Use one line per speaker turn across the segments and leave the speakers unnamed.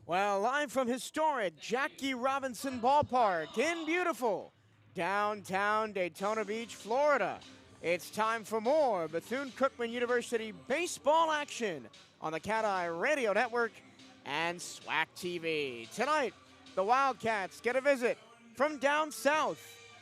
Well, live from historic Jackie Robinson Ballpark in beautiful downtown Daytona Beach, Florida, it's time for more Bethune-Cookman University baseball action on the CatEye Radio Network and SWAC TV. Tonight, the Wildcats get a visit from down south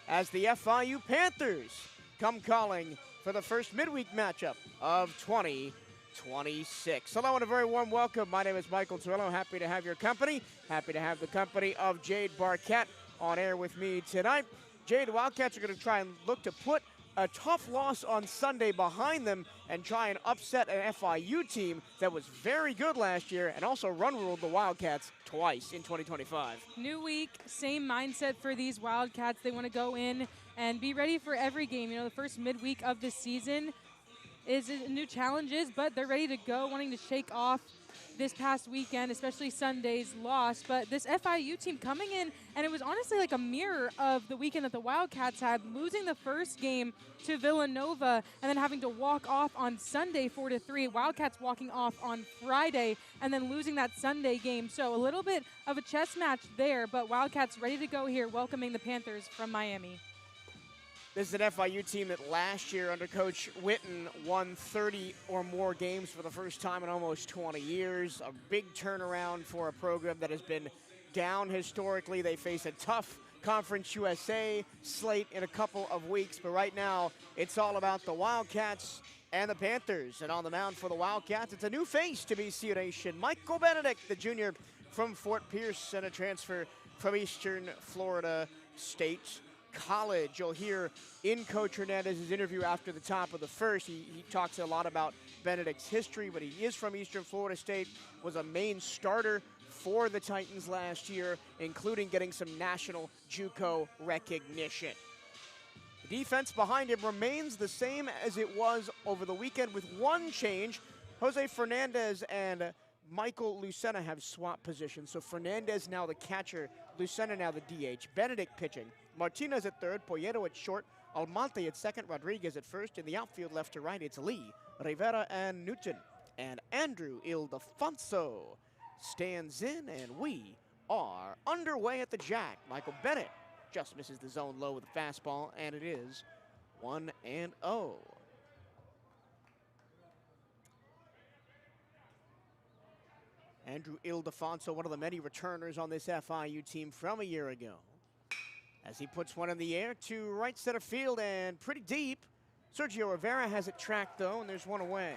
as the FIU Panthers come calling for the first midweek matchup of 2026. Hello and a very warm welcome. My name is Michael Torello. Happy to have your company. Happy to have the company of Jade Barquette on air with me tonight. Jade, the Wildcats are going to try and look to put a tough loss on Sunday behind them and try and upset an FIU team that was very good last year and also run-ruled the Wildcats twice in 2025.
New week, same mindset for these Wildcats. They want to go in and be ready for every game. You know, the first midweek of the season is new challenges, but they're ready to go, wanting to shake off this past weekend, especially Sunday's loss. But this FIU team coming in, and it was honestly like a mirror of the weekend that the Wildcats had, losing the first game to Villanova and then having to walk off on Sunday 4-3. Wildcats walking off on Friday and then losing that Sunday game. So a little bit of a chess match there, but Wildcats ready to go here, welcoming the Panthers from Miami.
This is an FIU team that last year under Coach Witten won 30 or more games for the first time in almost 20 years. A big turnaround for a program that has been down historically. They face a tough Conference USA slate in a couple of weeks, but right now it's all about the Wildcats and the Panthers. And on the mound for the Wildcats, it's a new face to BCU Nation. Michael Benedict, the junior from Fort Pierce and a transfer from Eastern Florida State College. You'll hear in Coach Hernandez's interview after the top of the first. He talks a lot about Benedict's history, but he is from Eastern Florida State, was a main starter for the Titans last year, including getting some national JUCO recognition. The defense behind him remains the same as it was over the weekend with one change. Jose Fernandez and Michael Lucena have swapped positions. So Fernandez now the catcher, Lucena now the DH. Benedict pitching. Martinez at third, Poyeto at short, Almonte at second, Rodriguez at first. In the outfield, left to right, it's Lee, Rivera, and Newton. And Andrew Ildefonso stands in, and we are underway at the jack. Michael Bennett just misses the zone low with a fastball, and it is 1-0. Andrew Ildefonso, one of the many returners on this FIU team from a year ago, as he puts one in the air to right center field and pretty deep. Sergio Rivera has it tracked, though, and there's one away.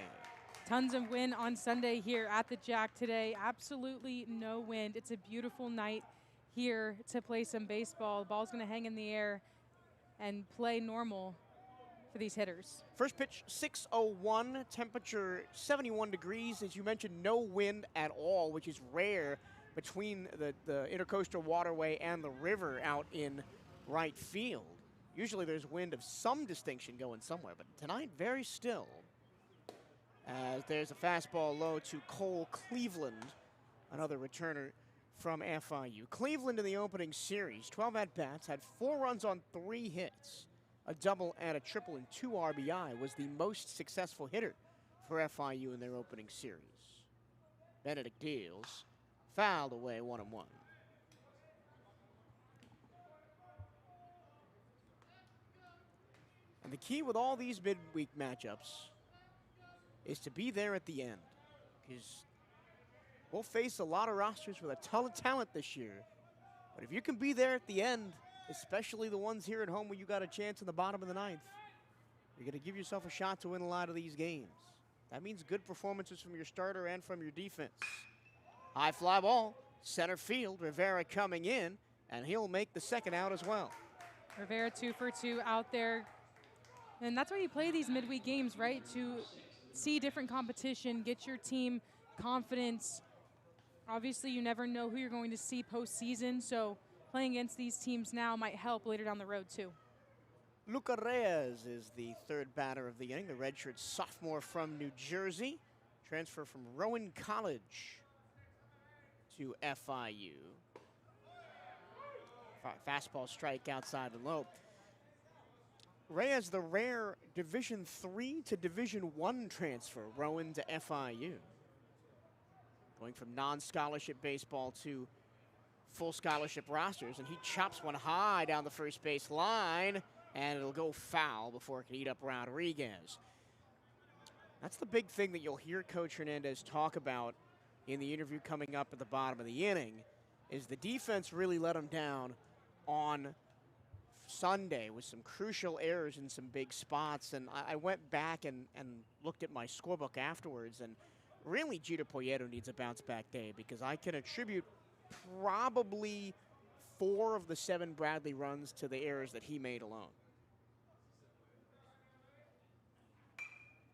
Tons of wind on Sunday here at the Jack today. Absolutely no wind. It's a beautiful night here to play some baseball. The ball's going to hang in the air and play normal for these hitters.
First pitch, 6:01, temperature 71 degrees. As you mentioned, no wind at all, which is rare between the Intercoastal Waterway and the river out in right field. Usually there's wind of some distinction going somewhere, but tonight very still. As there's a fastball low to Cole Cleveland, another returner from FIU. Cleveland in the opening series, 12 at-bats, had 4 runs on 3 hits. A double and a triple and 2 RBI, was the most successful hitter for FIU in their opening series. Benedict deals, fouled away, 1-1. And the key with all these midweek matchups is to be there at the end, because we'll face a lot of rosters with a ton of talent this year. But if you can be there at the end, especially the ones here at home where you got a chance in the bottom of the ninth, you're going to give yourself a shot to win a lot of these games. That means good performances from your starter and from your defense. High fly ball, center field, Rivera coming in, and he'll make the second out as well.
Rivera 2 for 2 out there. And that's why you play these midweek games, right? To see different competition, get your team confidence. Obviously, you never know who you're going to see postseason, so playing against these teams now might help later down the road, too.
Luca Reyes is the third batter of the inning, the redshirt sophomore from New Jersey. Transfer from Rowan College to FIU. Fastball strike outside and low. Reyes, the rare Division III to Division I transfer, Rowan to FIU. going from non-scholarship baseball to full scholarship rosters, and he chops one high down the first base line, and it'll go foul before it can eat up Rodriguez. That's the big thing that you'll hear Coach Hernandez talk about in the interview coming up at the bottom of the inning, is the defense really let him down on Sunday with some crucial errors in some big spots. And I went back and looked at my scorebook afterwards, and really Jeter Poyeto needs a bounce-back day, because I can attribute probably 4 of the 7 Bradley runs to the errors that he made alone.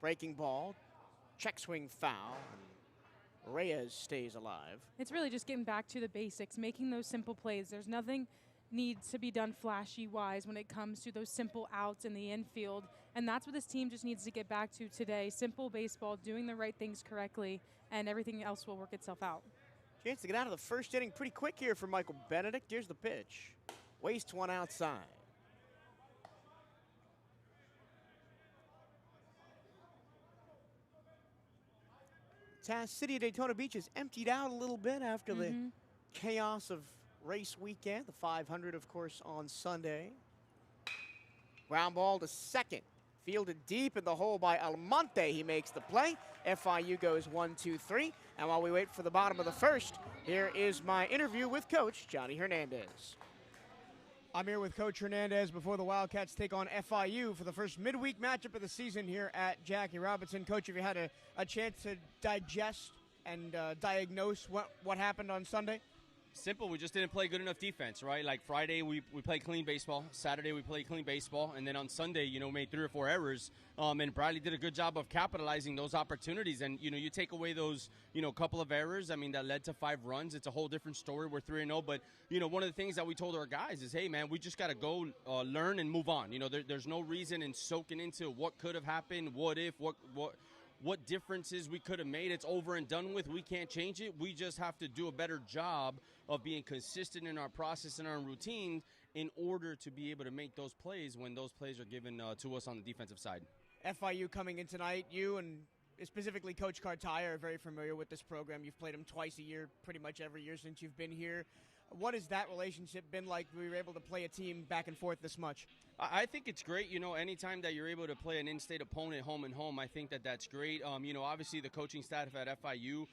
Breaking ball, check swing foul, and Reyes stays alive.
It's really just getting back to the basics, making those simple plays. There's nothing needs to be done flashy-wise when it comes to those simple outs in the infield, and that's what this team just needs to get back to today. Simple baseball, doing the right things correctly, and everything else will work itself out.
Chance to get out of the first inning pretty quick here for Michael Benedict. Here's the pitch. Wastes one outside. City of Daytona Beach is emptied out a little bit after the chaos of race weekend. The 500, of course, on Sunday. Ground ball to second. Fielded deep in the hole by Almonte. He makes the play. FIU goes 1-2-3. And while we wait for the bottom of the first, here is my interview with Coach Johnny Hernandez. I'm here with Coach Hernandez before the Wildcats take on FIU for the first midweek matchup of the season here at Jackie Robinson. Coach, have you had a chance to digest and diagnose what happened on Sunday?
Simple. We just didn't play good enough defense, right? Like Friday, we played clean baseball. Saturday, we played clean baseball. And then on Sunday, we made 3 or 4 errors. And Bradley did a good job of capitalizing those opportunities. And, you take away those, couple of errors, that led to 5 runs. It's a whole different story. We're 3-0. But, one of the things that we told our guys is, hey, man, we just got to go learn and move on. There's no reason in soaking into what could have happened, what if, what differences we could have made. It's over and done with. We can't change it. We just have to do a better job of being consistent in our process and our routine in order to be able to make those plays when those plays are given to us on the defensive side.
FIU coming in tonight, you and specifically Coach CatEye are very familiar with this program. You've played them twice a year, pretty much every year since you've been here. What has that relationship been like? We were able to play a team back and forth this much.
I think it's great. Anytime that you're able to play an in-state opponent home and home, I think that's great. Obviously the coaching staff at FIU,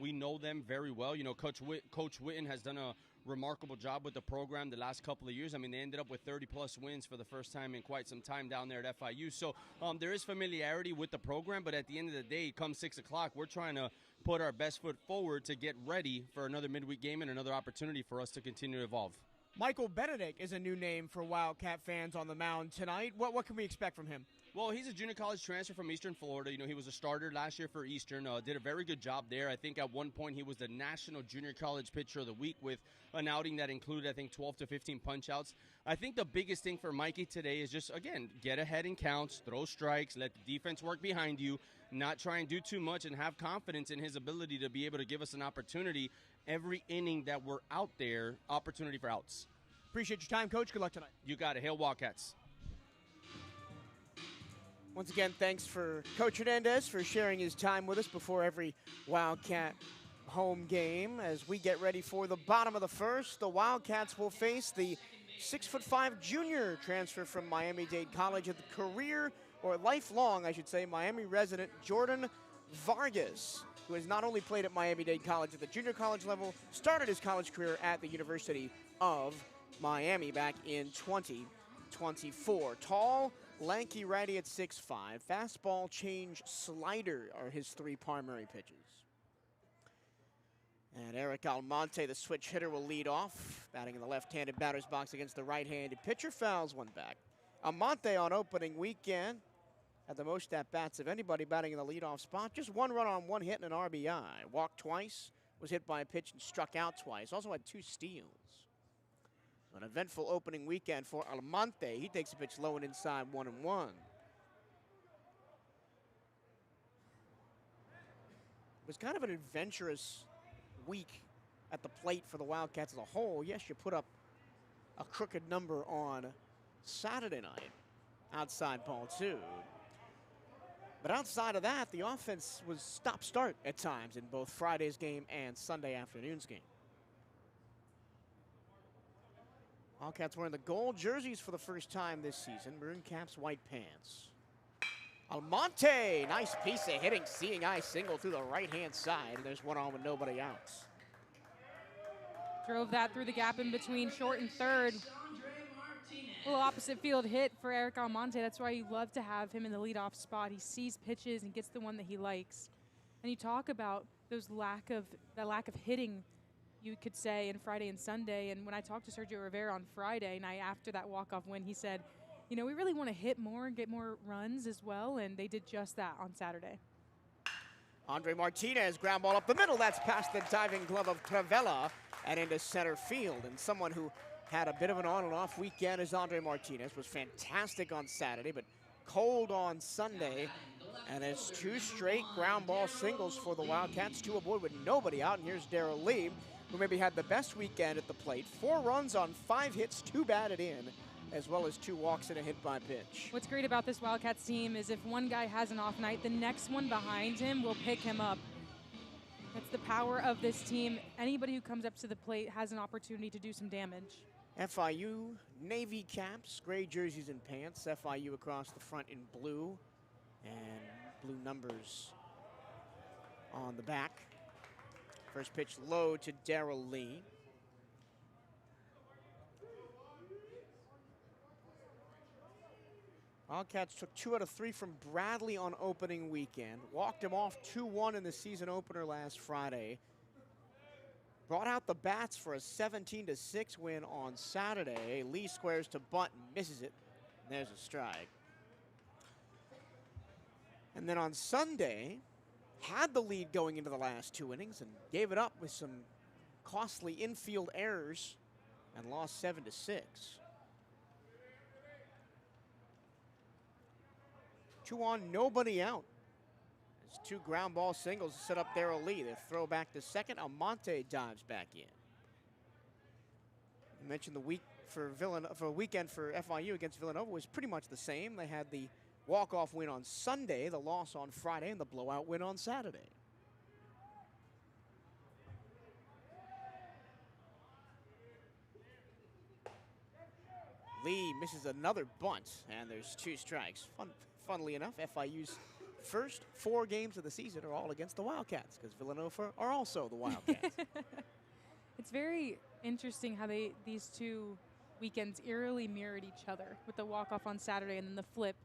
we know them very well. Coach Witten has done a remarkable job with the program the last couple of years. They ended up with 30-plus wins for the first time in quite some time down there at FIU. So there is familiarity with the program, but at the end of the day, come 6 o'clock, we're trying to put our best foot forward to get ready for another midweek game and another opportunity for us to continue to evolve.
Michael Benedict is a new name for Wildcat fans on the mound tonight. What can we expect from him?
Well, he's a junior college transfer from Eastern Florida. He was a starter last year for Eastern, did a very good job there. I think at one point he was the National Junior College Pitcher of the Week with an outing that included, 12 to 15 punch-outs. I think the biggest thing for Mikey today is just, again, get ahead in counts, throw strikes, let the defense work behind you, not try and do too much, and have confidence in his ability to be able to give us an opportunity every inning that we're out there, opportunity for outs.
Appreciate your time, Coach. Good luck tonight.
You got it. Hail Wildcats.
Once again, thanks for Coach Hernandez for sharing his time with us before every Wildcat home game. As we get ready for the bottom of the first, the Wildcats will face the 6'5" junior transfer from Miami-Dade College at the career, or lifelong, I should say, Miami resident Jordan Vargas, who has not only played at Miami-Dade College at the junior college level, started his college career at the University of Miami back in 2024. Tall, lanky righty at 6'5". Fastball, change, slider are his 3 primary pitches. And Eric Almonte, the switch hitter, will lead off, batting in the left-handed batter's box against the right-handed pitcher. Fouls one back. Almonte on opening weekend had the most at-bats of anybody batting in the leadoff spot. Just 1 run on 1 hit and an RBI. Walked twice, was hit by a pitch and struck out twice. Also had 2 steals. An eventful opening weekend for Almonte. He takes a pitch low and inside, 1-1. It was kind of an adventurous week at the plate for the Wildcats as a whole. Yes, you put up a crooked number on Saturday night. Outside ball 2. But outside of that, the offense was stop-start at times in both Friday's game and Sunday afternoon's game. Wildcats wearing the gold jerseys for the first time this season. Maroon caps, white pants. Almonte, nice piece of hitting, seeing eye single through the right-hand side. And there's one on with nobody out.
Drove that through the gap in between short and third. A little opposite field hit for Eric Almonte. That's why you love to have him in the leadoff spot. He sees pitches and gets the one that he likes. And you talk about that lack of hitting, you could say, in Friday and Sunday. And when I talked to Sergio Rivera on Friday night after that walk-off win, he said, you know, we really want to hit more and get more runs as well, and they did just that on Saturday.
Andre Martinez, ground ball up the middle. That's past the diving glove of Travella and into center field. And someone who had a bit of an on and off weekend as Andre Martinez, was fantastic on Saturday, but cold on Sunday. And it's 2 straight ground ball singles for the Wildcats, 2 aboard with nobody out. And here's Darrell Lee, who maybe had the best weekend at the plate. 4 runs on 5 hits, 2 batted in, as well as 2 walks and a hit by pitch.
What's great about this Wildcats team is if one guy has an off night, the next one behind him will pick him up. That's the power of this team. Anybody who comes up to the plate has an opportunity to do some damage.
FIU, navy caps, gray jerseys and pants. FIU across the front in blue, and blue numbers on the back. First pitch low to Darrell Lee. Wildcats took 2 out of 3 from Bradley on opening weekend. Walked him off 2-1 in the season opener last Friday. Brought out the bats for a 17-6 win on Saturday. Lee squares to bunt and misses it. And there's a strike. And then on Sunday, had the lead going into the last 2 innings and gave it up with some costly infield errors and lost 7-6. 2 on, nobody out. There's 2 ground ball singles to set up Darrell Lee. They throw back to second. Almonte dives back in. You mentioned the weekend for FIU against Villanova was pretty much the same. They had the walk-off win on Sunday, the loss on Friday, and the blowout win on Saturday. Lee misses another bunt, and there's 2 strikes. Funnily enough, FIU's first 4 games of the season are all against the Wildcats, because Villanova are also the Wildcats.
It's very interesting how these 2 weekends eerily mirrored each other, with the walk-off on Saturday and then the flip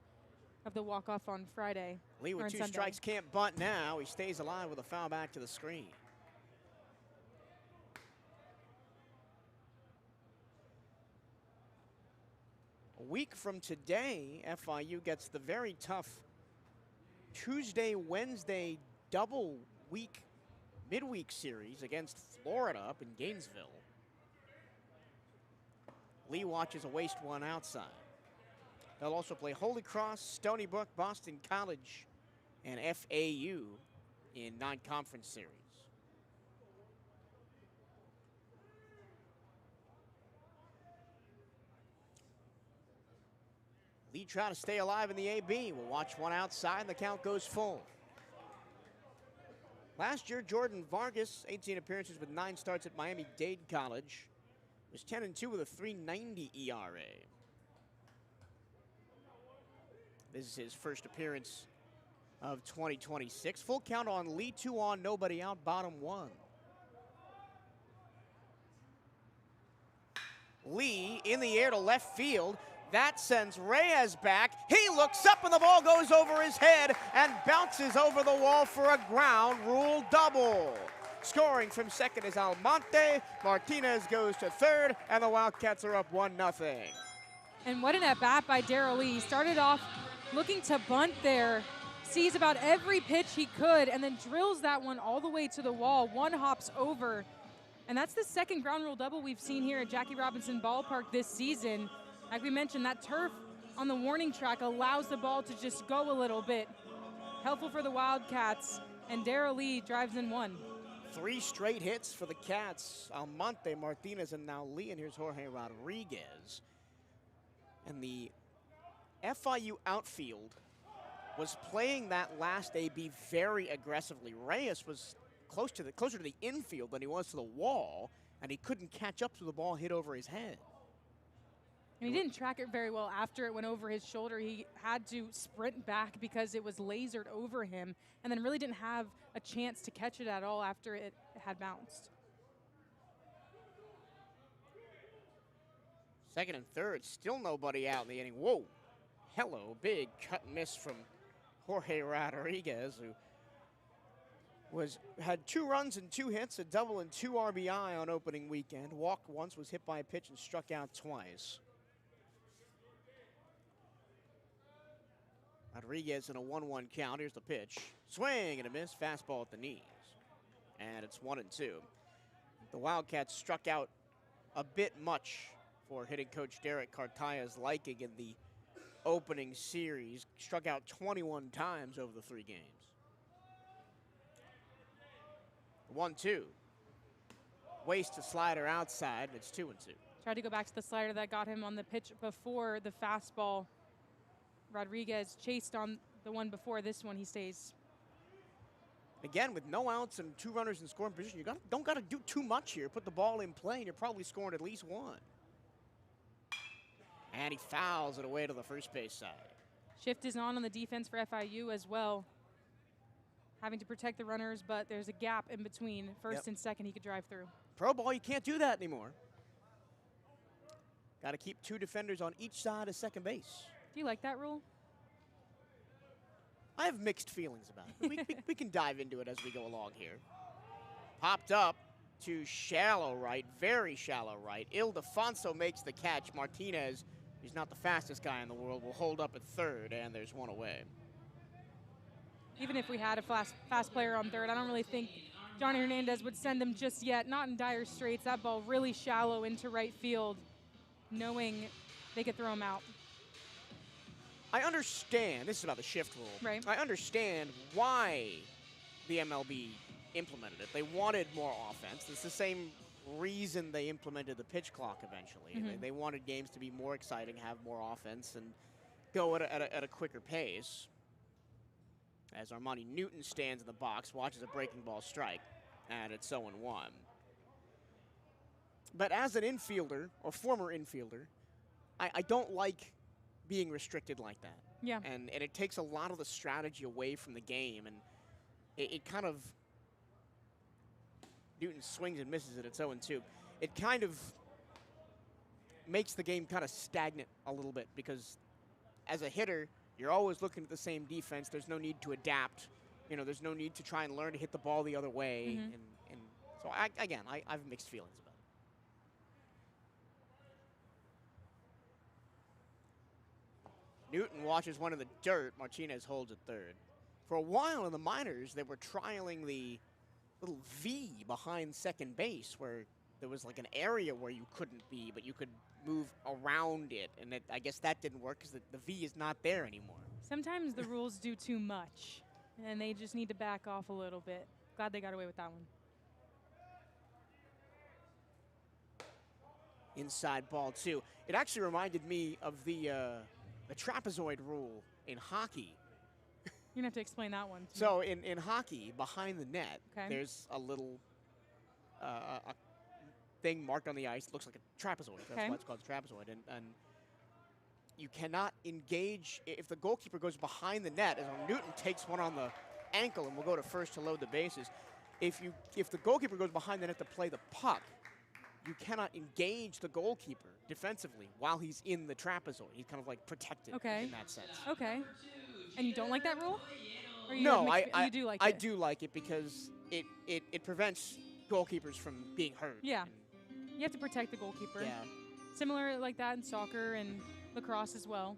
of the walk-off on Friday.
Lee with 2 strikes, can't bunt now. He stays alive with a foul back to the screen. A week from today, FIU gets the very tough Tuesday, Wednesday double week, midweek series against Florida up in Gainesville. Lee watches a waste one outside. They'll also play Holy Cross, Stony Brook, Boston College, and FAU in non-conference series. Lee trying to stay alive in the AB. We'll watch one outside, and the count goes full. Last year, Jordan Vargas, 18 appearances with 9 starts at Miami-Dade College, was 10-2 with a 3.90 ERA. This is his first appearance of 2026. Full count on Lee, 2 on, nobody out, bottom 1. Lee in the air to left field. That sends Reyes back. He looks up and the ball goes over his head and bounces over the wall for a ground rule double. Scoring from second is Almonte. Martinez goes to third, and the Wildcats are up 1-0.
And what an at-bat by Darrell Lee. He started off looking to bunt there, sees about every pitch he could, and then drills that one all the way to the wall. One hops over, and that's the second ground rule double we've seen here at Jackie Robinson Ballpark this season. Like we mentioned, that turf on the warning track allows the ball to just go a little bit. Helpful for the Wildcats, and Darrell Lee drives in 1.
3 straight hits for the Cats. Almonte, Martinez, and now Lee, and here's Jorge Rodriguez. And the FIU outfield was playing that last AB very aggressively. Reyes was closer to the infield than he was to the wall, and he couldn't catch up to the ball hit over his head.
And he didn't track it very well after it went over his shoulder. He had to sprint back because it was lasered over him, and then really didn't have a chance to catch it at all after it had bounced.
Second and third, still nobody out in the inning. Whoa, hello, big cut and miss from Jorge Rodriguez, who had 2 runs and 2 hits, a double and 2 RBI on opening weekend. Walked once, was hit by a pitch, and struck out twice. Rodriguez in a 1-1 count. Here's the pitch. Swing and a miss. Fastball at the knees. And it's 1-2. The Wildcats struck out a bit much for hitting coach Derek Cartaya's liking in the opening series. Struck out 21 times over the 3 games. 1-2. Waste a slider outside, and it's 2-2.
Tried to go back to the slider that got him on the pitch before the fastball. Rodriguez chased on the one before this one. He stays.
Again, with no outs and 2 runners in scoring position, you don't got to do too much here. Put the ball in play, and you're probably scoring at least 1. And he fouls it away to the first base side.
Shift is on the defense for FIU as well. Having to protect the runners, but there's a gap in between first and second he could drive through.
Pro ball, you can't do that anymore. Got to keep 2 defenders on each side of second base.
Do you like that rule?
I have mixed feelings about it. We can dive into it as we go along here. Popped up to shallow right, very shallow right. Ildefonso makes the catch. Martinez, who's not the fastest guy in the world, will hold up at third, and there's 1 away.
Even if we had a fast player on third, I don't really think Johnny Hernandez would send them just yet. Not in dire straits. That ball really shallow into right field, knowing they could throw him out.
I understand, this is about the shift rule.
Right.
I understand why the MLB implemented it. They wanted more offense. It's the same reason they implemented the pitch clock eventually.
Mm-hmm.
They wanted games to be more exciting, have more offense, and go at a quicker pace. As Armani Newton stands in the box, watches a breaking ball strike, and it's 0-1. But as an infielder, or former infielder, I don't like being restricted like that.
Yeah.
And it takes a lot of the strategy away from the game, and it kind of, Newton swings and misses it at 0-2. It kind of makes the game kind of stagnant a little bit, because as a hitter, you're always looking at the same defense. There's no need to adapt. You know, there's no need to try and learn to hit the ball the other way.
Mm-hmm.
And so, I have mixed feelings about it. Newton watches one in the dirt. Martinez holds at third. For a while in the minors, they were trialing the little V behind second base, where there was like an area where you couldn't be, but you could move around it. And I guess that didn't work because the V is not there anymore. Sometimes
the rules do too much, and they just need to back off a little bit. Glad they got away with that one.
Inside ball 2. It actually reminded me of the trapezoid rule in hockey.
You're going to have to explain that one.
So in hockey, behind the net,
okay,
there's a little a thing marked on the ice. It looks like a trapezoid. That's why it's called a trapezoid. And you cannot engage if the goalkeeper goes behind the net. As Newton takes one on the ankle and will go to first to load the bases. If the goalkeeper goes behind the net to play the puck, you cannot engage the goalkeeper defensively while he's in the trapezoid. He's kind of like protected in that sense.
Okay. And you don't like that rule? Or you
No,
you do like it?
I do like it because it prevents goalkeepers from being hurt.
Yeah. You have to protect the goalkeeper.
Yeah.
Similar like that in soccer and lacrosse as well.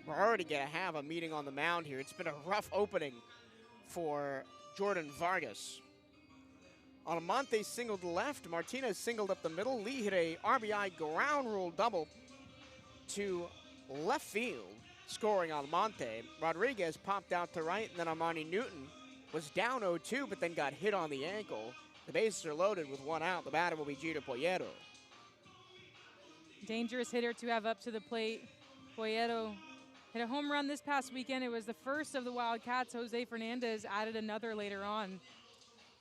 We're already going to have a meeting on the mound here. It's been a rough opening for Jordan Vargas. Almonte singled left. Martinez singled up the middle. Lee hit a RBI ground rule double to left field, scoring Almonte. Rodriguez popped out to right, and then Armani Newton was down 0-2, but then got hit on the ankle. The bases are loaded with 1 out. The batter will be Gito Poyero.
Dangerous hitter to have up to the plate. Poyero Hit a home run this past weekend. It was the first of the Wildcats. Jose Fernandez added another later on.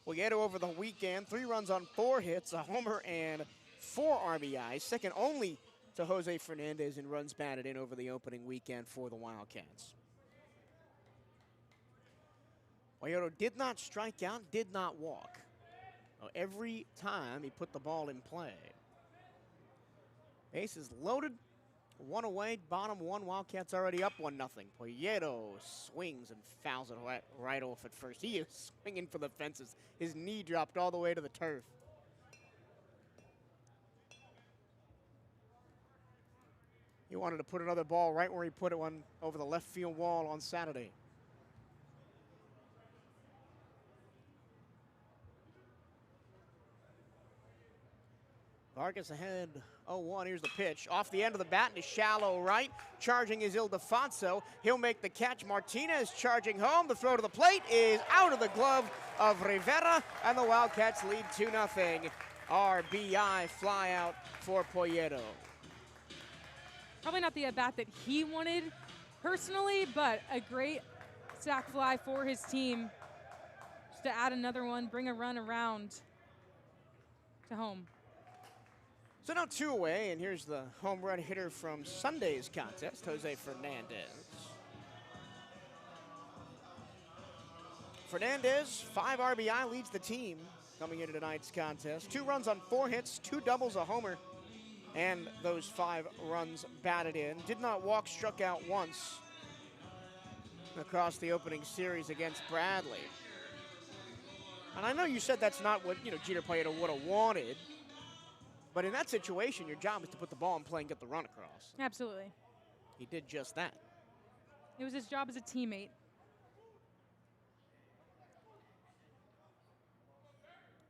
Poyeto over the weekend, 3 runs on 4 hits, a homer and 4 RBIs, second only to Jose Fernandez in runs batted in over the opening weekend for the Wildcats. Poyeto did not strike out, did not walk. Every time he put the ball in play. Bases loaded, 1 away, bottom 1, Wildcats already up 1-0. Poyeto swings and fouls it right off at first. He is swinging for the fences. His knee dropped all the way to the turf. He wanted to put another ball right where he put it one over the left field wall on Saturday. Vargas ahead 0-1. Here's the pitch. Off the end of the bat into shallow right. Charging is Ildefonso. He'll make the catch. Martinez charging home. The throw to the plate is out of the glove of Rivera, and the Wildcats lead 2-0. RBI fly out for Poyeto.
Probably not the at-bat that he wanted personally, but a great sac fly for his team. Just to add another one, bring a run around to home.
So now 2 away, and here's the home run hitter from Sunday's contest, Jose Fernandez. Fernandez, 5 RBI, leads the team coming into tonight's contest. 2 runs on 4 hits, 2 doubles, a homer, and those 5 runs batted in. Did not walk, struck out once across the opening series against Bradley. And I know you said that's not what, Jeter Poyeto would have wanted. But in that situation, your job is to put the ball in play and get the run across.
Absolutely.
He did just that.
It was his job as a teammate.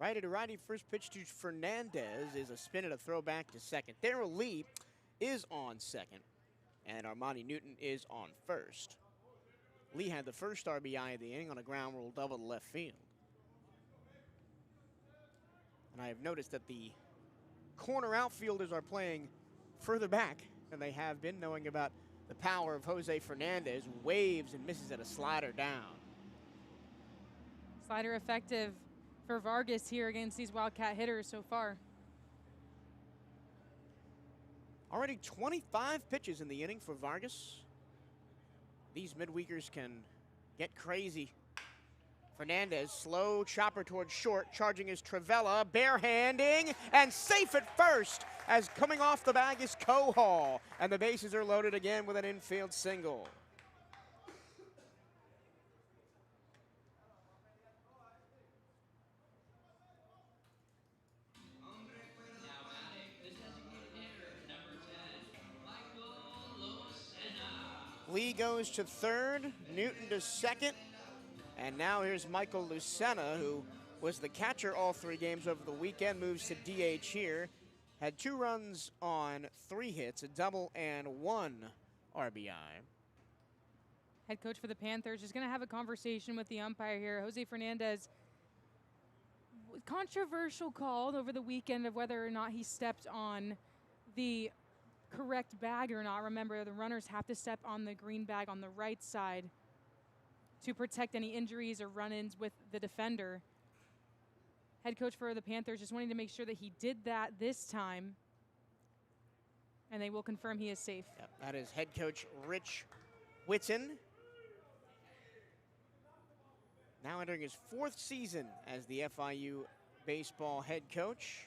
Righty to righty, first pitch to Fernandez is a spin and a throw back to second. Darrell Lee is on second, and Armani Newton is on first. Lee had the first RBI of the inning on a ground rule double to left field. And I have noticed that the corner outfielders are playing further back than they have been, knowing about the power of Jose Fernandez. Waves and misses at a slider down.
Slider effective for Vargas here against these Wildcat hitters so far.
Already 25 pitches in the inning for Vargas. These midweekers can get crazy. Fernandez, slow chopper towards short, charging is Travella, barehanding, and safe at first, as coming off the bag is Cohall, and the bases are loaded again with an infield single. Lee goes to third, Newton to second. And now here's Michael Lucena, who was the catcher all 3 games over the weekend, moves to DH here. Had 2 runs on 3 hits, a double and 1 RBI.
Head coach for the Panthers is going to have a conversation with the umpire here. Jose Fernandez, controversial call over the weekend of whether or not he stepped on the correct bag or not. Remember, the runners have to step on the green bag on the right side to protect any injuries or run-ins with the defender. Head coach for the Panthers just wanting to make sure that he did that this time, and they will confirm he is safe.
Yep, that is head coach Rich Whitten. Now entering his 4th season as the FIU baseball head coach.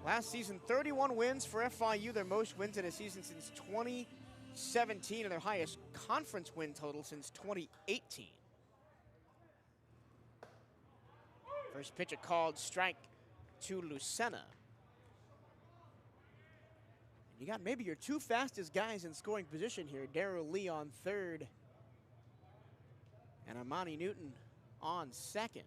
Last season, 31 wins for FIU, their most wins in a season since 2017, and their highest conference win total since 2018. First pitch, a called strike to Lucena. You got maybe your 2 fastest guys in scoring position here. Darrell Lee on third, and Armani Newton on second.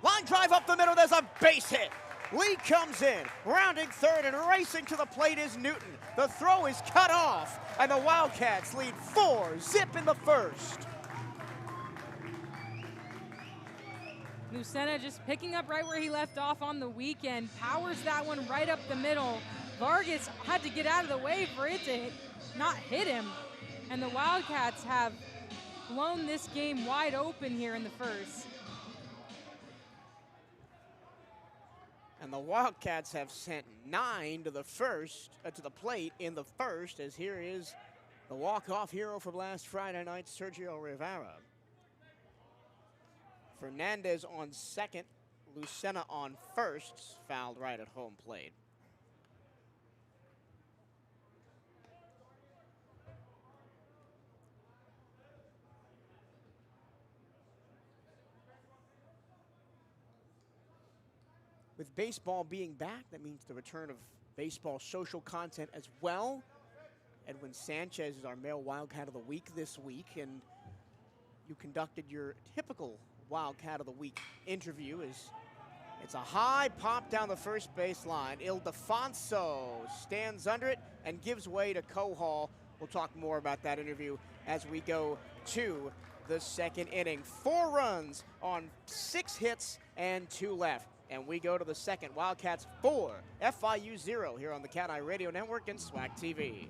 Line drive up the middle, there's a base hit. Lee comes in, rounding third, and racing to the plate is Newton. The throw is cut off, and the Wildcats lead 4-0 in the first.
Lucena just picking up right where he left off on the weekend. Powers that one right up the middle. Vargas had to get out of the way for it to not hit him. And the Wildcats have blown this game wide open here in the first.
And the Wildcats have sent 9 to the plate in the first, as here is the walk-off hero from last Friday night, Sergio Rivera. Fernandez on second, Lucena on first, fouled right at home plate. With baseball being back, that means the return of baseball social content as well. Edwin Sanchez is our male Wildcat of the Week this week, and you conducted your typical Wildcat of the Week interview. It's a high pop down the first base line. Ildefonso stands under it and gives way to Kohal. We'll talk more about that interview as we go to the second inning. 4 runs on 6 hits and 2 left. And we go to the second. Wildcats 4, FIU 0 here on the CatEye Radio Network and SWAC TV.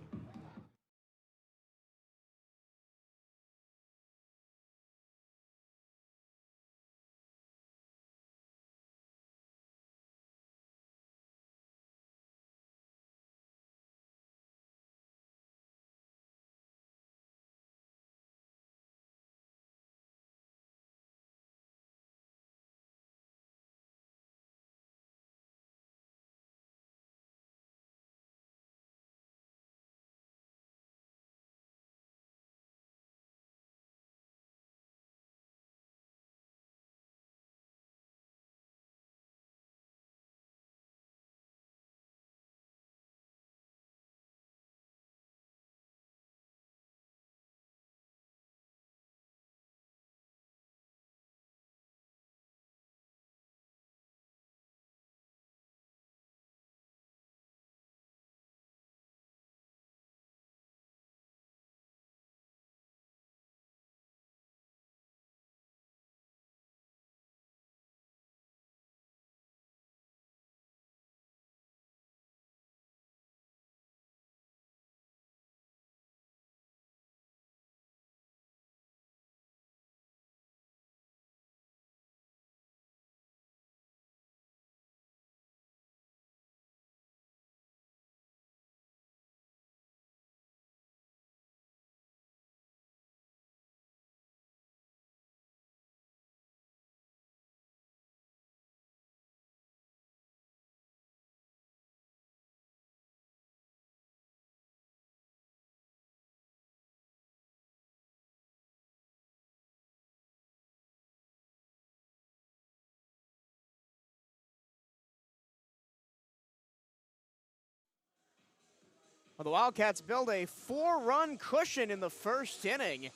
Well, the Wildcats build a 4-run cushion in the first inning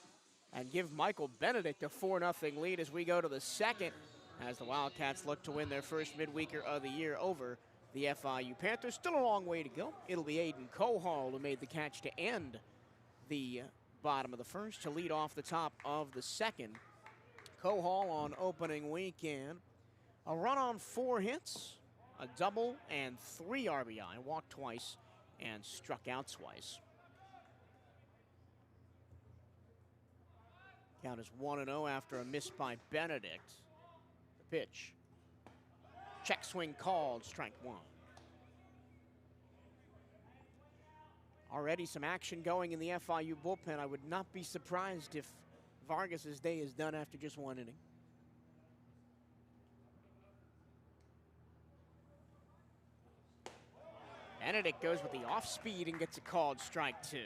and give Michael Benedict a 4-0 lead as we go to the second, as the Wildcats look to win their first midweeker of the year over the FIU Panthers. Still a long way to go. It'll be Aiden Kohal who made the catch to end the bottom of the first to lead off the top of the second. Kohal on opening weekend, a run on 4 hits, a double and 3 RBI, walked twice and struck out twice. Count is 1-0 after a miss by Benedict. The pitch. Check swing called, strike 1. Already some action going in the FIU bullpen. I would not be surprised if Vargas's day is done after just 1 inning. Benedict goes with the off speed and gets a called strike 2.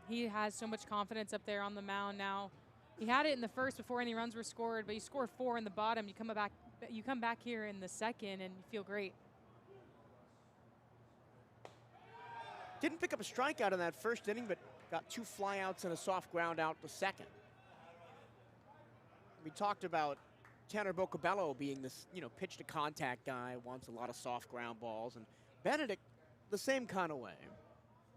He has so much confidence up there on the mound now. He had it in the first before any runs were scored, but you score 4 in the bottom. You come back here in the second and you feel great.
Didn't pick up a strikeout in that first inning, but got 2 flyouts and a soft ground out the second. We talked about Tanner Bocabello being this, pitch to contact guy, wants a lot of soft ground balls, and Benedict the same kind of way.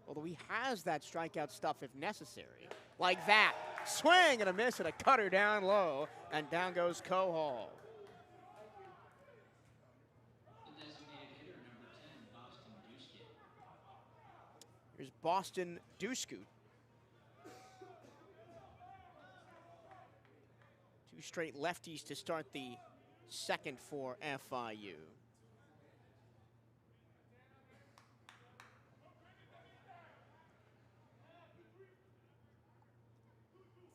Although he has that strikeout stuff if necessary. Like that. Swing and a miss and a cutter down low, and down goes Kohal. Boston Duscoot. 2 straight lefties to start the second for FIU.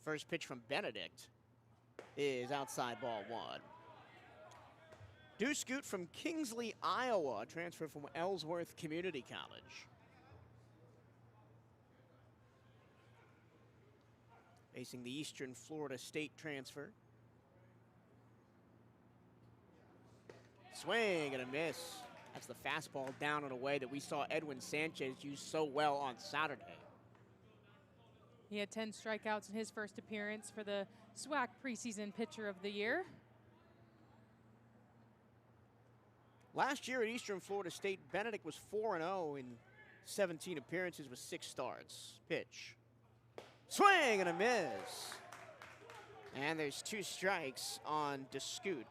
First pitch from Benedict is outside ball 1. Duscoot from Kingsley, Iowa, transfer from Ellsworth Community College. Facing the Eastern Florida State transfer. Swing and a miss. That's the fastball down and away that we saw Edwin Sanchez use so well on Saturday.
He had 10 strikeouts in his first appearance for the SWAC preseason pitcher of the year.
Last year at Eastern Florida State, Benedict was 4-0 in 17 appearances with 6 starts. Pitch. Swing and a miss. And there's 2 strikes on Duscoot.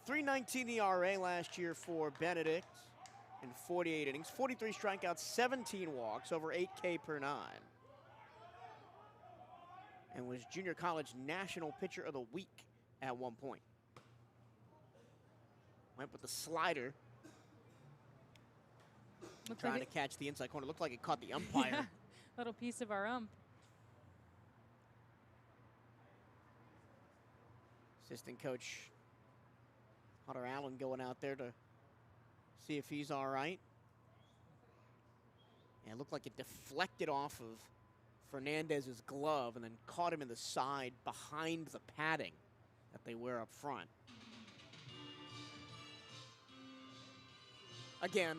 3.19 ERA last year for Benedict in 48 innings, 43 strikeouts, 17 walks, over 8 K per 9. And was Junior College National Pitcher of the Week at one point. Went with the slider. Trying to catch the inside corner. Looked like it caught the umpire.
Yeah, little piece of our ump.
Assistant coach Hunter Allen going out there to see if he's all right. And it looked like it deflected off of Fernandez's glove and then caught him in the side behind the padding that they wear up front. Again,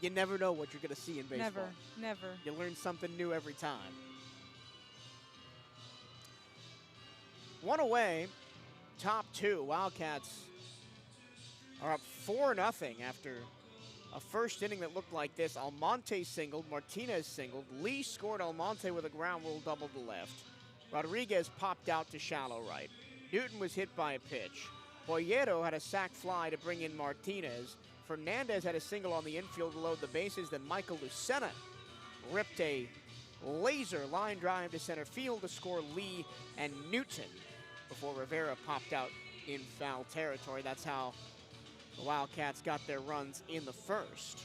you never know what you're going to see in baseball.
Never, never.
You learn something new every time. One away, top 2. Wildcats are up 4-0 after a first inning that looked like this. Almonte singled, Martinez singled. Lee scored Almonte with a ground rule double to left. Rodriguez popped out to shallow right. Newton was hit by a pitch. Boyero had a sac fly to bring in Martinez. Fernandez had a single on the infield to load the bases. Then Michael Lucena ripped a laser line drive to center field to score Lee and Newton before Rivera popped out in foul territory. That's how the Wildcats got their runs in the first.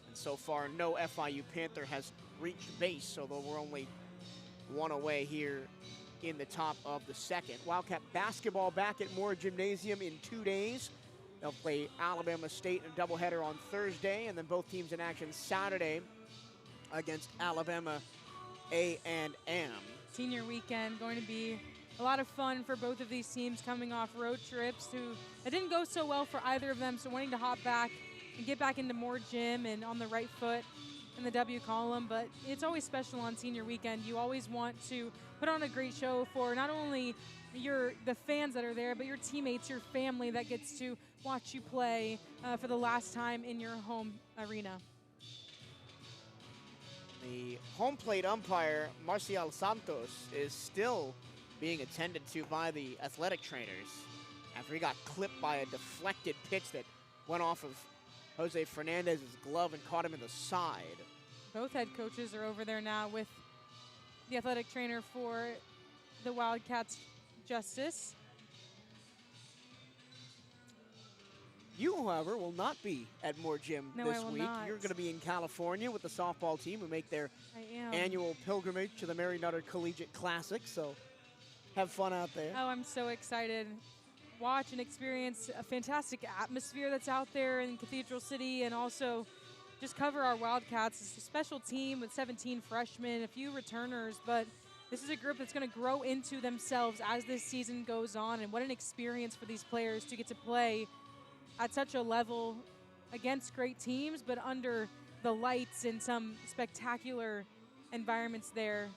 And so far, no FIU Panther has reached base, although we're only 1 away here in the top of the second. Wildcat basketball back at Moore Gymnasium in 2 days. They'll play Alabama State in a doubleheader on Thursday, and then both teams in action Saturday against Alabama A&M.
Senior weekend going to be a lot of fun for both of these teams coming off road trips. It didn't go so well for either of them, so wanting to hop back and get back into Moore Gym and on the right foot in the W column. But it's always special on senior weekend. You always want to put on a great show for not only the fans that are there, but your teammates, your family that gets to watch you play for the last time in your home arena.
The home plate umpire, Marcial Santos, is still being attended to by the athletic trainers after he got clipped by a deflected pitch that went off of Jose Fernandez's glove and caught him in the side.
Both head coaches are over there now with the athletic trainer for the Wildcats, Justice.
You, however, will not be at Moore Gym this week.
Not.
You're going to be in California with the softball team who make their annual pilgrimage to the Mary Nutter Collegiate Classic, so have fun out there.
Oh, I'm so excited. Watch and experience a fantastic atmosphere that's out there in Cathedral City, and also just cover our Wildcats. It's a special team with 17 freshmen, a few returners, but this is a group that's going to grow into themselves as this season goes on, and what an experience for these players to get to play at such a level against great teams, but under the lights in some spectacular environments there.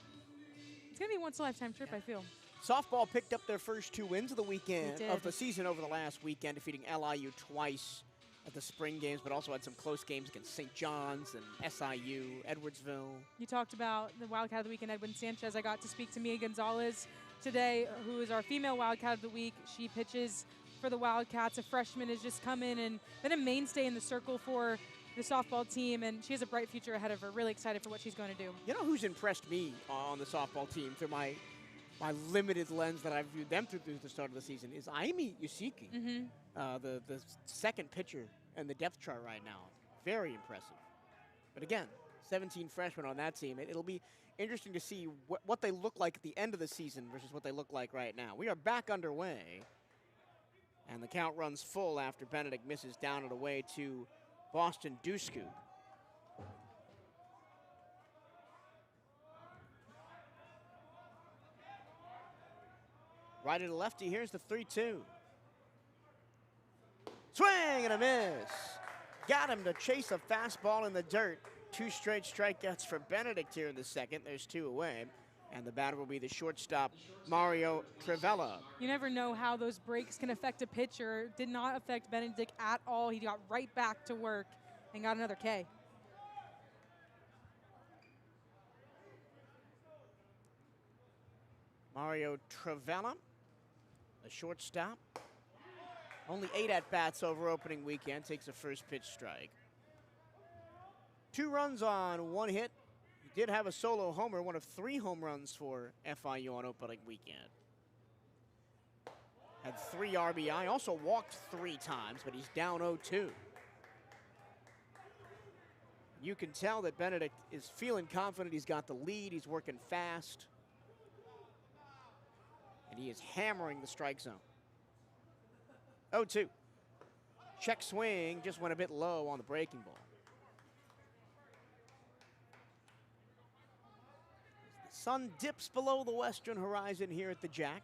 It's going to be a once-in-a-lifetime trip, I feel.
Softball picked up their first 2 wins of the weekend of the season over the last weekend, defeating LIU twice at the spring games, but also had some close games against St. John's and SIU, Edwardsville.
You talked about the Wildcat of the Week and Edwin Sanchez. I got to speak to Mia Gonzalez today, who is our female Wildcat of the Week. She pitches for the Wildcats. A freshman has just come in and been a mainstay in the circle for the softball team, and she has a bright future ahead of her. Really excited for what she's going to do.
You know who's impressed me on the softball team through my limited lens that I've viewed them through the start of the season is Aimi Yusiki, the second pitcher in the depth chart right now. Very impressive. But again, 17 freshmen on that team. It'll be interesting to see what they look like at the end of the season versus what they look like right now. We are back underway, and the count runs full after Benedict misses down and away to Boston Dusku. Right to the lefty, here's the 3-2. Swing and a miss. Got him to chase a fastball in the dirt. 2 straight strikeouts for Benedict here in the second. There's 2 away. And the batter will be the shortstop, Mario Trivella.
You never know how those breaks can affect a pitcher. Did not affect Benedict at all. He got right back to work and got another K.
Mario Trivella, the shortstop. Only 8 at-bats over opening weekend. Takes a first pitch strike. 2 runs on 1 hit. He did have a solo homer, one of 3 home runs for FIU on opening weekend. Had 3 RBI, also walked 3 times, but he's down 0-2. You can tell that Benedict is feeling confident. He's got the lead. He's working fast. And he is hammering the strike zone. 0-2. Check swing, just went a bit low on the breaking ball. The sun dips below the western horizon here at the Jack.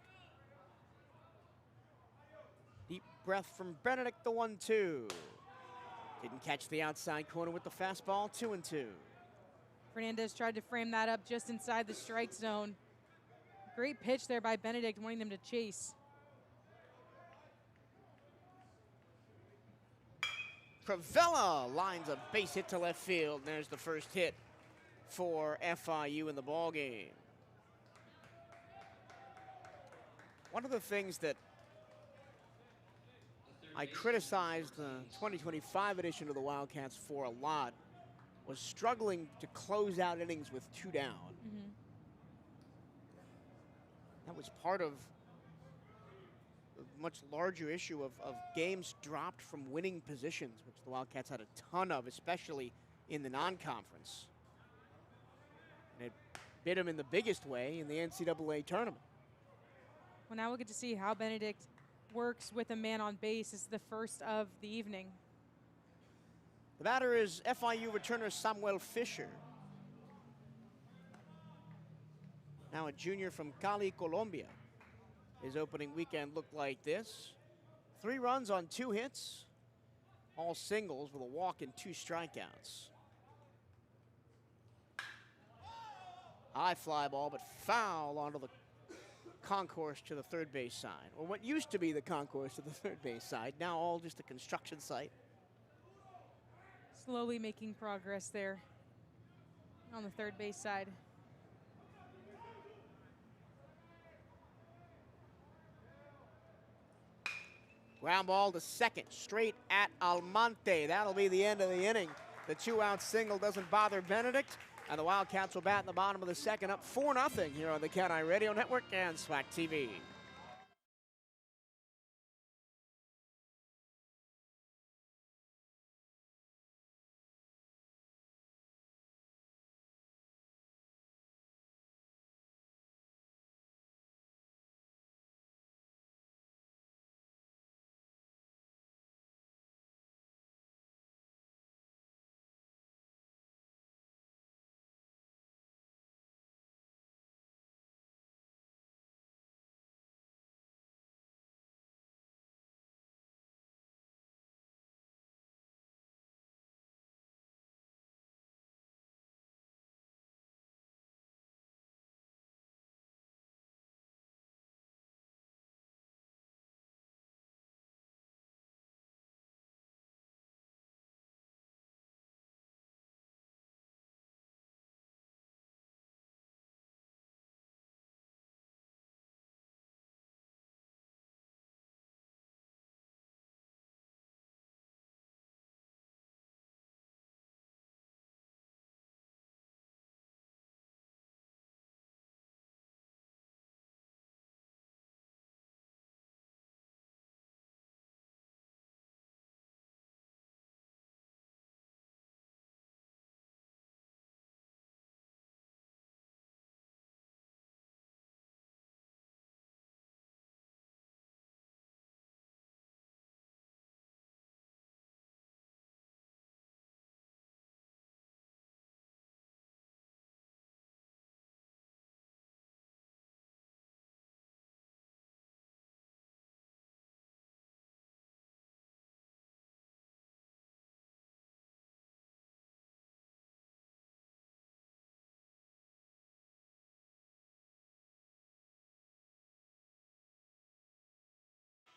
Deep breath from Benedict, the 1-2. Didn't catch the outside corner with the fastball, 2-2.
Fernandez tried to frame that up just inside the strike zone. Great pitch there by Benedict, wanting them to chase.
Trivella lines a base hit to left field. And there's the first hit for FIU in the ballgame. One of the things that I criticized the 2025 edition of the Wildcats for a lot was struggling to close out innings with 2 down. That was part of a much larger issue of games dropped from winning positions, which the Wildcats had a ton of, especially in the non-conference. And it bit them in the biggest way in the NCAA tournament.
Well, now we'll get to see how Benedict works with a man on base. This is the first of the evening.
The batter is FIU returner Samuel Fisher. Now a junior from Cali, Colombia. His opening weekend looked like this. 3 runs on 2 hits, all singles with a walk and 2 strikeouts. High fly ball, but foul onto the concourse to the third base side, or what used to be the concourse to the third base side, now all just a construction site.
Slowly making progress there on the third base side.
Ground ball to second, straight at Almonte. That'll be the end of the inning. The 2-out single doesn't bother Benedict, and the Wildcats will bat in the bottom of the second, up 4-0 here on the CatEye Radio Network and SWAC TV.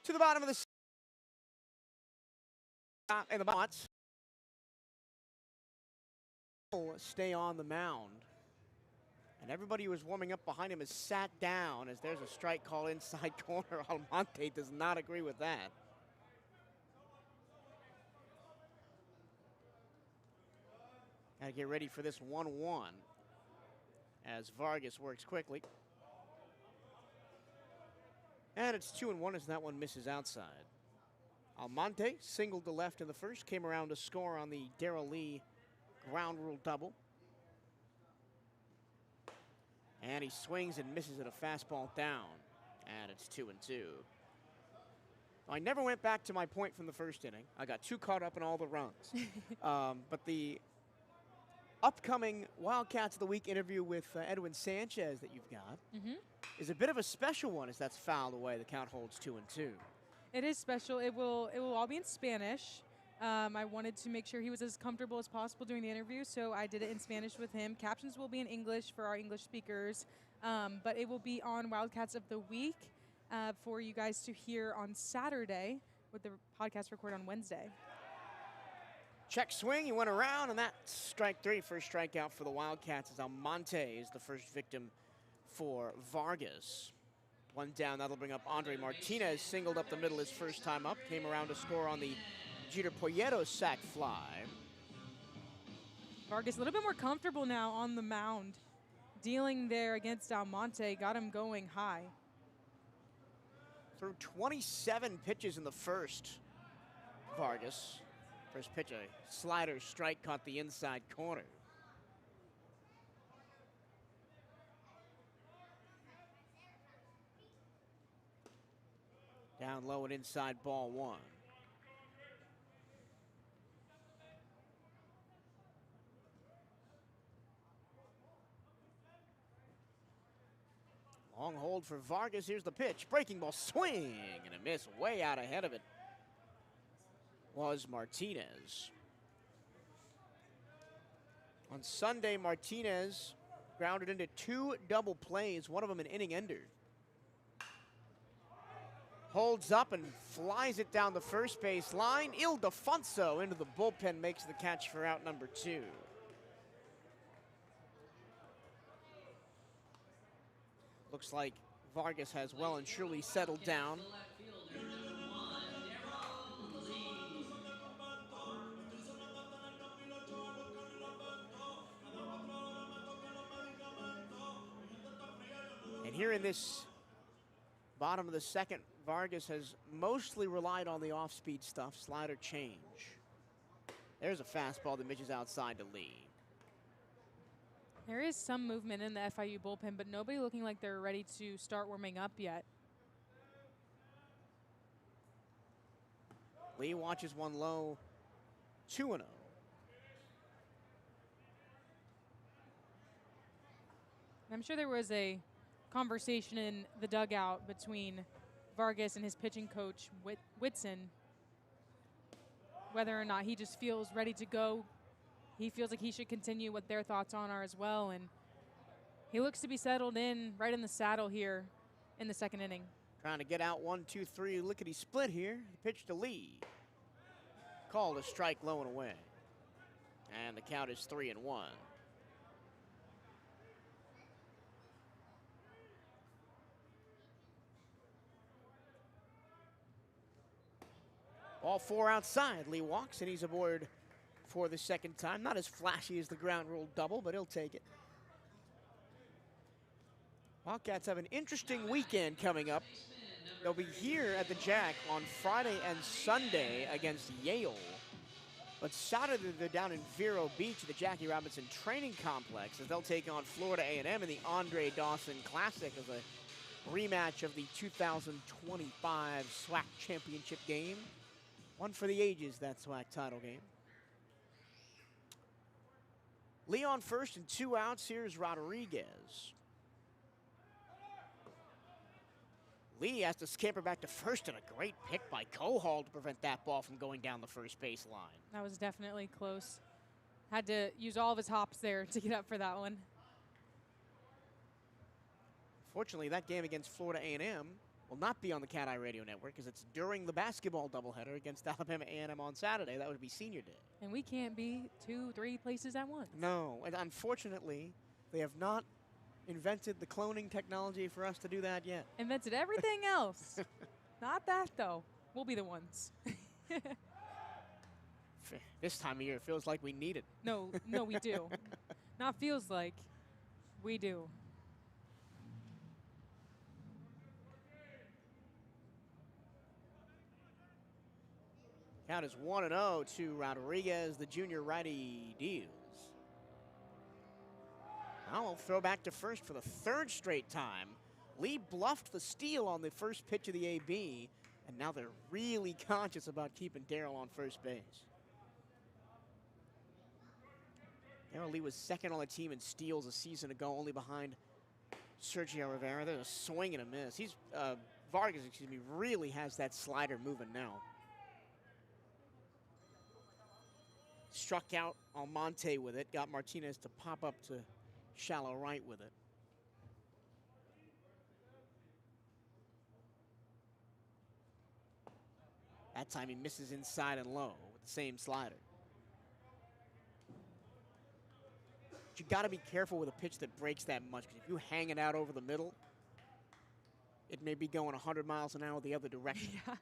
To the bottom of the and the bots stay on the mound. And everybody who was warming up behind him has sat down as there's a strike call inside corner. Almonte does not agree with that. Got to get ready for this 1-1 as Vargas works quickly. And it's 2-1 as that one misses outside. Almonte singled to left in the first, came around to score on the Darrell Lee ground rule double. And he swings and misses at a fastball down. And it's 2-2. I never went back to my point from the first inning. I got too caught up in all the runs. But the upcoming Wildcats of the Week interview with Edwin Sanchez that you've got is a bit of a special one as that's fouled away. The count holds 2-2.
It is special. It will all be in Spanish. I wanted to make sure he was as comfortable as possible during the interview, so I did it in Spanish with him. Captions will be in English for our English speakers, but it will be on Wildcats of the Week for you guys to hear on Saturday, with the podcast record on Wednesday.
Check swing, he went around, and that's strike three. First strikeout for the Wildcats as Almonte is the first victim for Vargas. One down, that'll bring up Andre Martinez, singled up the middle his first time up, came around to score on the Jeter Poyeto sac fly.
Vargas a little bit more comfortable now on the mound. Dealing there against Almonte, got him going high.
Threw 27 pitches in the first, Vargas. First pitch, a slider strike, caught the inside corner. Down low and inside, ball one. Long hold for Vargas. Here's the pitch. Breaking ball, swing and a miss. Way out ahead of it was Martinez. On Sunday, Martinez grounded into two double plays, one of them an inning ender. Holds up and flies it down the first base line. Ildefonso into the bullpen, makes the catch for out number two. Looks like Vargas has well and truly settled down. And here in this bottom of the second, Vargas has mostly relied on the off-speed stuff, slider change. There's a fastball that misses outside to Lee.
There is some movement in the FIU bullpen, but nobody looking like they're ready to start warming up yet.
Lee watches one low, 2-0.
I'm sure there was a conversation in the dugout between Vargas and his pitching coach, Whitson, whether or not he just feels ready to go. He feels like he should continue, what their thoughts on are as well. And he looks to be settled in right in the saddle here in the second inning.
Trying to get out 1-2-3, lickety split here. The pitch to Lee. Called a strike low and away. And the count is 3-1. Ball four outside. Lee walks and he's aboard for the second time. Not as flashy as the ground rule double, but he'll take it. Wildcats have an interesting weekend coming up. They'll be here at the Jack on Friday and Sunday against Yale. But Saturday they're down in Vero Beach at the Jackie Robinson Training Complex as they'll take on Florida A&M in the Andre Dawson Classic as a rematch of the 2025 SWAC Championship game. One for the ages, that SWAC title game. Leon first and 2 outs. Here's Rodriguez. Lee has to scamper back to first, and a great pick by Kohal to prevent that ball from going down the first base line.
That was definitely close. Had to use all of his hops there to get up for that one.
Fortunately, that game against Florida A&M will not be on the CatEye Radio Network because it's during the basketball doubleheader against Alabama A&M on Saturday. That would be senior day.
And we can't be 2-3 places at once.
No, and unfortunately, they have not invented the cloning technology for us to do that yet.
Invented everything else. Not that, though. We'll be the ones.
This time of year, it feels like we need it.
No, we do. Not feels like. We do.
Count is 1-0 to Rodriguez. The junior righty deals. Now we'll throw back to first for the third straight time. Lee bluffed the steal on the first pitch of the AB, and now they're really conscious about keeping Darryl on first base. Darryl Lee was second on the team in steals a season ago, only behind Sergio Rivera. There's a swing and a miss. Vargas, really has that slider moving now. Struck out Almonte with it, got Martinez to pop up to shallow right with it. That time he misses inside and low with the same slider. But you got to be careful with a pitch that breaks that much, because if you hang it out over the middle, it may be going 100 miles an hour the other direction.
Yeah.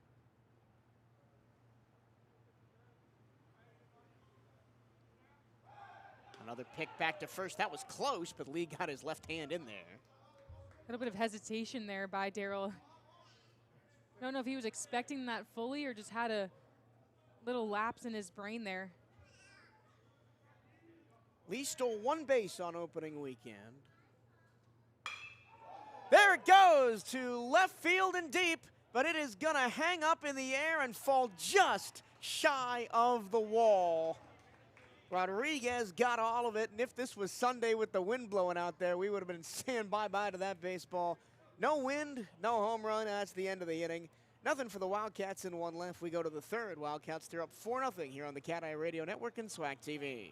Another pick back to first. That was close, but Lee got his left hand in there.
A little bit of hesitation there by Darryl. I don't know if he was expecting that fully or just had a little lapse in his brain there.
Lee stole one base on opening weekend. There it goes to left field and deep, but it is going to hang up in the air and fall just shy of the wall. Rodriguez got all of it, and if this was Sunday with the wind blowing out there, we would have been saying bye-bye to that baseball. No wind, no home run. That's the end of the inning. Nothing for the Wildcats in one left. We go to the third. Wildcats, they're up 4-0 here on the CatEye Radio Network and SWAC TV.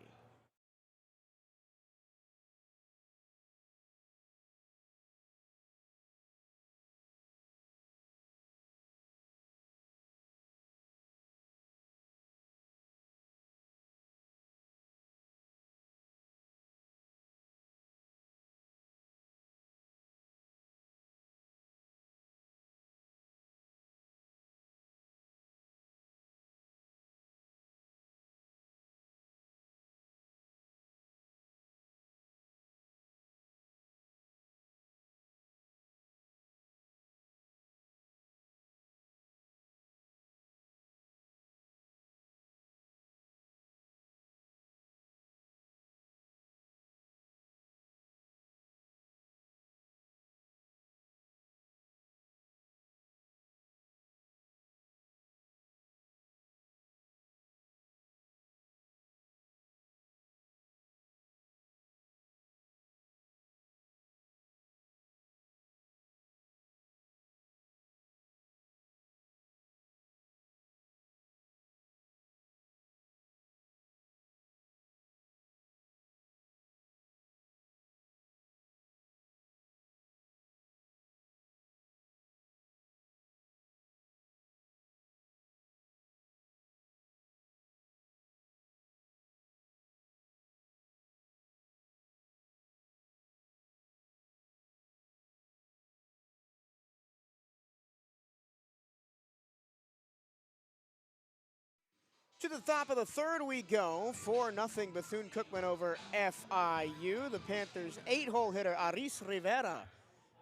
To the top of the third we go. 4-0 Bethune-Cookman over FIU. The Panthers' 8-hole hitter Aris Rivera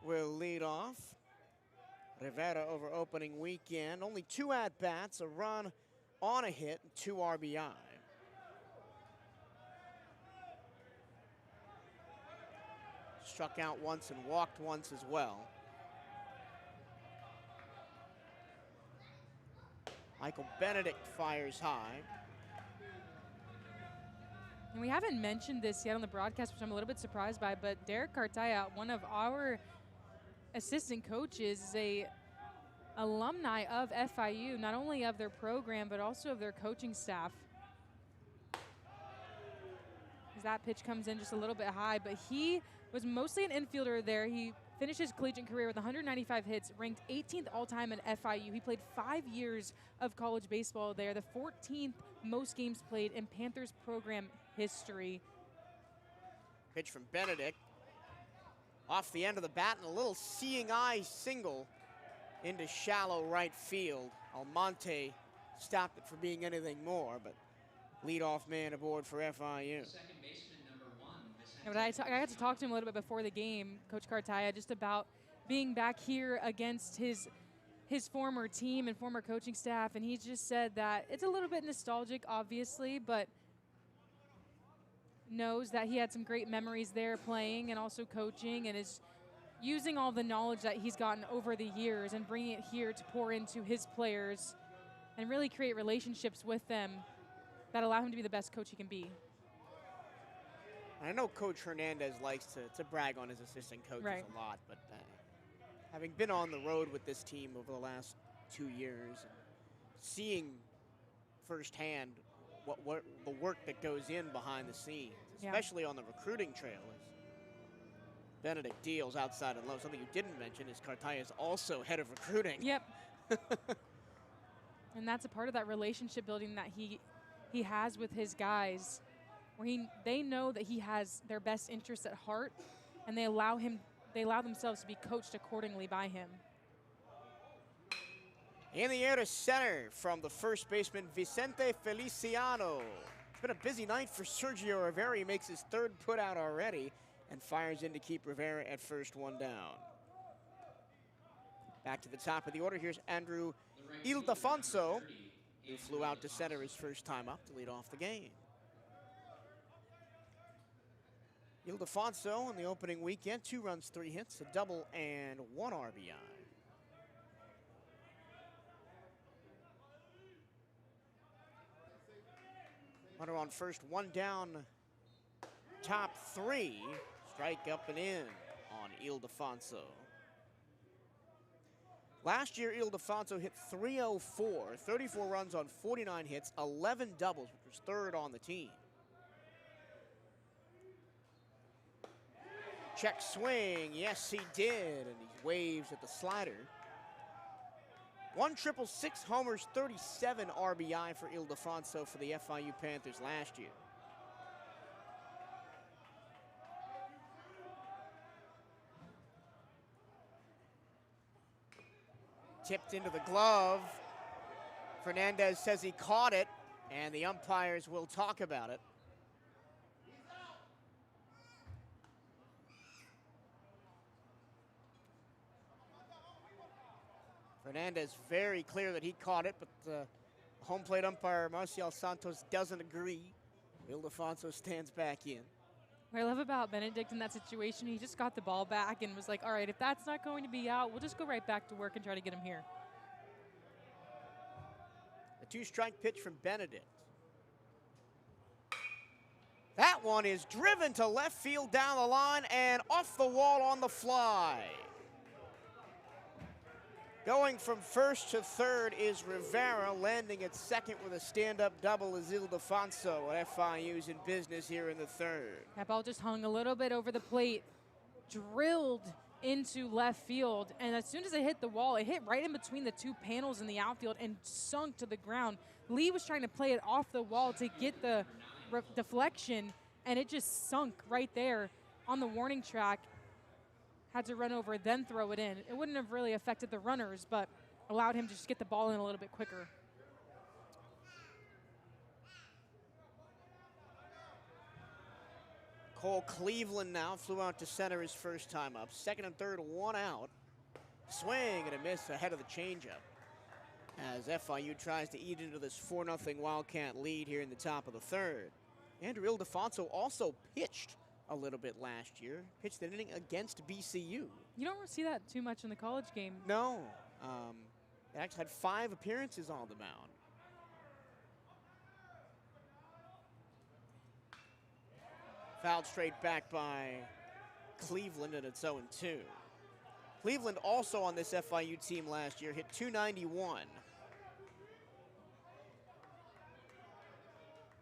will lead off. Rivera over opening weekend. Only 2 at-bats, a run on a hit, and 2 RBI. Struck out once and walked once as well. Michael Benedict fires high.
And we haven't mentioned this yet on the broadcast, which I'm a little bit surprised by, but Derek Cartaya, one of our assistant coaches, is a alumni of FIU, not only of their program, but also of their coaching staff. As that pitch comes in just a little bit high, but he was mostly an infielder there. He finished his collegiate career with 195 hits, ranked 18th all-time at FIU. He played 5 years of college baseball there, the 14th most games played in Panthers program history.
Pitch from Benedict. Off the end of the bat and a little seeing eye single into shallow right field. Almonte stopped it from being anything more, but leadoff man aboard for FIU.
But I got to talk to him a little bit before the game, Coach CatEye, just about being back here against his former team and former coaching staff, and he just said that it's a little bit nostalgic, obviously, but knows that he had some great memories there playing and also coaching, and is using all the knowledge that he's gotten over the years and bringing it here to pour into his players and really create relationships with them that allow him to be the best coach he can be.
I know Coach Hernandez likes to brag on his assistant coaches a lot, but having been on the road with this team over the last 2 years and seeing firsthand what the work that goes in behind the scenes, especially on the recruiting trail, as Benedict deals outside and low. Something you didn't mention is CatEye is also head of recruiting.
Yep. And that's a part of that relationship building that he has with his guys, where they know that he has their best interests at heart, and they allow themselves to be coached accordingly by him.
In the air to center from the first baseman, Vicente Feliciano. It's been a busy night for Sergio Rivera. He makes his third put out already and fires in to keep Rivera at first, one down. Back to the top of the order. Here's Andrew Ildefonso, who flew out to center his first time up to lead off the game. Ildefonso in the opening weekend, 2 runs, 3 hits, a double and 1 RBI. Runner on first, 1 down, top 3. Strike up and in on Ildefonso. Last year, Ildefonso hit .304, 34 runs on 49 hits, 11 doubles, which was third on the team. Check swing, yes he did, and he waves at the slider. 1 triple, 6 homers, 37 RBI for Ildefonso for the FIU Panthers last year. Tipped into the glove. Fernandez says he caught it, and the umpires will talk about it. Fernandez very clear that he caught it, but the home plate umpire, Marcial Santos, doesn't agree. Ildefonso stands back in.
What I love about Benedict in that situation, he just got the ball back and was like, all right, if that's not going to be out, we'll just go right back to work and try to get him here.
A 2-strike pitch from Benedict. That one is driven to left field down the line and off the wall on the fly. Going from first to third is Rivera, landing at second with a stand-up double is Ildefonso. FIU's in business here in the third.
That ball just hung a little bit over the plate, drilled into left field, and as soon as it hit the wall, it hit right in between the 2 panels in the outfield and sunk to the ground. Lee was trying to play it off the wall to get the deflection, and it just sunk right there on the warning track. Had to run over, then throw it in. It wouldn't have really affected the runners, but allowed him to just get the ball in a little bit quicker.
Cole Cleveland now flew out to center his first time up. Second and third, 1 out. Swing and a miss ahead of the changeup as FIU tries to eat into this 4-0 Wildcat lead here in the top of the third. Andrew Ildefonso also pitched a little bit last year. Pitched an inning against BCU.
You don't see that too much in the college game.
No. They actually had 5 appearances on the mound. Fouled straight back by Cleveland, and it's 0-2. Cleveland also on this FIU team last year hit .291.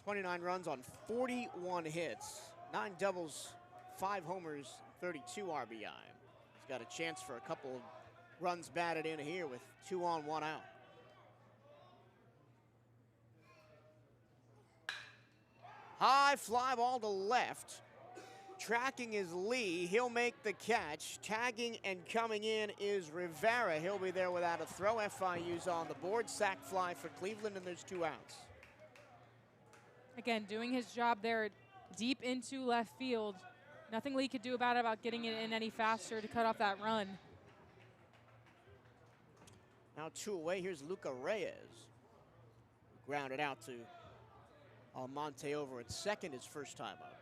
29 runs on 41 hits. 9 doubles, 5 homers, 32 RBI. He's got a chance for a couple of runs batted in here with 2 on, 1 out. High fly ball to left. Tracking is Lee. He'll make the catch. Tagging and coming in is Rivera. He'll be there without a throw. FIU's on the board. Sack fly for Cleveland, and there's 2 outs.
Again, doing his job there deep into left field. Nothing Lee could do about getting it in any faster to cut off that run.
Now 2 away. Here's Luca Reyes. Grounded out to Almonte over at second, his first time up.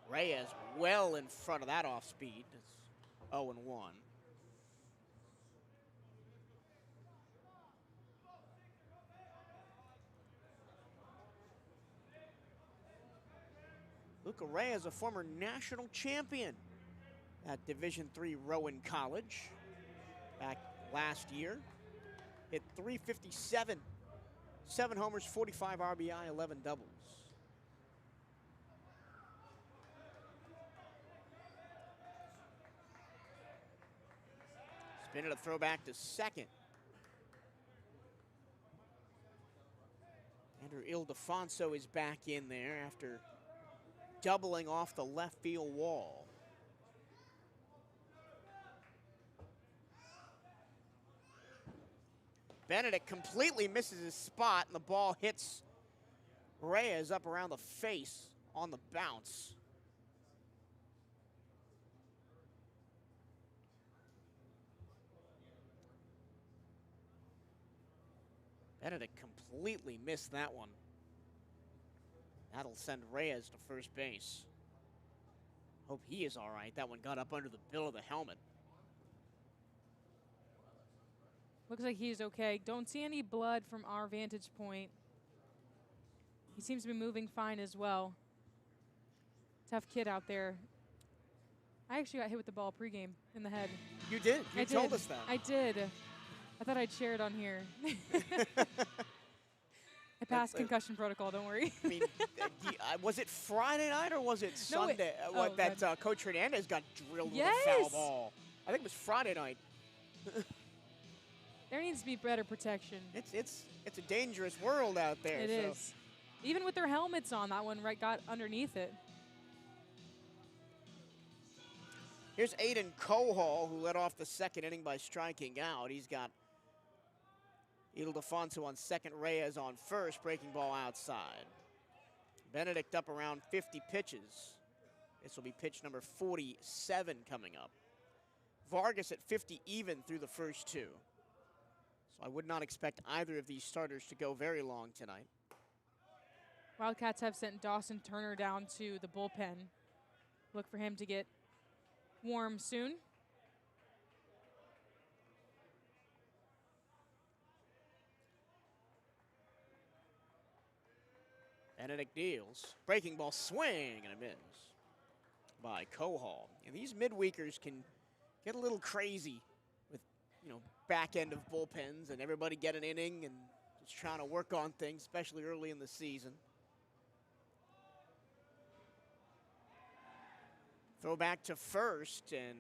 Reyes well in front of that off speed. It's 0-1. Luca Reyes, a former national champion at Division III Rowan College back last year. Hit .357, 7 homers, 45 RBI, 11 doubles. Spinning a throwback to second. Andrew Ildefonso is back in there after doubling off the left field wall. Benedict completely misses his spot, and the ball hits Reyes up around the face on the bounce. Benedict completely missed that one. That'll send Reyes to first base. Hope he is all right. That one got up under the bill of the helmet.
Looks like he's okay. Don't see any blood from our vantage point. He seems to be moving fine as well. Tough kid out there. I actually got hit with the ball pregame in the head.
You did? You told us that.
I did. I thought I'd share it on here. I passed concussion protocol, don't worry.
I mean, was it Friday night or was it Sunday? Coach Hernandez got drilled with a foul ball. I think it was Friday night.
There needs to be better protection.
It's a dangerous world out there.
It is. Even with their helmets on, that one got underneath it.
Here's Aiden Cohall, who led off the second inning by striking out. He's got Ildefonso on second, Reyes on first, breaking ball outside. Benedict up around 50 pitches. This will be pitch number 47 coming up. Vargas at 50 even through the first 2. So I would not expect either of these starters to go very long tonight.
Wildcats have sent Dawson Turner down to the bullpen. Look for him to get warm soon.
Benedict deals. Breaking ball swing and a miss by Cohall. And these midweekers can get a little crazy with, back end of bullpens and everybody get an inning and just trying to work on things, especially early in the season. Throw back to first, and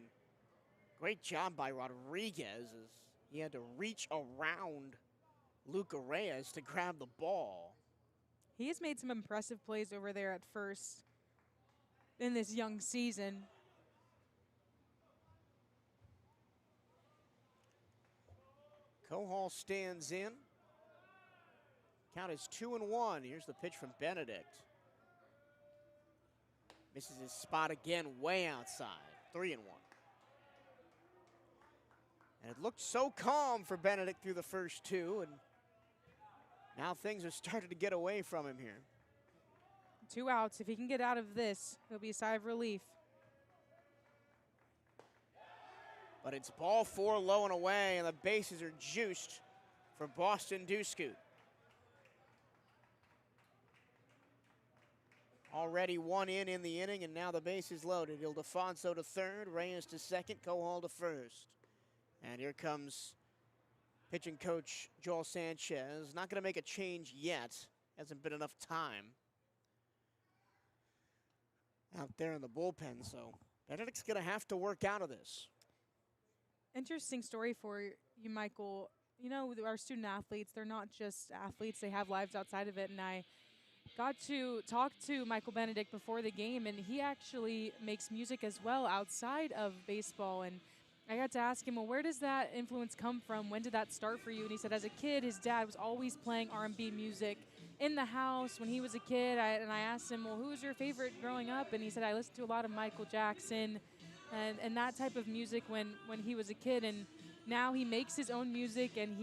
great job by Rodriguez as he had to reach around Luca Reyes to grab the ball.
He has made some impressive plays over there at first in this young season.
Cohall stands in. Count is 2-1. Here's the pitch from Benedict. Misses his spot again, way outside. 3-1. And it looked so calm for Benedict through the first 2, and now things are starting to get away from him here.
2 outs. If he can get out of this, it'll be a sigh of relief.
But it's ball 4 low and away, and the bases are juiced for Boston Duscoot. Already 1 in the inning, and now the base is loaded. Ildefonso to third, Reyes to second, Cohall to first. And here comes Pitching coach Joel Sanchez not going to make a change yet. Hasn't been enough time out there in the bullpen, so Benedict's going to have to work out of this.
Interesting story for you, Michael. You know, our student athletes, they're not just athletes, they have lives outside of it. And I got to talk to Michael Benedict before the game, and he actually makes music as well outside of baseball. And I got to ask him, well, where does that influence come from? When did that start for you? And he said, as a kid, his dad was always playing R&B music in the house when he was a kid. And I asked him, well, who was your favorite growing up? And he said, I listened to a lot of Michael Jackson and that type of music when he was a kid. And now he makes his own music, and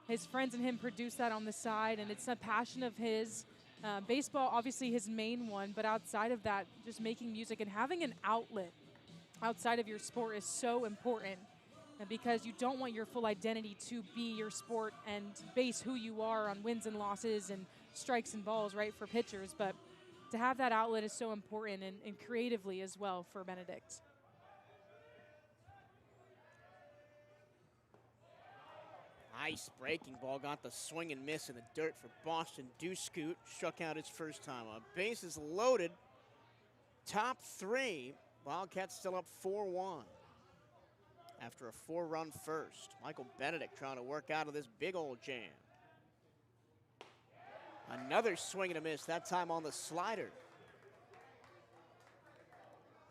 his friends and him produce that on the side. And it's a passion of his. Baseball, obviously his main one, but outside of that, just making music and having an outlet outside of your sport is so important, because you don't want your full identity to be your sport and base who you are on wins and losses and strikes and balls, right, for pitchers. But to have that outlet is so important, and creatively as well for Benedict.
Nice breaking ball, got the swing and miss in the dirt for Boston. Scoot struck out his first time up. Bases loaded, top three. Wildcats still up 4-1 after a 4-run first. Michael Benedict trying to work out of this big old jam. Another swing and a miss, that time on the slider.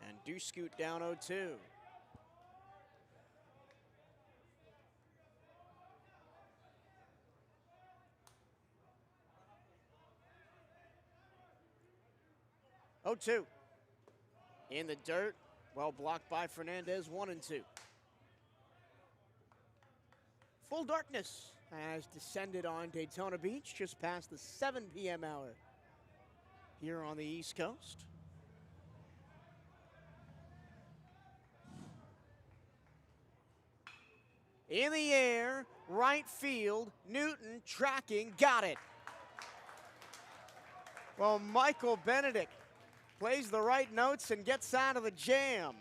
And Scoot down 0-2. Oh, 2. In the dirt, well blocked by Fernandez, 1-2. Full darkness has descended on Daytona Beach just past the 7 p.m. hour here on the East Coast. In the air, right field, Newton tracking, got it. Well, Michael Benedict plays the right notes and gets out of the jam.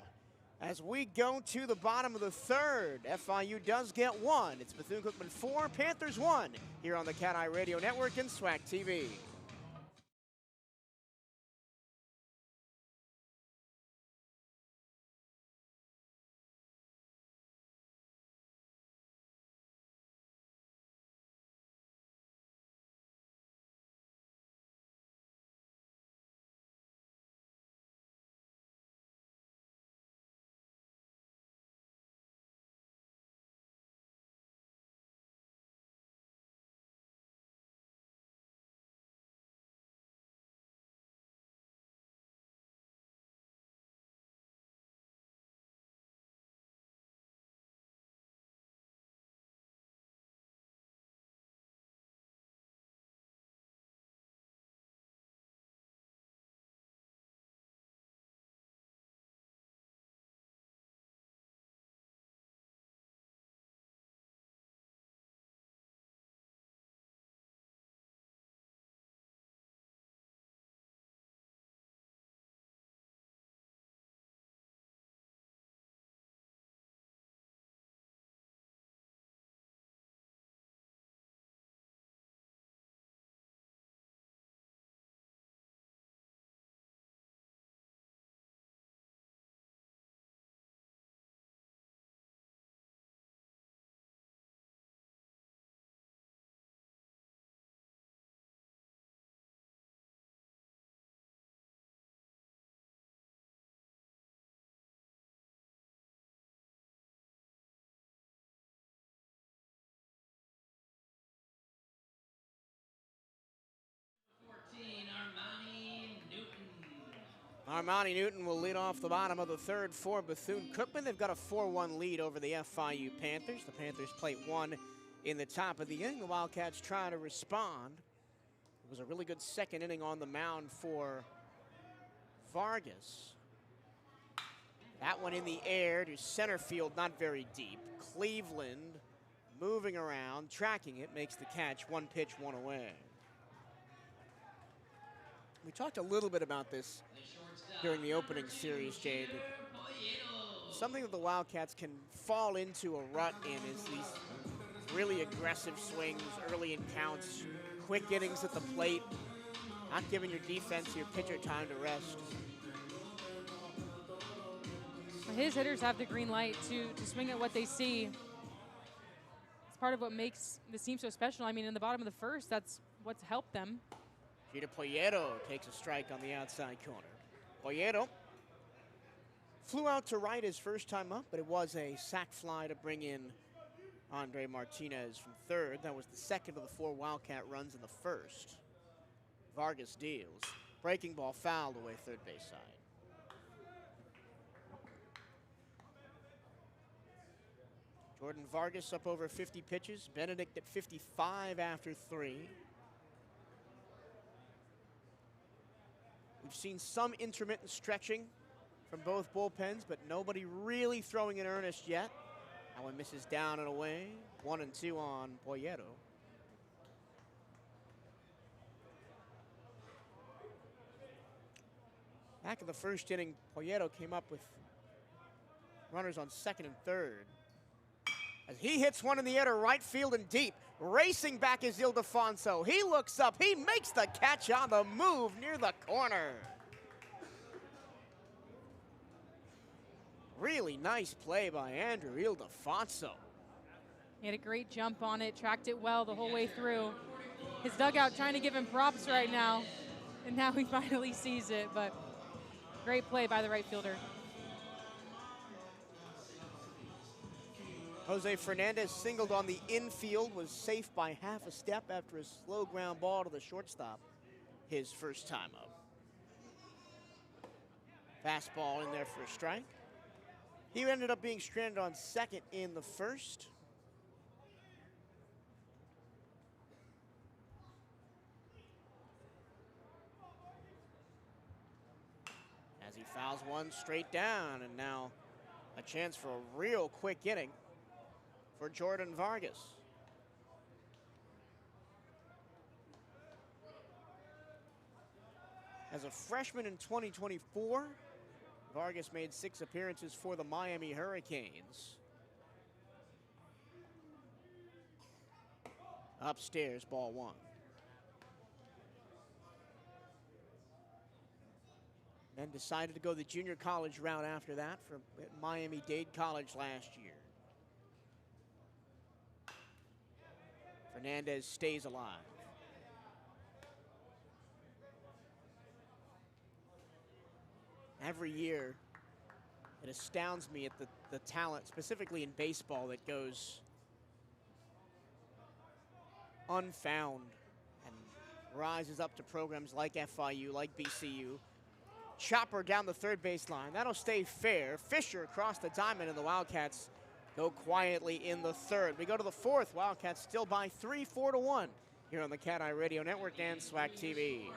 As we go to the bottom of the third, FIU does get one. It's Bethune-Cookman 4, Panthers 1 here on the CatEye Radio Network and SWAC TV. Armani Newton will lead off the bottom of the third for Bethune-Cookman. They've got a 4-1 lead over the FIU Panthers. The Panthers plate one in the top of the inning. The Wildcats trying to respond. It was a really good second inning on the mound for Vargas. That one in the air to center field, not very deep. Cleveland moving around, tracking it, makes the catch. One pitch, one away. We talked a little bit about this during the opening series, Jade. Something that the Wildcats can fall into a rut in is these Really aggressive swings early in counts, quick innings at the plate, not giving your defense, your pitcher time to rest.
His hitters have the green light to swing at what they see. It's part of what makes this team so special. I mean, in the bottom of the first, that's what's helped them.
Gita Poyeto takes a strike on the outside corner. Poyeto flew out to right his first time up, but it was a sac fly to bring in Andre Martinez from third. That was the second of the 4 Wildcat runs in the first. Vargas deals. Breaking ball fouled away third base side. Jordan Vargas up over 50 pitches. Benedict at 55 after 3. We've seen some intermittent stretching from both bullpens, but nobody really throwing in earnest yet. That one misses down and away. 1-2 on Poyeto. Back in the first inning, Poyeto came up with runners on second and third. As he hits one in the air to right field and deep. Racing back is Ildefonso. He looks up. He makes the catch on the move near the corner. Really nice play by Andrew Ildefonso.
He had a great jump on it, tracked it well the whole way through. His dugout trying to give him props right now, and now he finally sees it, but great play by the right fielder.
Jose Fernandez singled on the infield, was safe by half a step after a slow ground ball to the shortstop his first time up. Fastball in there for a strike. He ended up being stranded on second in the first. As he fouls one straight down, and now a chance for a real quick inning for Jordan Vargas. As a freshman in 2024, Vargas made 6 appearances for the Miami Hurricanes. Upstairs, ball 1. Then decided to go the junior college route after that for Miami-Dade College last year. Fernandez stays alive. Every year, it astounds me at the talent, specifically in baseball, that goes unfound and rises up to programs like FIU, like BCU. Chopper down the third base line. That'll stay fair. Fisher across the diamond, and the Wildcats go quietly in the third. We go to the fourth. Wildcats still by 3, 4-1 here on the CatEye Radio Network and SWAC TV.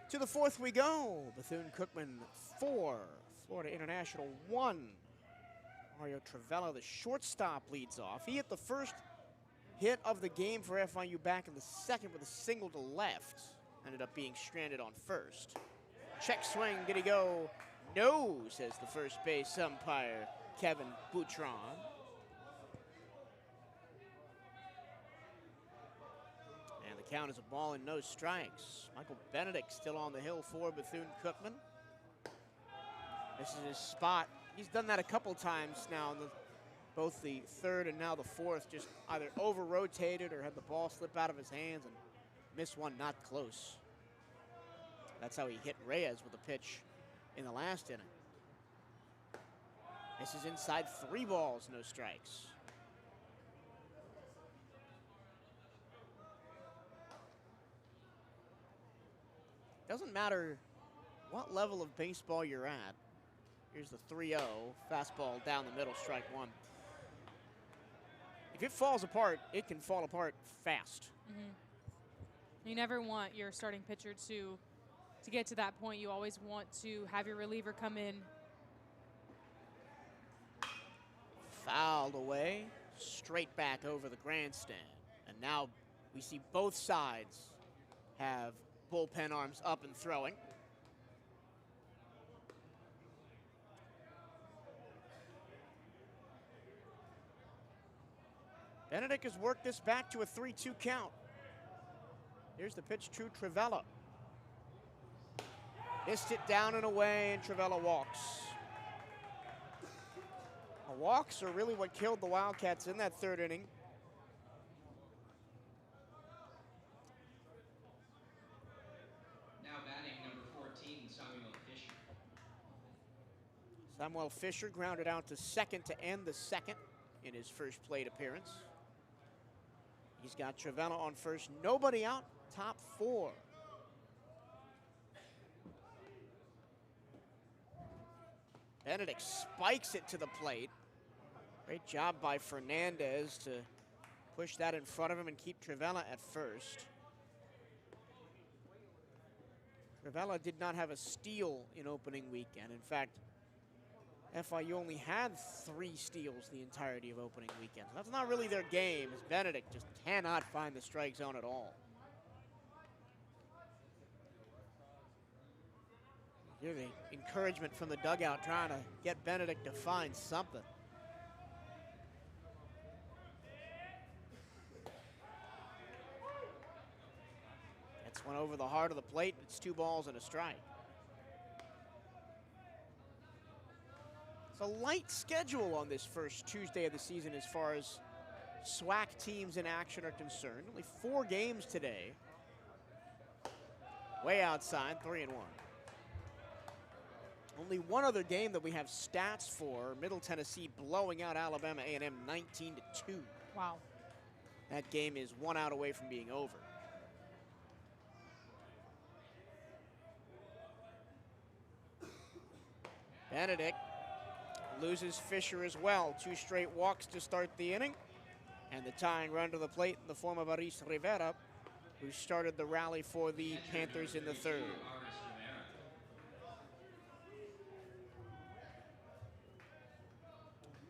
To the fourth we go. Bethune-Cookman 4, Florida International 1. Mario Trivella, the shortstop, leads off. He hit the first hit of the game for FIU back in the second with a single to left. Ended up being stranded on first. Check swing, did he go? No, says the first base umpire, Kevin Boutron. And the count is a ball and no strikes. Michael Benedict still on the hill for Bethune-Cookman. This is his spot. He's done that a couple times now in both the third and now the fourth, just either over-rotated or had the ball slip out of his hands and missed one not close. That's how he hit Reyes with a pitch in the last inning. This is inside, 3 balls, no strikes. Doesn't matter what level of baseball you're at. Here's the 3-0, fastball down the middle, strike 1. If it falls apart, it can fall apart fast.
You never want your starting pitcher to get to that point. You always want to have your reliever come in.
Fouled away, straight back over the grandstand. And now we see both sides have bullpen arms up and throwing. Benedict has worked this back to a 3-2 count. Here's the pitch to Trivella. Missed it down and away, and Trivella walks. The walks are really what killed the Wildcats in that third inning.
Now batting number 14, Samuel Fisher.
Samuel Fisher grounded out to second to end the second in his first plate appearance. He's got Trivella on first, nobody out, top 4. Benedict spikes it to the plate. Great job by Fernandez to push that in front of him and keep Trivella at first. Trivella did not have a steal in opening weekend. In fact, FIU only had 3 steals the entirety of opening weekend. That's not really their game, as Benedict just cannot find the strike zone at all. Hear the encouragement from the dugout trying to get Benedict to find something. Gets one over the heart of the plate. It's 2 balls and a strike. It's a light schedule on this first Tuesday of the season as far as SWAC teams in action are concerned. Only 4 games today. Way outside, 3-1. Only one other game that we have stats for, Middle Tennessee blowing out Alabama A&M 19-2.
Wow.
That game is 1 out away from being over. Benedict loses Fisher as well. 2 straight walks to start the inning. And the tying run to the plate in the form of Aris Rivera, who started the rally for the Panthers in the third.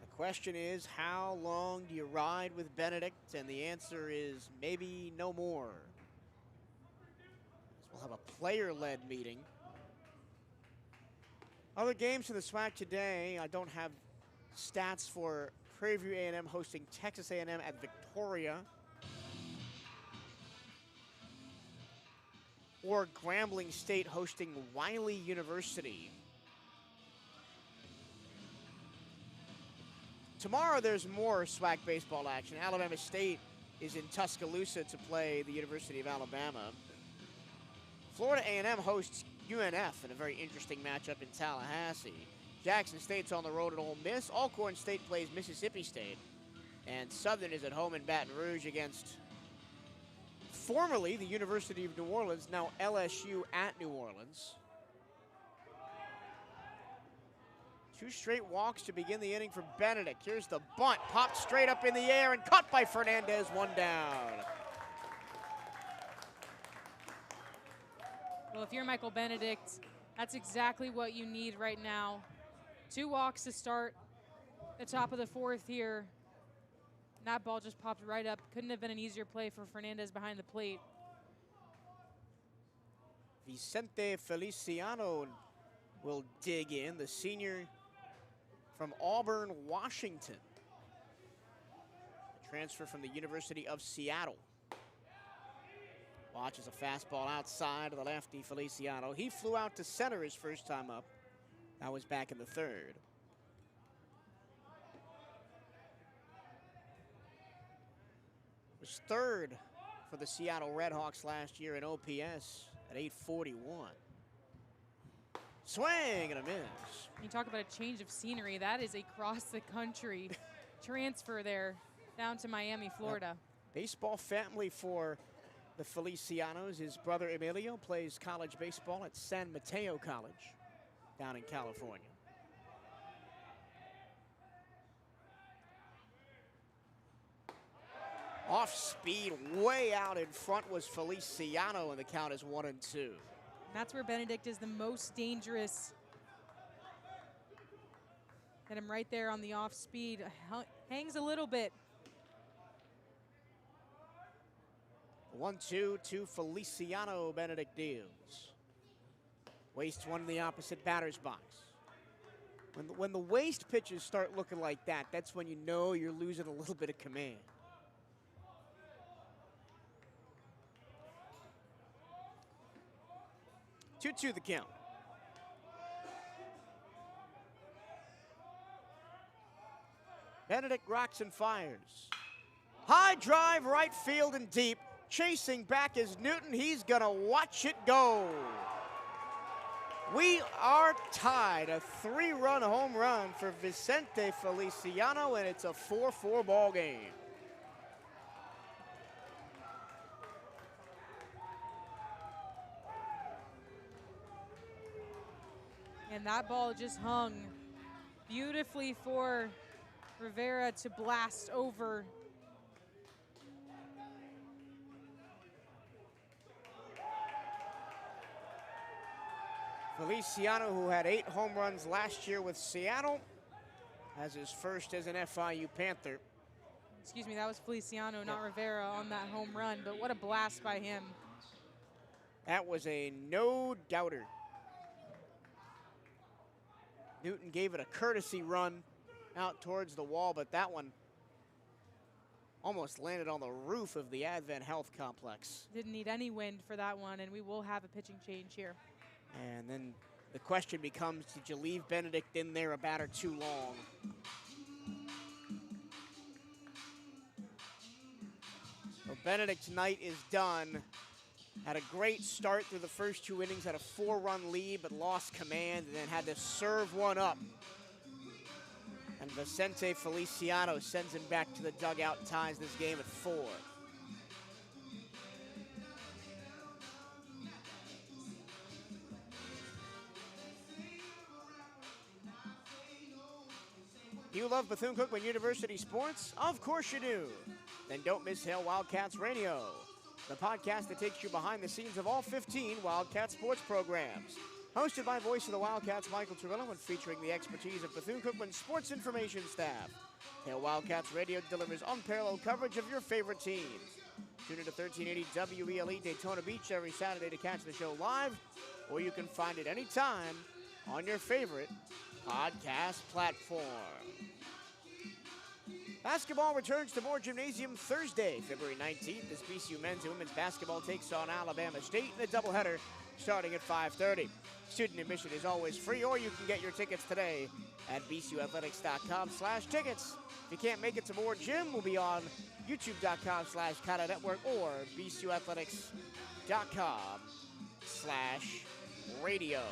The question is, how long do you ride with Benedict? And the answer is maybe no more. We'll have a player-led meeting. Other games in the SWAC today, I don't have stats for Prairie View A&M hosting Texas A&M at Victoria, or Grambling State hosting Wiley University. Tomorrow there's more SWAC baseball action. Alabama State is in Tuscaloosa to play the University of Alabama. Florida A&M hosts UNF in a very interesting matchup in Tallahassee. Jackson State's on the road at Ole Miss. Alcorn State plays Mississippi State. And Southern is at home in Baton Rouge against formerly the University of New Orleans, now LSU at New Orleans. 2 straight walks to begin the inning for Benedict. Here's the bunt, popped straight up in the air and caught by Fernandez, 1 down.
Well, if you're Michael Benedict, that's exactly what you need right now. 2 walks to start the top of the 4th here. And that ball just popped right up. Couldn't have been an easier play for Fernandez behind the plate.
Vicente Feliciano will dig in, the senior from Auburn, Washington. A transfer from the University of Seattle. Watches a fastball outside of the lefty Feliciano. He flew out to center his first time up. That was back in the 3rd. Was 3rd for the Seattle Redhawks last year in OPS at 841. Swing and a miss.
You talk about a change of scenery. That is a cross-the-country transfer there down to Miami, Florida.
Baseball family for the Felicianos. His brother Emilio plays college baseball at San Mateo College down in California. Off speed, way out in front was Feliciano, and the count is 1-2.
That's where Benedict is the most dangerous. Get him right there on the off speed. Hangs a little bit.
1-2 to Feliciano. Benedict deals. Wastes one in the opposite batter's box. When the waste pitches start looking like that, that's when you know you're losing a little bit of command. 2-2 the count. Benedict rocks and fires. High drive, right field and deep. Chasing back is Newton. He's gonna watch it go. We are tied. A 3-run home run for Vicente Feliciano, and it's a 4-4 ball game.
And that ball just hung beautifully for Rivera to blast over.
Feliciano, who had 8 home runs last year with Seattle, has his first as an FIU Panther.
Excuse me, that was Feliciano, not Rivera, on that home run, but what a blast by him.
That was a no-doubter. Newton gave it a courtesy run out towards the wall, but that one almost landed on the roof of the Advent Health Complex.
Didn't need any wind for that one, and we will have a pitching change here.
And then the question becomes, did you leave Benedict in there a batter too long? Well, Benedict's night is done. Had a great start through the first 2 innings, had a 4-run lead, but lost command and then had to serve one up. And Vicente Feliciano sends him back to the dugout and ties this game at 4. Do you love Bethune-Cookman University sports? Of course you do. Then don't miss Hail Wildcats Radio, the podcast that takes you behind the scenes of all 15 Wildcat sports programs. Hosted by voice of the Wildcats, Michael Turillo, and featuring the expertise of Bethune-Cookman sports information staff. Hail Wildcats Radio delivers unparalleled coverage of your favorite teams. Tune into 1380 WELE Daytona Beach every Saturday to catch the show live, or you can find it anytime on your favorite podcast platform. Basketball returns to Moore Gymnasium Thursday, February 19th, as BCU men's and women's basketball takes on Alabama State in a doubleheader starting at 5:30. Student admission is always free, or you can get your tickets today at bcuathletics.com/tickets. If you can't make it to Moore Gym, we'll be on youtube.com/CatEye Network or bcuathletics.com/radio.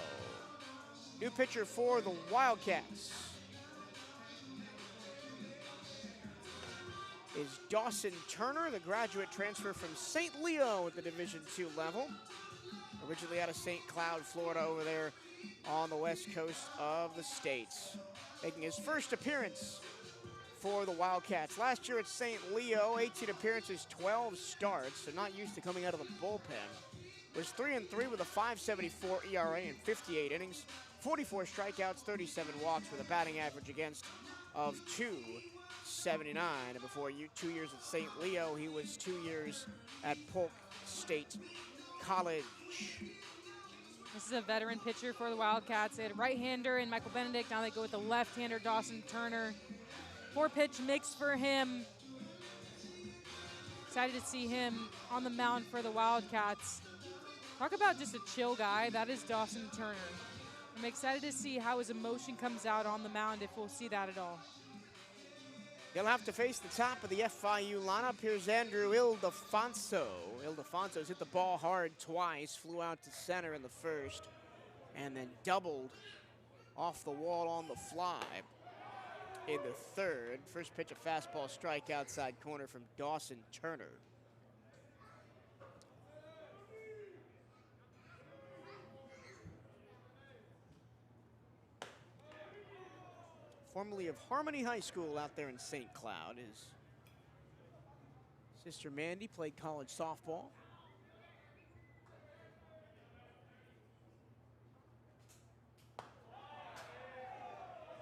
New pitcher for the Wildcats is Dawson Turner, the graduate transfer from St. Leo at the Division II level. Originally out of St. Cloud, Florida, over there on the west coast of the States. Making his first appearance for the Wildcats. Last year at St. Leo, 18 appearances, 12 starts, so not used to coming out of the bullpen. was 3-3 with a 5.74 ERA in 58 innings, 44 strikeouts, 37 walks with a batting average against of 2.79. And before 2 years at St. Leo, he was 2 years at Polk State College.
This is a veteran pitcher for the Wildcats. They had a right-hander in Michael Benedict. Now they go with the left-hander, Dawson Turner. 4-pitch mix for him. Excited to see him on the mound for the Wildcats. Talk about just a chill guy. That is Dawson Turner. I'm excited to see how his emotion comes out on the mound, if we'll see that at all.
They'll have to face the top of the FIU lineup. Here's Andrew Ildefonso. Ildefonso's hit the ball hard twice, flew out to center in the first, and then doubled off the wall on the fly in the third. First pitch, a fastball strike outside corner from Dawson Turner. Formerly of Harmony High School out there in St. Cloud. His sister Mandy played college softball.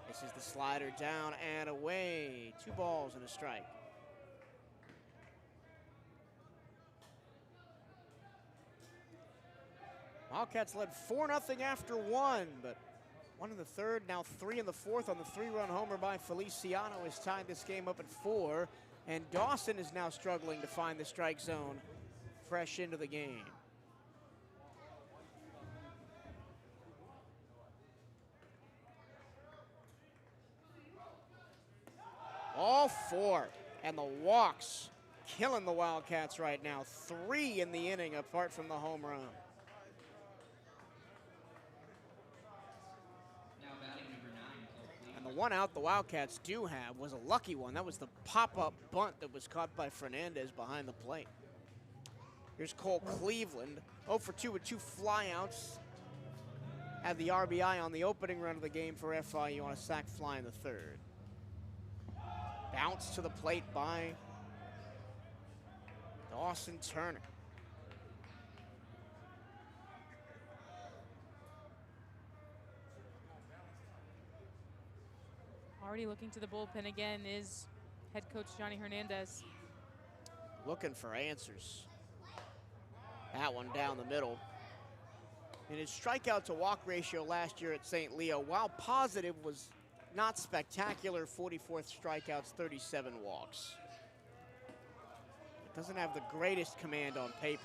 This is the slider down and away. 2 balls and a strike. Wildcats led 4-0 after 1, but 1 in the third, now 3 in the fourth on the 3-run homer by Feliciano has tied this game up at 4. And Dawson is now struggling to find the strike zone fresh into the game. All 4, and the walks killing the Wildcats right now. 3 in the inning apart from the home run. The one out the Wildcats do have was a lucky one. That was the pop-up bunt that was caught by Fernandez behind the plate. Here's Cole Cleveland, 0 for 2 with 2 flyouts. Had the RBI on the opening run of the game for FIU on a sac fly in the third. Bounce to the plate by Dawson Turner.
Already looking to the bullpen again is head coach Johnny Hernandez.
Looking for answers. That one down the middle. And his strikeout to walk ratio last year at St. Leo, while positive, was not spectacular. 44 strikeouts, 37 walks. Doesn't have the greatest command on paper.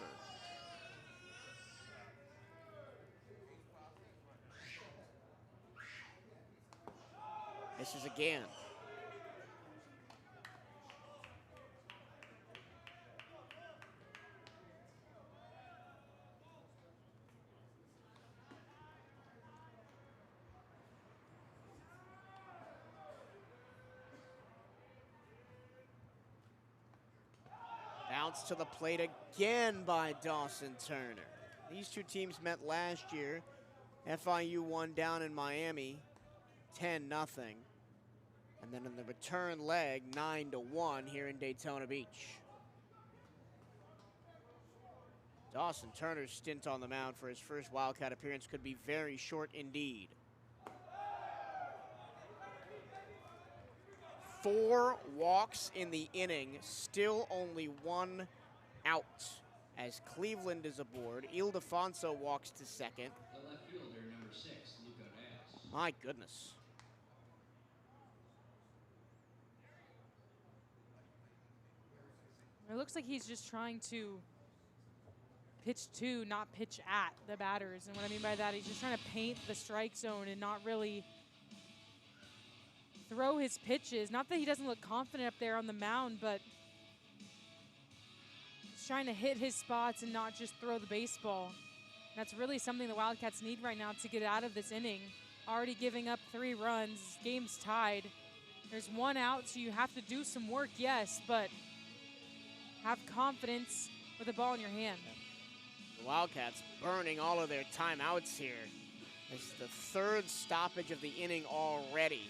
Misses again. Bounce to the plate again by Dawson Turner. These two teams met last year. FIU won down in Miami 10-0. And then in the return leg, 9-1 here in Daytona Beach. Dawson Turner's stint on the mound for his first Wildcat appearance could be very short indeed. 4 walks in the inning, still only 1 out as Cleveland is aboard. Ildefonso walks to second.
The left fielder, number 6, Luca Reyes.
My goodness.
It looks like he's just trying to pitch to, not pitch at the batters. And what I mean by that, he's just trying to paint the strike zone and not really throw his pitches. Not that he doesn't look confident up there on the mound, but he's trying to hit his spots and not just throw the baseball. That's really something the Wildcats need right now to get out of this inning. Already giving up 3 runs, game's tied. There's 1 out, so you have to do some work, yes, but have confidence with the ball in your hand.
The Wildcats burning all of their timeouts here. This is the 3rd stoppage of the inning already.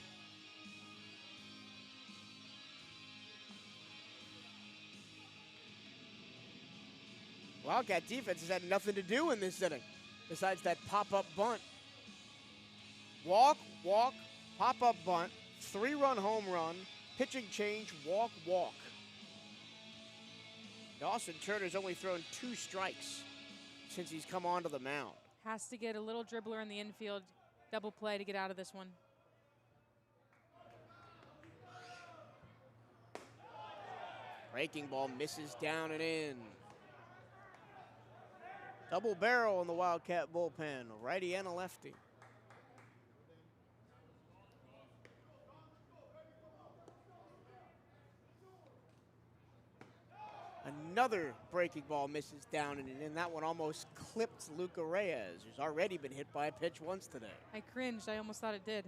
Wildcat defense has had nothing to do in this inning besides that pop-up bunt. Walk, walk, pop-up bunt, 3-run home run, pitching change, walk, walk. Dawson Turner's only thrown 2 strikes since he's come onto the mound.
Has to get a little dribbler in the infield, double play to get out of this one.
Breaking ball misses down and in. Double barrel in the Wildcat bullpen, a righty and a lefty. Another breaking ball misses down and in, and that one almost clipped Luca Reyes, who's already been hit by a pitch once today.
I cringed, I almost thought it did.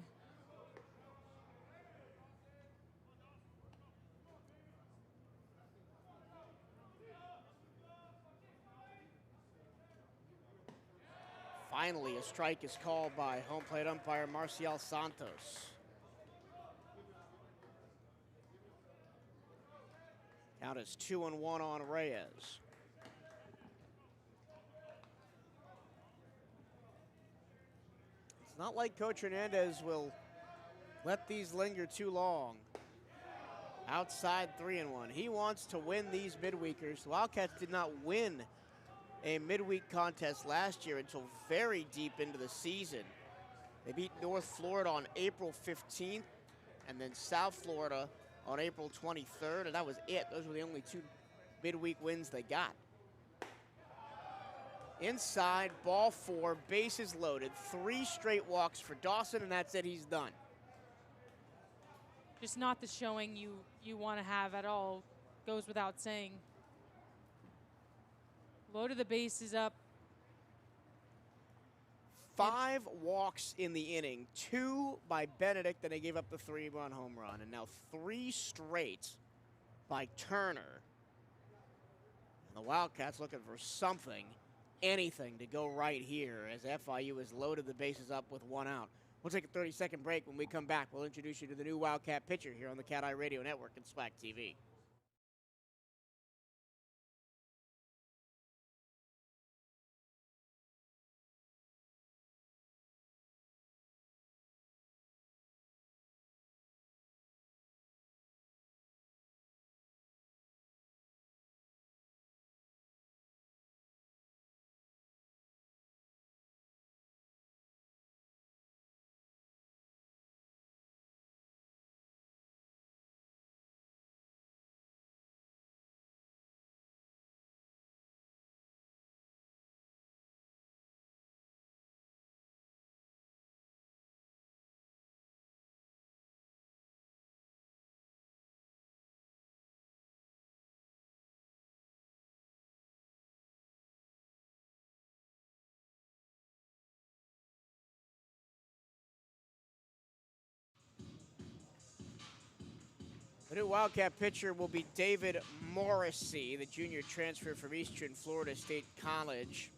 Finally, a strike is called by home plate umpire Marcial Santos. Count is 2-1 on Reyes. It's not like Coach Hernandez will let these linger too long. Outside 3-1. He wants to win these midweekers. The Wildcats did not win a midweek contest last year until very deep into the season. They beat North Florida on April 15th and then South Florida on April 23rd, and that was it. Those were the only 2 midweek wins they got. Inside, ball 4, bases loaded, 3 straight walks for Dawson, and that's it, he's done.
Just not the showing you want to have at all, goes without saying. Loaded the bases up.
5 walks in the inning, 2 by Benedict, then they gave up the 3-run home run, and now 3 straight by Turner. And the Wildcats looking for something, anything to go right here as FIU has loaded the bases up with 1 out. We'll take a 30-second break. When we come back, we'll introduce you to the new Wildcat pitcher here on the CatEye Radio Network and SWAC TV. The new Wildcat pitcher will be David Morrissey, the junior transfer from Eastern Florida State College.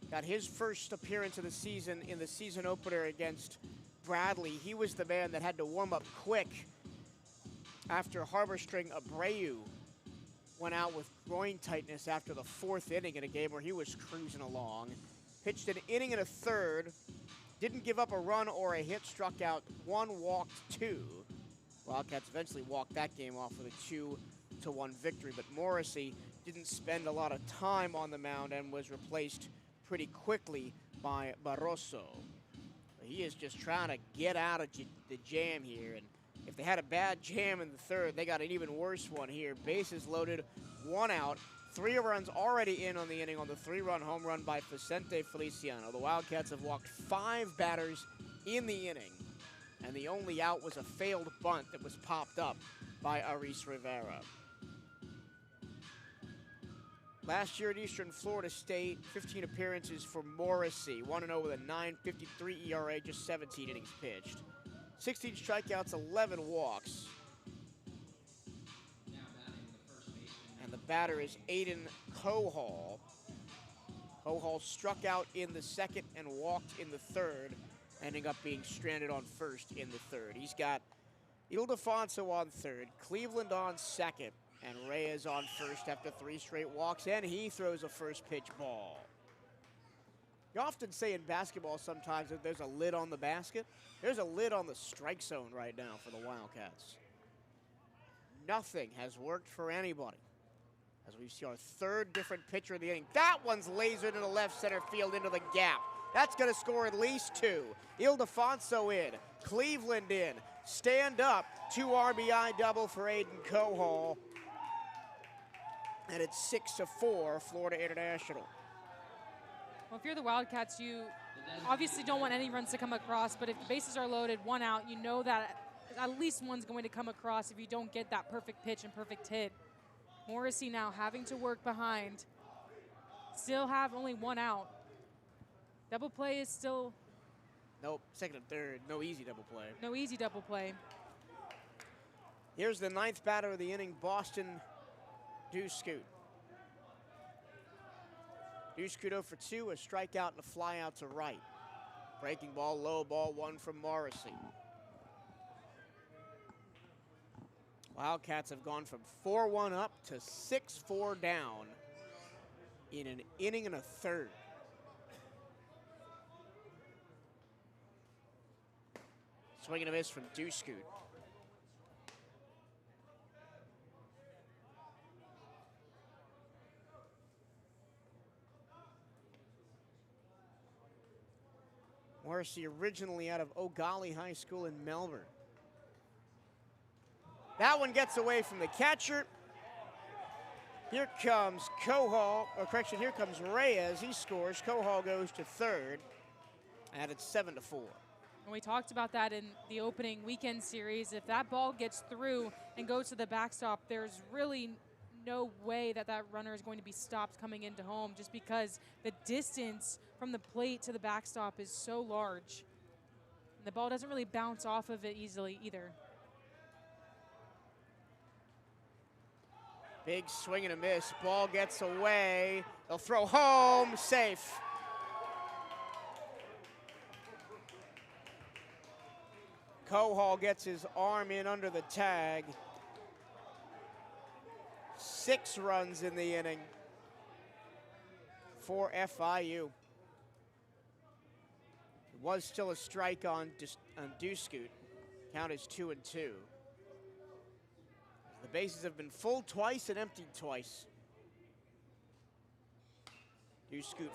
Got his first appearance of the season in the season opener against Bradley. He was the man that had to warm up quick after Harbor String Abreu went out with groin tightness after the 4th inning in a game where he was cruising along. Pitched an inning and a third, didn't give up a run or a hit, struck out 1, walked 2. Wildcats eventually walked that game off with a 2-1 victory, but Morrissey didn't spend a lot of time on the mound and was replaced pretty quickly by Barroso. He is just trying to get out of the jam here, and if they had a bad jam in the third, they got an even worse one here. Bases loaded, 1 out, 3 runs already in on the inning on the 3-run home run by Vicente Feliciano. The Wildcats have walked 5 batters in the inning, and the only out was a failed bunt that was popped up by Aris Rivera. Last year at Eastern Florida State, 15 appearances for Morrissey, 1-0 with a 9.53 ERA, just 17 innings pitched. 16 strikeouts, 11 walks. And the batter is Aiden Cohall. Cohall struck out in the second and walked in the third, ending up being stranded on first in the third. He's got Ildefonso on third, Cleveland on second, And Reyes on first after 3 straight walks, and he throws a first pitch ball. You often say in basketball sometimes that there's a lid on the basket. There's a lid on the strike zone right now for the Wildcats. Nothing has worked for anybody. As we see our 3rd different pitcher of the inning. That one's lasered to the left center field into the gap. That's going to score at least 2. Ildefonso in, Cleveland in. Stand up, 2 RBI double for Aiden Cohall. And it's 6-4, Florida International.
Well, if you're the Wildcats, you obviously don't want any runs to come across, but if the bases are loaded, 1 out, you know that at least one's going to come across if you don't get that perfect pitch and perfect hit. Morrissey now having to work behind. Still have only 1 out. Double play is still...
Nope, 2nd and 3rd, no easy double play.
No easy double play.
Here's the 9th batter of the inning, Boston Dewscoot. Dewscoot 0 for 2, a strikeout and a fly out to right. Breaking ball, low ball, 1 from Morrissey. Wildcats have gone from 4-1 up to 6-4 down in an inning and a third. Swing and a miss from Dewscoot. Morrissey originally out of O'Galley High School in Melbourne. That one gets away from the catcher. Here comes Cohall, or correction, here comes Reyes. He scores. Cohall goes to 3rd, and it's 7-4.
And we talked about that in the opening weekend series. If that ball gets through and goes to the backstop, there's really no way that that runner is going to be stopped coming into home, just because the distance from the plate to the backstop is so large. And the ball doesn't really bounce off of it easily either.
Big swing and a miss. Ball gets away. They'll throw home. Safe. Cohall gets his arm in under the tag. 6 runs in the inning for FIU. It was still a strike on Dewscoot. Count is 2-2. The bases have been full twice and emptied twice. Dewscoot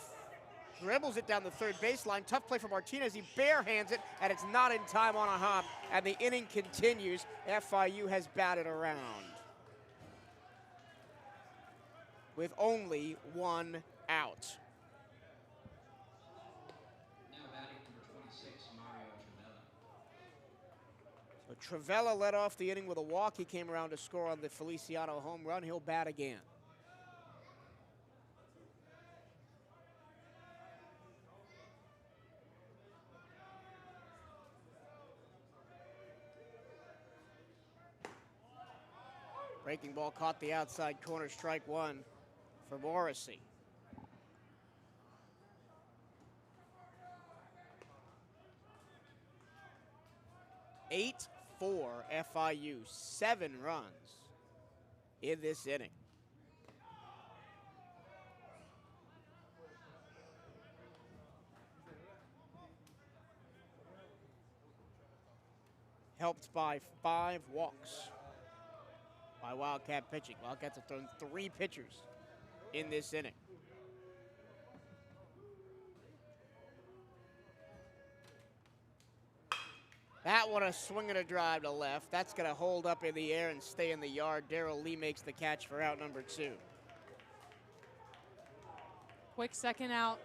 dribbles it down the 3rd baseline. Tough play for Martinez. He barehands it, and it's not in time on a hop. And the inning continues. FIU has batted around with only 1 out.
Now batting number 26, Mario Travella.
So Travella led off the inning with a walk. He came around to score on the Feliciano home run. He'll bat again. Breaking ball caught the outside corner, strike 1 for Morrissey. Eight for FIU, 7 runs in this inning. Helped by 5 walks by Wildcat pitching. Wildcats have thrown 3 pitchers in this inning. That one a swing and a drive to left. That's going to hold up in the air and stay in the yard. Darrell Lee makes the catch for out number 2.
Quick second out.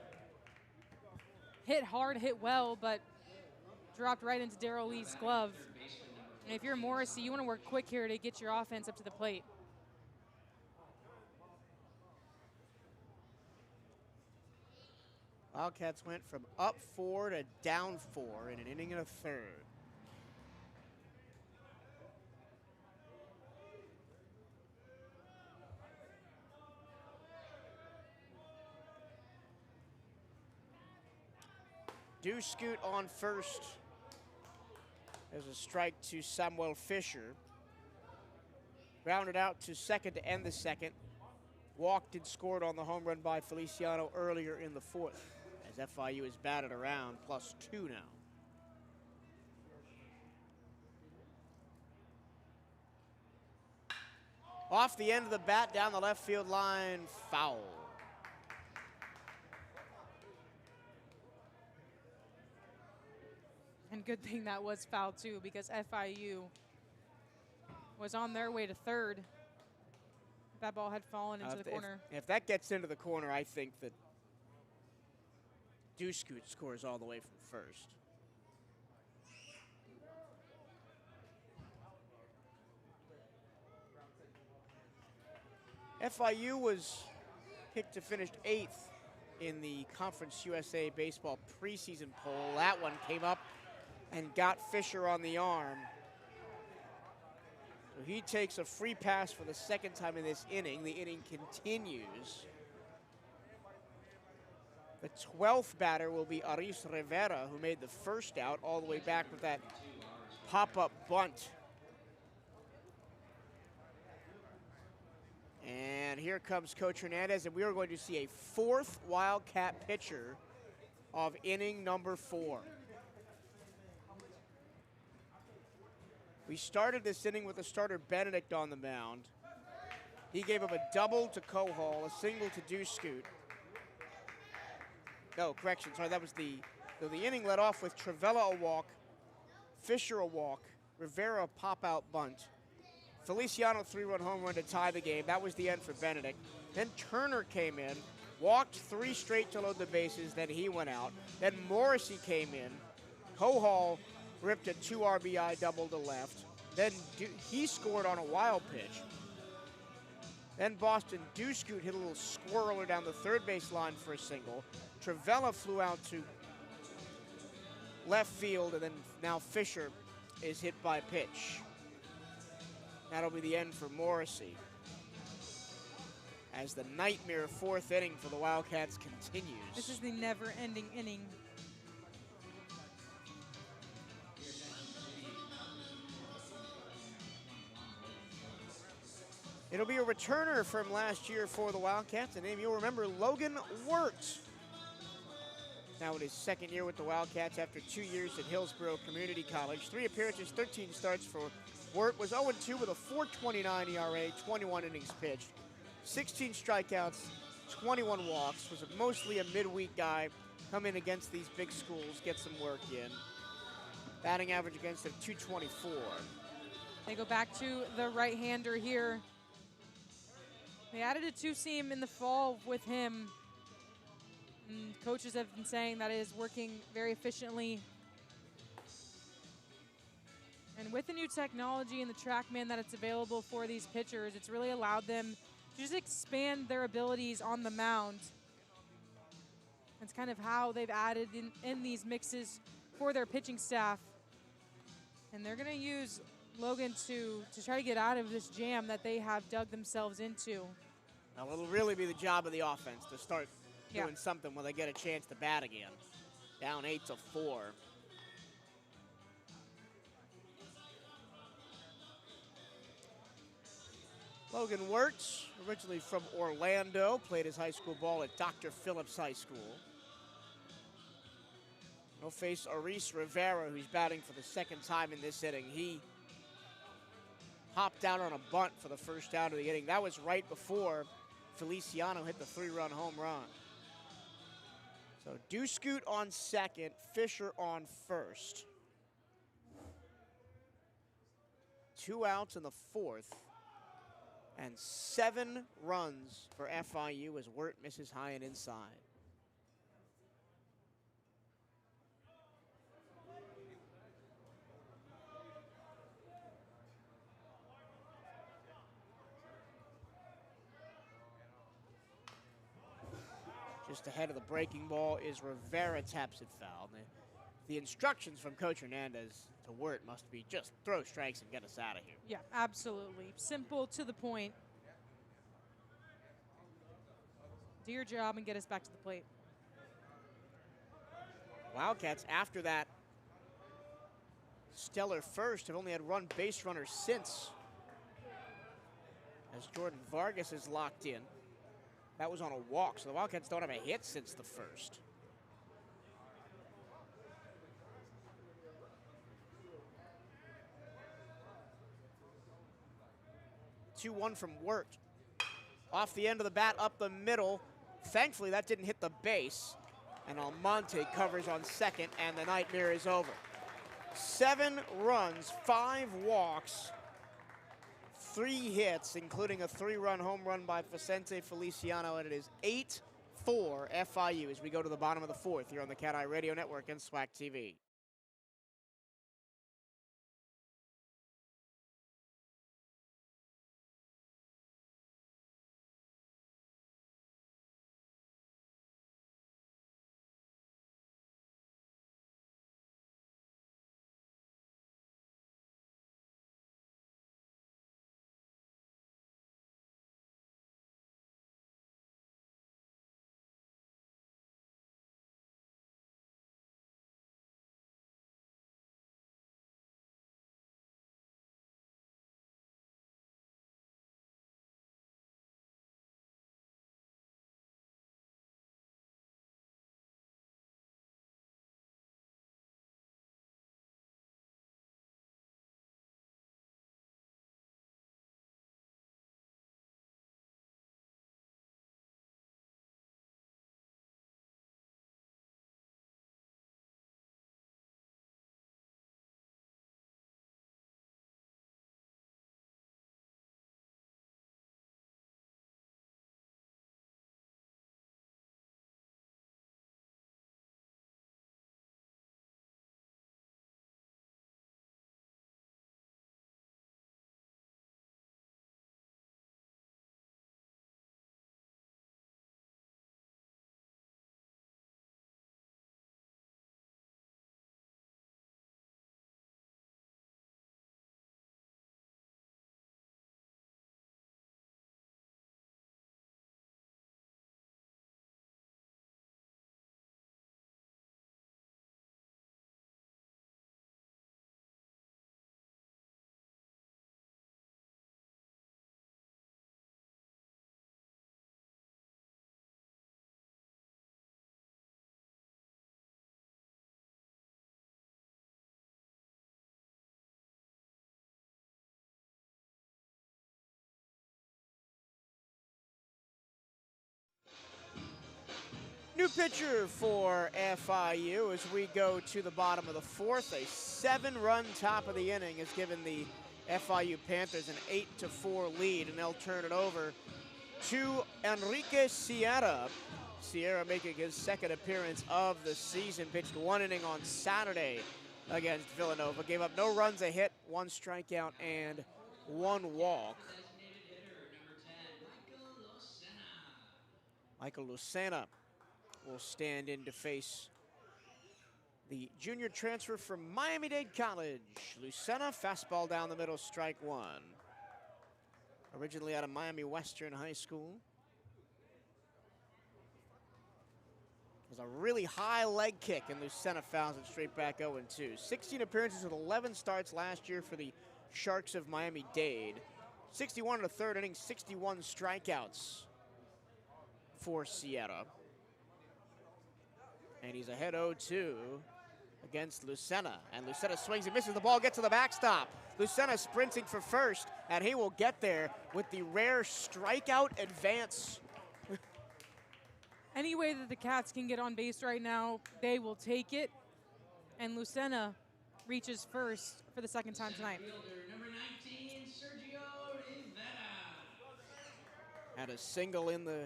Hit hard, hit well, but dropped right into Darrell Lee's glove. And if you're Morrissey, you want to work quick here to get your offense up to the plate.
Wildcats went from up 4 to down 4 in an inning and a third. Dewscoot on first. There's a strike to Samuel Fisher. Grounded out to second to end the second. Walked and scored on the home run by Feliciano earlier in the fourth, as FIU is batted around +2 now. Off the end of the bat, down the left field line, foul.
And good thing that was foul too, because FIU was on their way to third. That ball had fallen into the corner.
If that gets into the corner, I think that Dewscoot scores all the way from first. FIU was picked to finish 8th in the Conference USA Baseball preseason poll. That one came up and got Fisher on the arm. So he takes a free pass for the second time in this inning. The inning continues. The 12th batter will be Aris Rivera, who made the first out all the way back with that pop-up bunt. And here comes Coach Hernandez, and we are going to see a 4th Wildcat pitcher of inning number 4. We started this inning with the starter Benedict on the mound. He gave up a double to Kohal, a single to Dewscoot. No, correction, sorry, that was the inning led off with Travella a walk, Fisher a walk, Rivera a pop-out bunt, Feliciano 3-run home run to tie the game. That was the end for Benedict. Then Turner came in, walked 3 straight to load the bases, then he went out. Then Morrissey came in. Kohal ripped a 2 RBI double to left. Then he scored on a wild pitch. Then Boston Dewscoot hit a little squirreler down the third base line for a single. Travella flew out to left field, and then now Fisher is hit by a pitch. That'll be the end for Morrissey, as the nightmare 4th inning for the Wildcats continues.
This is the never-ending inning.
It'll be a returner from last year for the Wildcats, a name you'll remember, Logan Wirt. Now in his 2nd year with the Wildcats after 2 years at Hillsborough Community College. 3 appearances, 13 starts for Wirt. Was 0-2 with a 4.29 ERA, 21 innings pitched, 16 strikeouts, 21 walks. Was mostly a midweek guy, come in against these big schools, get some work in. Batting average against him, 224.
They go back to the right-hander here. They added a 2-seam in the fall with him. And coaches have been saying that it is working very efficiently. And with the new technology and the TrackMan that it's available for these pitchers, it's really allowed them to just expand their abilities on the mound. That's kind of how they've added in these mixes for their pitching staff. And they're going to use Logan to try to get out of this jam that they have dug themselves into.
Now it'll really be the job of the offense to start doing something when they get a chance to bat again. Down 8-4. Logan Wirtz, originally from Orlando, played his high school ball at Dr. Phillips High School. He'll face Aris Rivera, who's batting for the 2nd time in this inning. He hopped out on a bunt for the first out of the inning. That was right before Feliciano hit the 3-run home run. So Dewscoot on 2nd, Fisher on 1st. 2 outs in the 4th. And 7 runs for FIU as Wirt misses high and inside. Just ahead of the breaking ball is Rivera, taps it foul. The instructions from Coach Hernandez to Wirt must be just throw strikes and get us out of here.
Yeah, absolutely. Simple, to the point. Do your job and get us back to the plate.
Wildcats, after that stellar first, have only had 1 base runner since. as Jordan Vargas is locked in. That was on a walk, so the Wildcats don't have a hit since the first. 2-1 from Wirt. Off the end of the bat, up the middle. Thankfully, that didn't hit the base. And Almonte covers on second, and the nightmare is over. 7 runs, 5 walks, 3 hits, including a 3-run home run by Vicente Feliciano, and it is 8-4 FIU as we go to the bottom of the 4th here on the CatEye Radio Network and SWAC TV. New pitcher for FIU as we go to the bottom of the 4th. A 7-run top of the inning has given the FIU Panthers an 8-4 lead, and they'll turn it over to Enrique Sierra. Sierra making his 2nd appearance of the season, pitched 1 inning on Saturday against Villanova. Gave up no runs, a hit, 1 strikeout, and 1 walk. Michael Lucena will stand in to face the junior transfer from Miami-Dade College. Lucena, fastball down the middle, strike 1. Originally out of Miami Western High School. There's a really high leg kick, and Lucena fouls it straight back 0-2. 16 appearances with 11 starts last year for the Sharks of Miami-Dade. 61 in the 3rd inning, 61 strikeouts for Sierra. And he's ahead 0-2 against Lucena. And Lucena swings and misses the ball, gets to the backstop. Lucena sprinting for first, and he will get there with the rare strikeout advance.
Any way that the Cats can get on base right now, they will take it. And Lucena reaches first for the 2nd time tonight.
Number 19, Sergio Rivera.
Had a single in the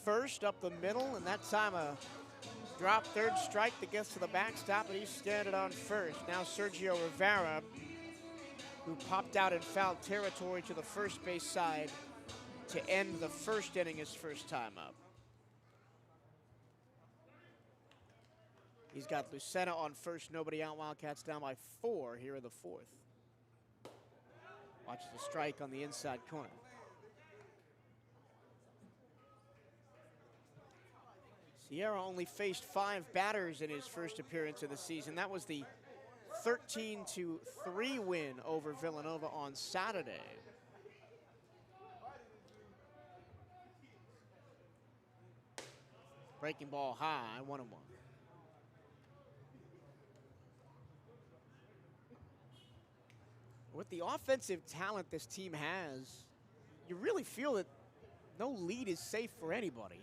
1st up the middle, and that time a drop 3rd strike that gets to the backstop, and he's standing on first. Now Sergio Rivera, who popped out in foul territory to the first base side to end the 1st inning, his first time up. He's got Lucena on first, nobody out. Wildcats down by 4 here in the 4th. Watch the strike on the inside corner. Sierra only faced 5 batters in his first appearance of the season. That was the 13-3 win over Villanova on Saturday. Breaking ball high, 1-1. With the offensive talent this team has, you really feel that no lead is safe for anybody.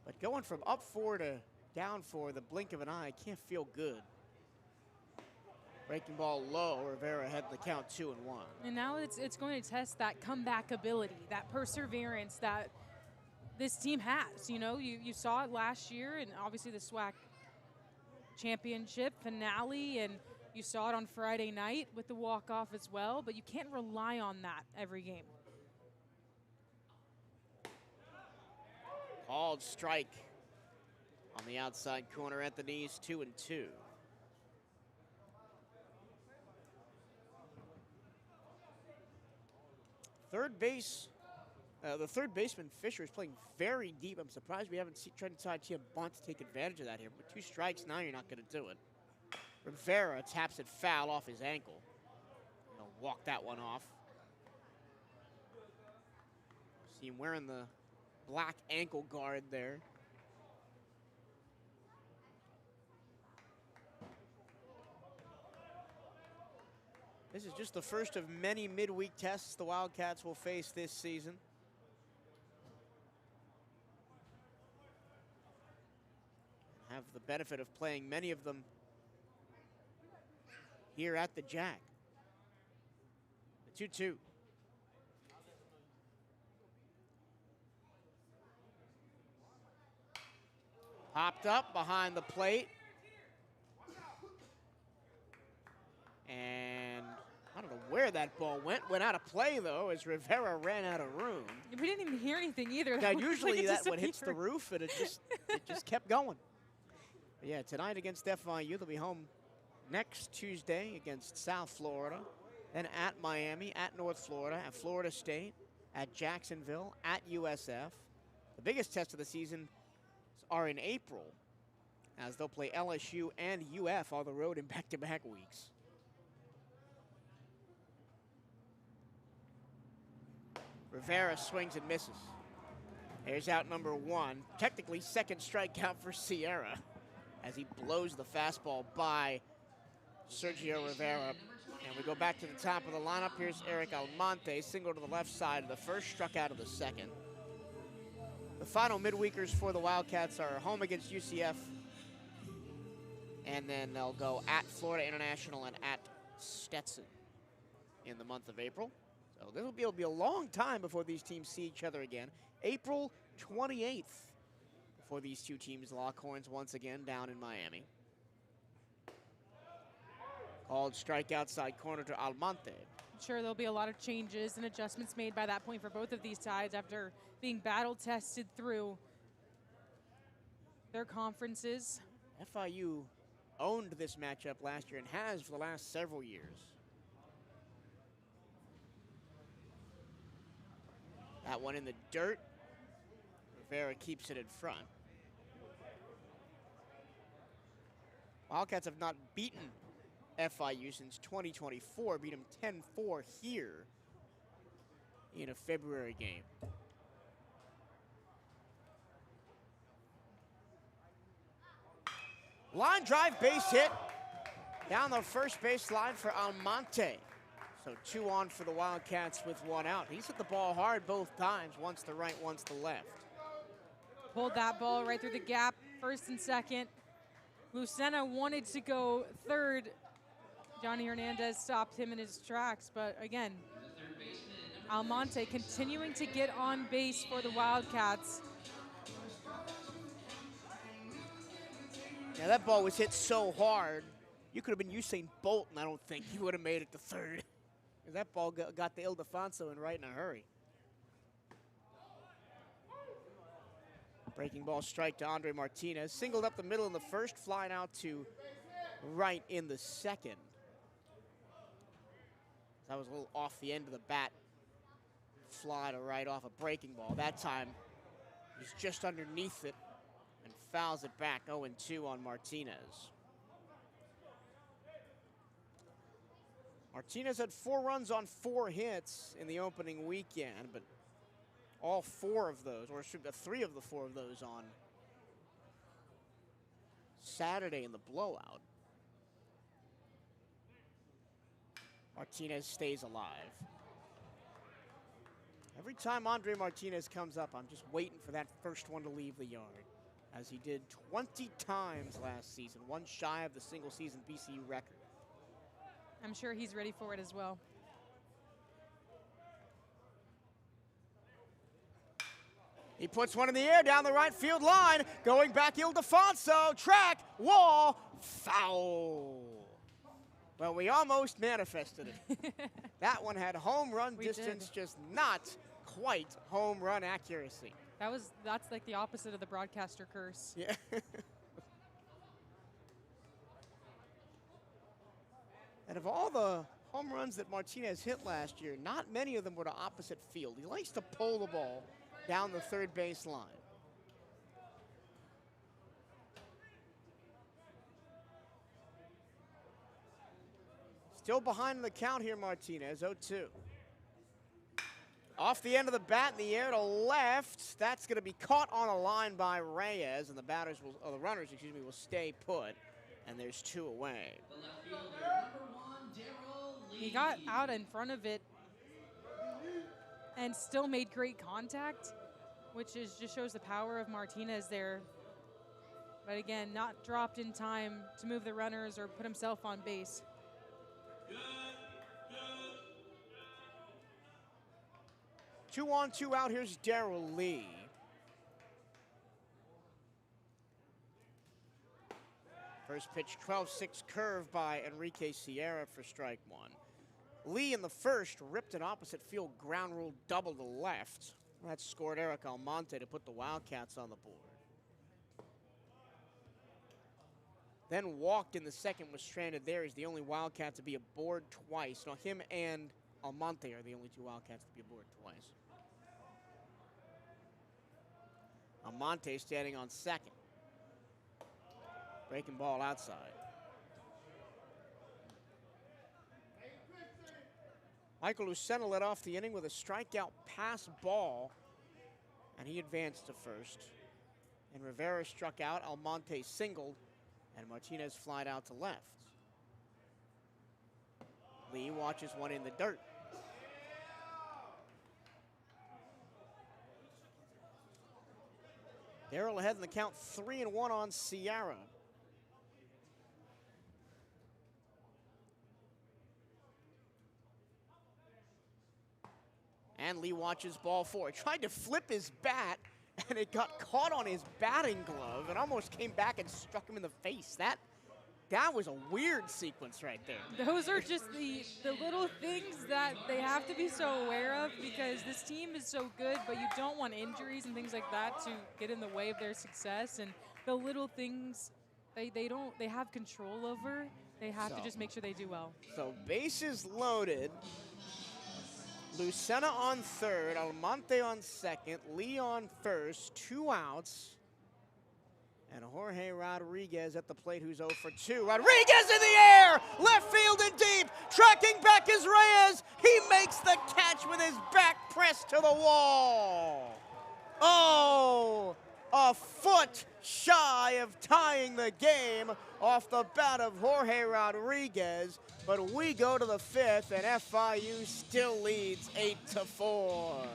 But going from up 4 to down 4, the blink of an eye, can't feel good. Breaking ball low, Rivera had the count 2-1.
And now it's going to test that comeback ability, that perseverance that this team has. You know, you saw it last year, and obviously the SWAC championship finale, and you saw it on Friday night with the walk-off as well, but you can't rely on that every game.
Called strike on the outside corner at the knees, 2-2. Third base, the third baseman, Fisher, is playing very deep. I'm surprised we haven't tried to see a bunt to take advantage of that here. With 2 strikes now, you're not going to do it. Rivera taps it foul off his ankle. He'll walk that one off. See him wearing the black ankle guard there. This is just the first of many midweek tests the Wildcats will face this season. Have the benefit of playing many of them here at the Jack. The 2-2. Popped up behind the plate. And I don't know where that ball went. Went out of play, though, as Rivera ran out of room.
We didn't even hear anything either.
Yeah, usually
like
that one hits the roof, and it just kept going. But yeah, tonight against FIU, they'll be home next Tuesday against South Florida, then at Miami, at North Florida, at Florida State, at Jacksonville, at USF. The biggest test of the season are in April, as they'll play LSU and UF on the road in back-to-back weeks. Rivera swings and misses. Here's out number 1. Technically second strikeout for Sierra as he blows the fastball by Sergio Rivera. And we go back to the top of the lineup. Here's Eric Almonte, single to the left side of the first, struck out of the second. The final midweekers for the Wildcats are home against UCF, and then they'll go at Florida International and at Stetson in the month of April. So this will be a long time before these teams see each other again. April 28th before these two teams lock horns once again down in Miami. Called strike outside corner to Almonte.
I'm sure there'll be a lot of changes and adjustments made by that point for both of these sides after being battle tested through their conferences.
FIU owned this matchup last year and has for the last several years. That one in the dirt. Rivera keeps it in front. Wildcats have not beaten FIU since 2024. Beat them 10-4 here in a February game. Line drive, base hit down the first base line for Almonte. So 2 on for the Wildcats with 1 out. He's hit the ball hard both times, once the right, once the left.
Pulled that ball right through the gap, first and second. Lucena wanted to go third. Johnny Hernandez stopped him in his tracks, but again, Almonte continuing to get on base for the Wildcats.
Now that ball was hit so hard, you could have been Usain Bolt, and I don't think he would have made it to third. That ball got the Ildefonso in right in a hurry. Breaking ball strike to Andre Martinez. Singled up the middle in the first, flying out to right in the second. That was a little off the end of the bat. Fly to right off a breaking ball. That time, he's just underneath it and fouls it back. 0-2 on Martinez. Martinez had 4 runs on 4 hits in the opening weekend, but all 4 of those, or 3 of the 4 of those on Saturday in the blowout. Martinez stays alive. Every time Andre Martinez comes up, I'm just waiting for that first one to leave the yard, as he did 20 times last season, one shy of the single-season BCU record.
I'm sure he's ready for it as well.
He puts one in the air down the right field line, going back Ildefonso, track, wall, foul. Well, we almost manifested it. That one had home run distance, just not quite home run accuracy.
That's like the opposite of the broadcaster curse.
Yeah. And of all the home runs that Martinez hit last year, not many of them were to opposite field. He likes to pull the ball down the third base line. Still behind in the count here, Martinez, 0-2. Off the end of the bat in the air to left. That's going to be caught on a line by Reyes, and the runners, will stay put. And there's 2 away.
The left fielder, number 1, Darryl Lee.
He got out in front of it and still made great contact, which just shows the power of Martinez there. But again, not dropped in time to move the runners or put himself on base.
2 on, 2 out. Here's Darryl Lee. First pitch, 12-6 curve by Enrique Sierra for strike 1. Lee in the first ripped an opposite field ground rule double to left. That scored Eric Almonte to put the Wildcats on the board. Then walked in the second, was stranded there. He's the only Wildcat to be aboard twice. Now him and Almonte are the only 2 Wildcats to be aboard twice. Almonte standing on second. Breaking ball outside. Michael Lucena led off the inning with a strikeout pass ball, and he advanced to first. And Rivera struck out, Almonte singled, and Martinez flied out to left. Lee watches one in the dirt. Darryl ahead in the count, 3-1 on Sierra. And Lee watches ball 4. Tried to flip his bat, and it got caught on his batting glove and almost came back and struck him in the face. That was a weird sequence right there.
Those are just the little things that they have to be so aware of, because this team is so good, but you don't want injuries and things like that to get in the way of their success. And the little things they have control over. They have to just make sure they do well.
So bases loaded. Lucena on third, Almonte on second, Lee on first, 2 outs. And Jorge Rodriguez at the plate, who's 0 for 2. Rodriguez in the air! Left field and deep! Tracking back is Reyes! He makes the catch with his back pressed to the wall! Oh! A foot shy of tying the game off the bat of Jorge Rodriguez. But we go to the 5th, and FIU still leads 8-4.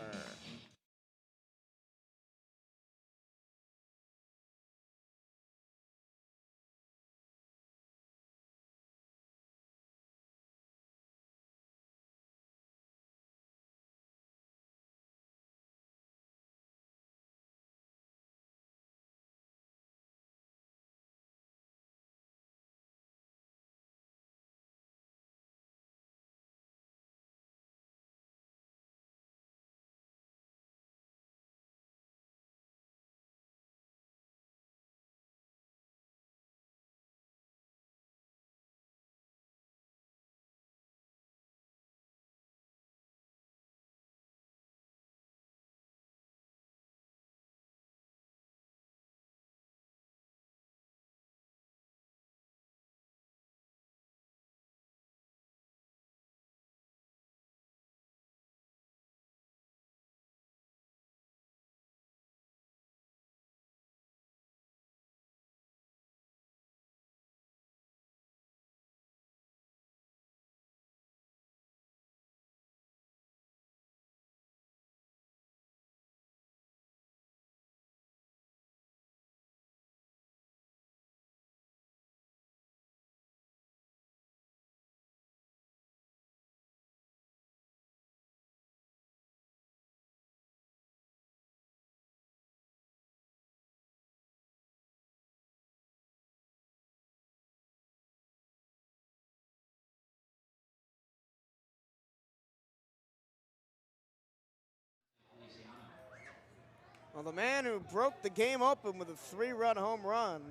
Well, the man who broke the game open with a 3-run home run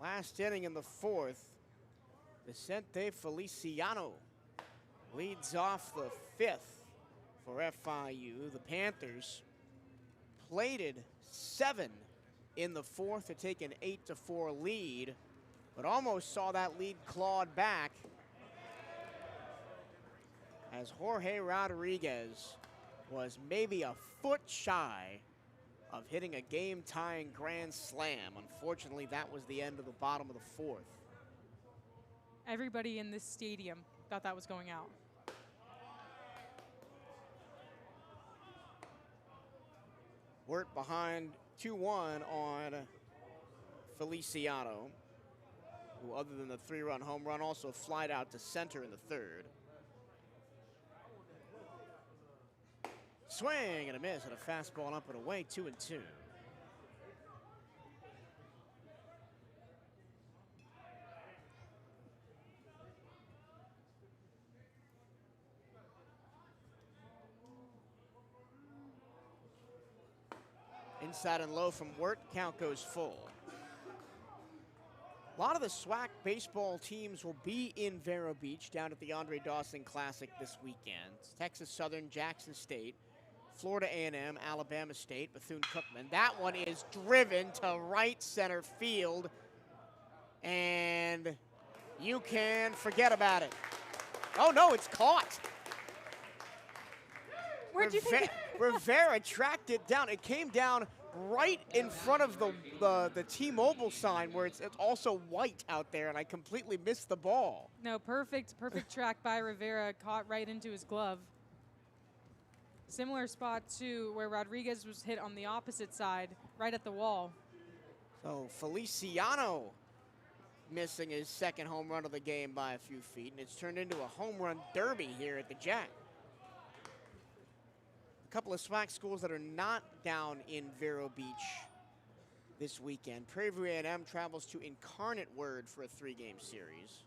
last inning in the 4th, Vicente Feliciano, leads off the 5th for FIU. The Panthers plated 7 in the 4th to take an 8-4 lead, but almost saw that lead clawed back as Jorge Rodriguez was maybe a foot shy of hitting a game-tying grand slam. Unfortunately, that was the end of the bottom of the 4th.
Everybody in this stadium thought that was going out.
Wirt behind 2-1 on Feliciano, who other than the 3-run home run also flied out to center in the 3rd. Swing and a miss and a fastball up and away, 2-2. Inside and low from Wirt, count goes full. A lot of the SWAC baseball teams will be in Vero Beach down at the Andre Dawson Classic this weekend. Texas Southern, Jackson State, Florida A&M, Alabama State, Bethune-Cookman. That one is driven to right center field, and you can forget about it. Oh no, it's caught.
Where'd you think?
Rivera tracked it down. It came down right in front of the T-Mobile sign where it's also white out there, and I completely missed the ball.
No, perfect track by Rivera, caught right into his glove. Similar spot to where Rodriguez was hit on the opposite side, right at the wall.
So Feliciano missing his 2nd home run of the game by a few feet, and it's turned into a home run derby here at the Jack. A couple of SWAC schools that are not down in Vero Beach this weekend. Prairie View A&M travels to Incarnate Word for a 3-game series.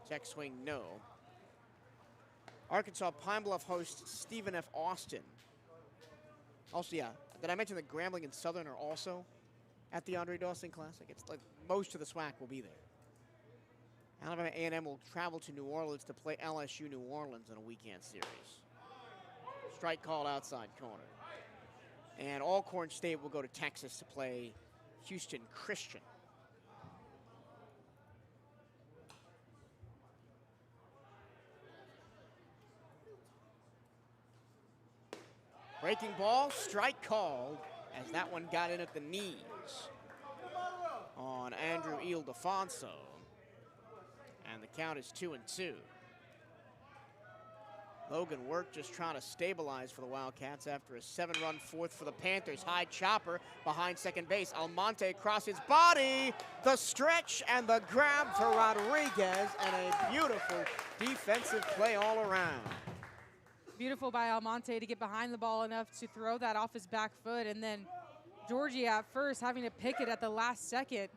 Check swing, no. Arkansas Pine Bluff hosts Stephen F. Austin. Also, yeah, did I mention that Grambling and Southern are also at the Andre Dawson Classic? It's like most of the SWAC will be there. Alabama A&M will travel to New Orleans to play LSU New Orleans in a weekend series. Strike called outside corner. And Alcorn State will go to Texas to play Houston Christian. Breaking ball, strike called, as that one got in at the knees on Andrew Ildefonso. And the count is 2-2. Logan Wirt just trying to stabilize for the Wildcats after a 7-run 4th for the Panthers. High chopper behind second base. Almonte across his body. The stretch and the grab for Rodriguez, and a beautiful defensive play all around.
Beautiful by Almonte to get behind the ball enough to throw that off his back foot, and then Georgie at first having to pick it at the last second.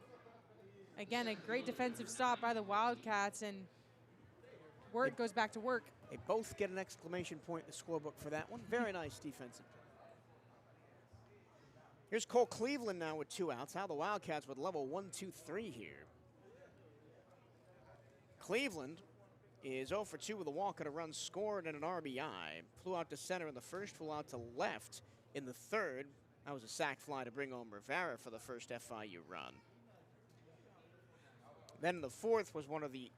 Again, a great defensive stop by the Wildcats, and Wirt goes back to work.
They both get an exclamation point in the scorebook for that one. Very nice defensive play. Here's Cole Cleveland now with 2 outs. How the Wildcats would level 1-2-3 here. Cleveland is 0 for 2 with a walk and a run scored and an RBI. Flew out to center in the 1st, flew out to left in the 3rd. That was a sac fly to bring home Rivera for the first FIU run. Then the 4th was one of the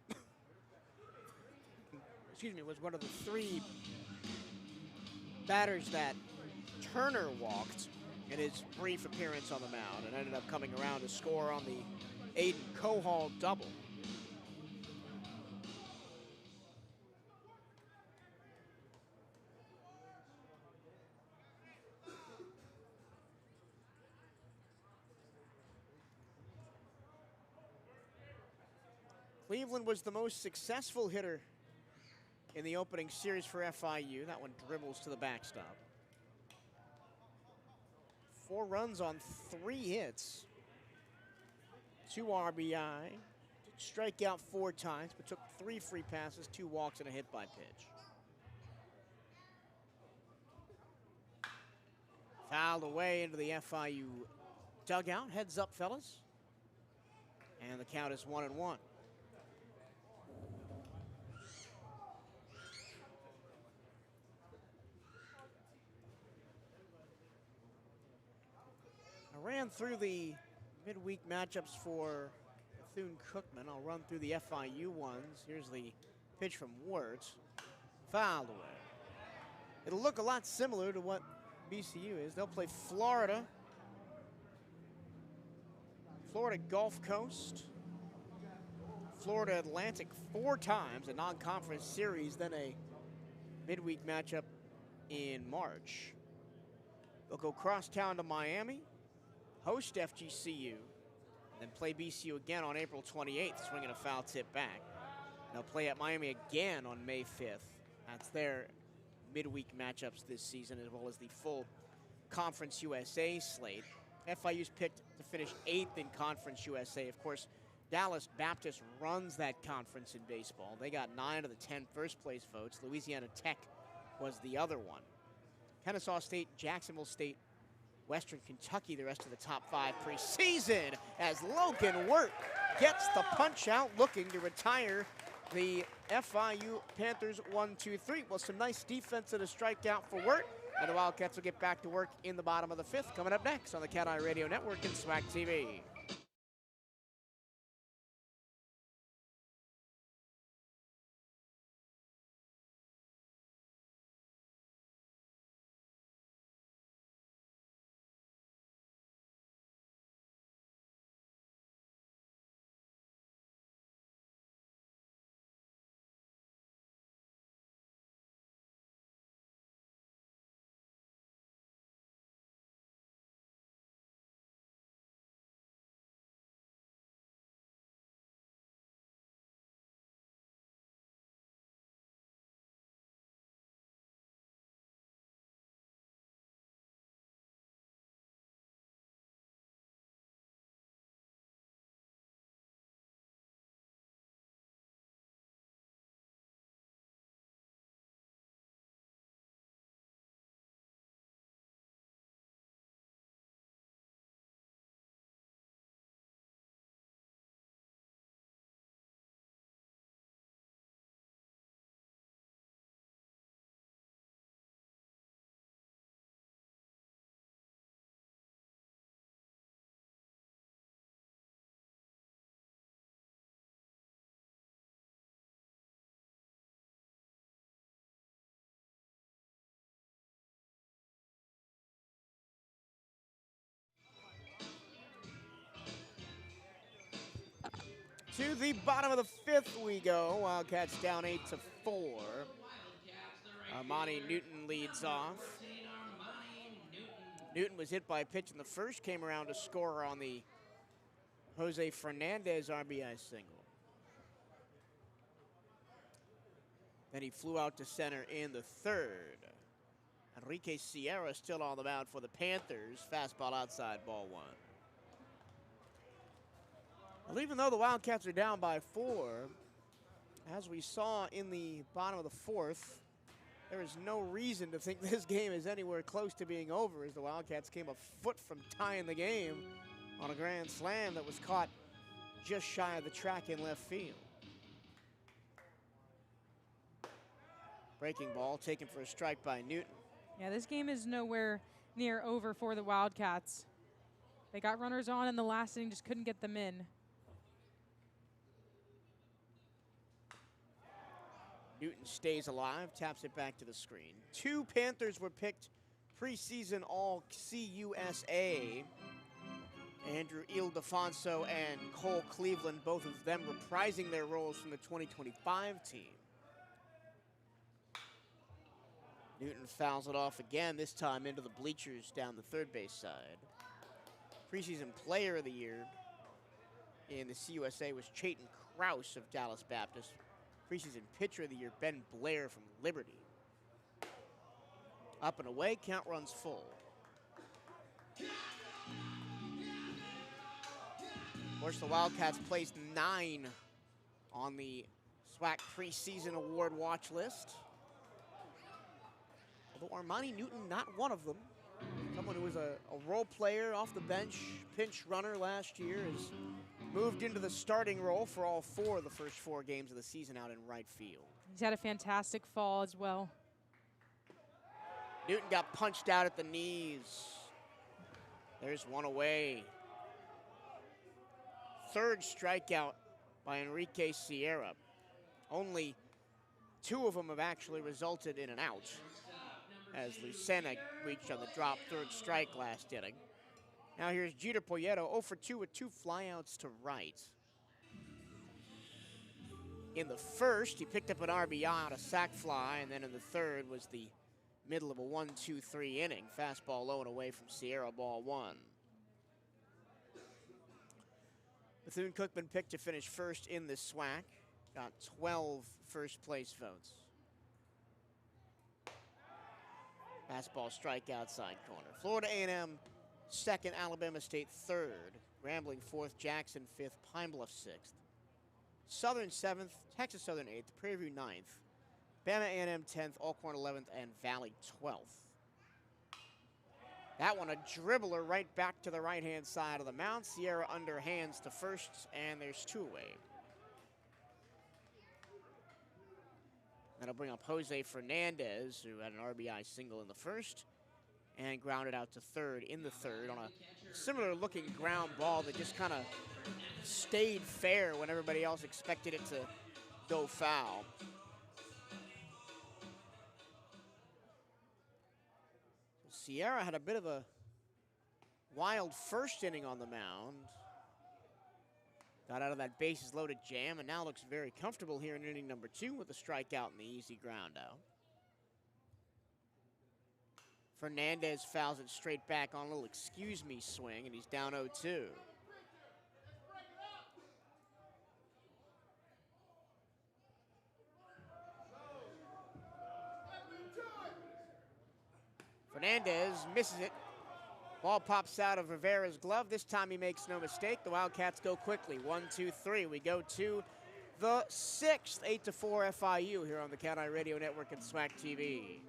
was one of the 3 batters that Turner walked in his brief appearance on the mound, and ended up coming around to score on the Aiden Cohall double. Cleveland was the most successful hitter in the opening series for FIU. That one dribbles to the backstop. 4 runs on 3 hits. 2 RBI. Did strike out 4 times, but took 3 free passes, 2 walks, and a hit by pitch. Fouled away into the FIU dugout. Heads up, fellas. And the count is 1-1. I ran through the midweek matchups for Bethune-Cookman. I'll run through the FIU ones. Here's the pitch from Wirtz. Fouled away. It'll look a lot similar to what BCU is. They'll play Florida, Florida Gulf Coast, Florida Atlantic 4 times, a non-conference series, then a midweek matchup in March. They'll go cross-town to Miami, host FGCU, and then play BCU again on April 28th, swinging a foul tip back. They'll play at Miami again on May 5th. That's their midweek matchups this season, as well as the full Conference USA slate. FIU's picked to finish 8th in Conference USA. Of course, Dallas Baptist runs that conference in baseball. They got 9 of the 10 first-place votes. Louisiana Tech was the other one. Kennesaw State, Jacksonville State, Western Kentucky, the rest of the top 5 preseason, as Logan Wirt gets the punch out, looking to retire the FIU Panthers 1-2-3. Well, some nice defense and a strikeout for Wirt, and the Wildcats will get back to work in the bottom of the 5th. Coming up next on the CatEye Radio Network and SWAC TV. To the bottom of the 5th we go. Wildcats down 8-4. Armani Newton leads off. Newton was hit by a pitch in the first, came around to score on the Jose Fernandez RBI single. Then he flew out to center in the 3rd. Enrique Sierra still on the mound for the Panthers. Fastball outside, ball 1. Well, even though the Wildcats are down by 4, as we saw in the bottom of the 4th, there is no reason to think this game is anywhere close to being over, as the Wildcats came a foot from tying the game on a grand slam that was caught just shy of the track in left field. Breaking ball taken for a strike by Newton.
Yeah, this game is nowhere near over for the Wildcats. They got runners on in the last inning, just couldn't get them in.
Newton stays alive, taps it back to the screen. 2 Panthers were picked preseason All-CUSA. Andrew Ildefonso and Cole Cleveland, both of them reprising their roles from the 2025 team. Newton fouls it off again, this time into the bleachers down the third base side. Preseason Player of the Year in the CUSA was Chayton Krause of Dallas Baptist. Preseason Pitcher of the Year, Ben Blair from Liberty. Up and away, count runs full. Of course, the Wildcats placed 9 on the SWAC preseason award watch list. Although Armani Newton, not one of them. Come someone who was a role player off the bench, pinch runner last year, has moved into the starting role for all 4 of the first 4 games of the season out in right field.
He's had a fantastic fall as well.
Newton got punched out at the knees. There's one away. 3rd strikeout by Enrique Sierra. Only 2 of them have actually resulted in an out, as Lucena reached on the drop 3rd strike last inning. Now here's Jeter Poyeto, 0 for 2 with 2 flyouts to right. In the first, he picked up an RBI on a sac fly, and then in the 3rd was the middle of a 1-2-3 inning. Fastball low and away from Sierra, ball 1. Bethune-Cookman picked to finish first in the SWAC. Got 12 first place votes. Fastball strike outside corner. Florida A&M 2nd, Alabama State 3rd. Grambling 4th, Jackson 5th, Pine Bluff 6th. Southern 7th, Texas Southern 8th, Prairie View 9th. Bama A&M 10th, Alcorn 11th, and Valley 12th. That one, a dribbler right back to the right-hand side of the mound. Sierra underhands to first, and there's 2 away. That'll bring up Jose Fernandez, who had an RBI single in the first, and grounded out to 3rd in the 3rd on a similar-looking ground ball that just kind of stayed fair when everybody else expected it to go foul. Sierra had a bit of a wild first inning on the mound. Got out of that bases loaded jam and now looks very comfortable here in inning number 2 with a strikeout and the easy ground out. Fernandez fouls it straight back on a little excuse me swing, and he's down 0-2. Fernandez misses it. Ball pops out of Rivera's glove. This time he makes no mistake. The Wildcats go quickly. 1-2-3. We go to the 6th. 8-4 FIU here on the CatEye Radio Network and SWAC TV.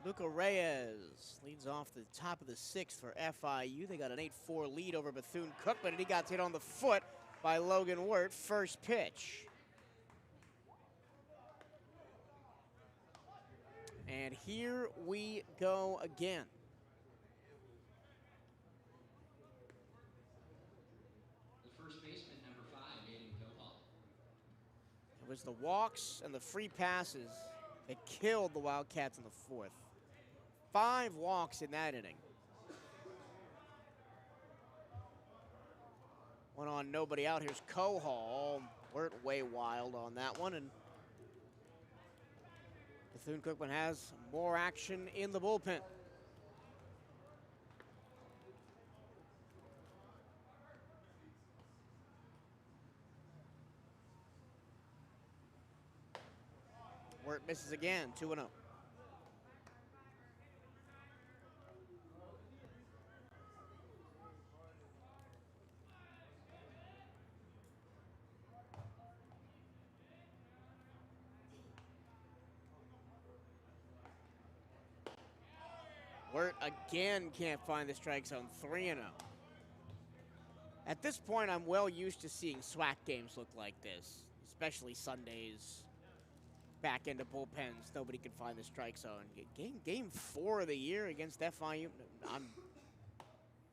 Luca Reyes leads off the top of the 6th for FIU. They got an 8-4 lead over Bethune-Cookman, and he got hit on the foot by Logan Wirt. First pitch. And here we go again.
The first baseman, number 5, Aiden Kohal.
It was the walks and the free passes It killed the Wildcats in the fourth. 5 walks in that inning. One on, nobody out. Here's Cohall. We're way wild on that one, and Bethune-Cookman has more action in the bullpen. Wirt misses again, 2-0. Wirt again can't find the strike zone, 3-0. At this point, I'm well used to seeing SWAC games look like this, especially Sundays. Back into bullpens, nobody can find the strike zone. Game 4 of the year against FIU.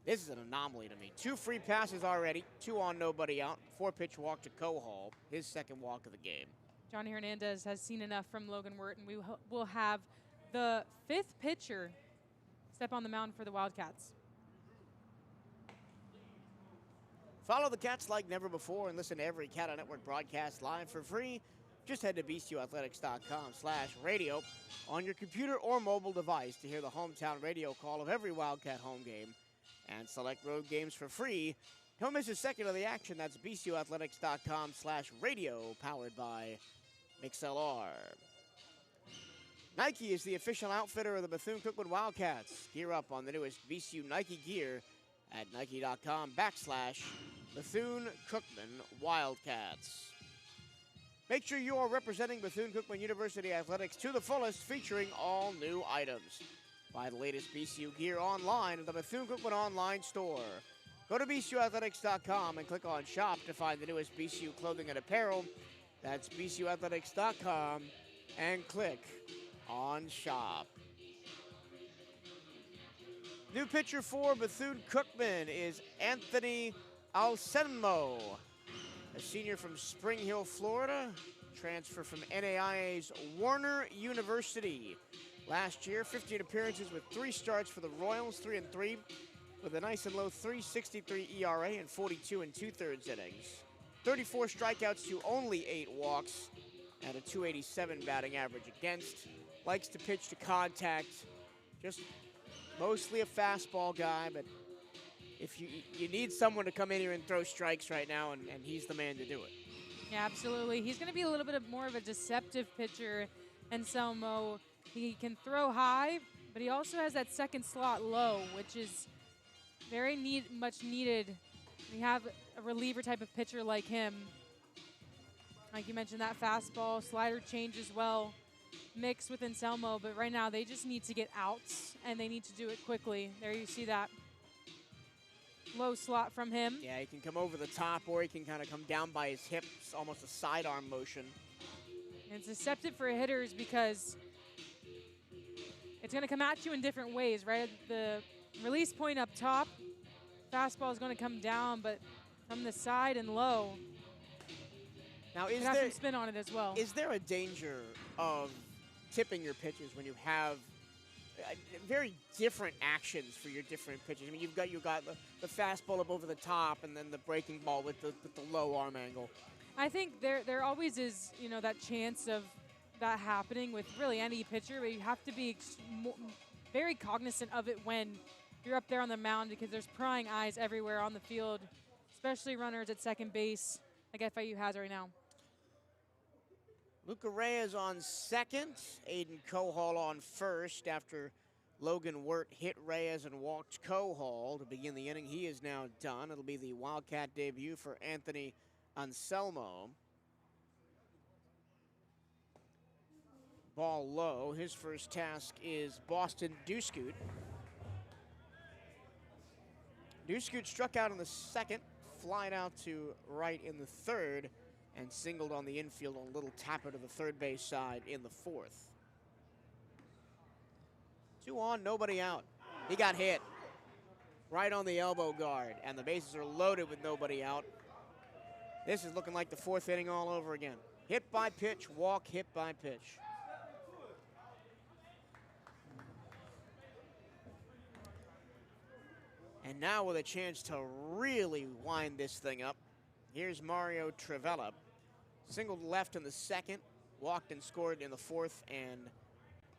This is an anomaly to me. 2 free passes already, 2 on, nobody out. 4-pitch walk to Cohall, his second walk of the game.
Johnny Hernandez has seen enough from Logan Wirt, and we will have the 5th pitcher step on the mound for the Wildcats.
Follow the Cats like never before and listen to every CatEye Network broadcast live for free. Just head to bcuathletics.com/radio on your computer or mobile device to hear the hometown radio call of every Wildcat home game and select road games for free. Don't miss a second of the action. That's bcuathletics.com/radio, powered by MixLR. Nike is the official outfitter of the Bethune-Cookman Wildcats. Gear up on the newest VCU Nike gear at nike.com/Bethune-Cookman Wildcats. Make sure you are representing Bethune-Cookman University Athletics to the fullest, featuring all new items. Buy the latest BCU gear online at the Bethune-Cookman online store. Go to bcuathletics.com and click on Shop to find the newest BCU clothing and apparel. That's bcuathletics.com and click on Shop. New pitcher for Bethune-Cookman is Anthony Anselmo, a senior from Spring Hill, Florida, transfer from NAIA's Warner University. Last year, 15 appearances with 3 starts for the Royals, 3-3, with a nice and low 3.63 ERA and 42 2/3 innings. 34 strikeouts to only 8 walks, and a 287 batting average against. Likes to pitch to contact, just mostly a fastball guy, but if you need someone to come in here and throw strikes right now, and he's the man to do it.
Yeah, absolutely. He's going to be a little bit more of a deceptive pitcher, Anselmo. He can throw high, but he also has that second slot low, which is very much needed. We have a reliever type of pitcher like him. Like you mentioned, that fastball, slider change as well, mixed with Anselmo, but right now they just need to get outs, and they need to do it quickly. There you see that low slot from him.
Yeah, he can come over the top, or he can kind of come down by his hips, almost a sidearm motion.
And it's deceptive for hitters because it's going to come at you in different ways, right? The release point up top, fastball is going to come down, but from the side and low,
now
it has some spin on it as well.
Is there a danger of tipping your pitches when you have very different actions for your different pitches? I mean, you got the fastball up over the top, and then the breaking ball with the low arm angle.
I think there always is, that chance of that happening with really any pitcher, but you have to be very cognizant of it when you're up there on the mound, because there's prying eyes everywhere on the field, especially runners at second base like FIU has right now.
Luca Reyes on second, Aiden Cohall on first after Logan Wirt hit Reyes and walked Cohall to begin the inning. He is now done. It'll be the Wildcat debut for Anthony Anselmo. Ball low. His first task is Boston Duscoot. Duscoot struck out in the second, flied out to right in the third, and singled on the infield on a little tapper to the third base side in the fourth. 2 on, nobody out. He got hit right on the elbow guard, and the bases are loaded with nobody out. This is looking like the 4th inning all over again. Hit by pitch, walk, hit by pitch. And now with a chance to really wind this thing up, here's Mario Trivella. Singled left in the second, walked and scored in the fourth, and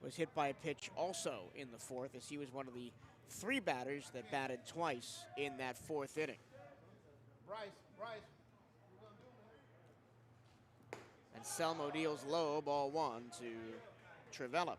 was hit by a pitch also in the fourth, as he was one of the 3 batters that batted twice in that 4th inning. And Selmo deals low, ball 1 to Trivella.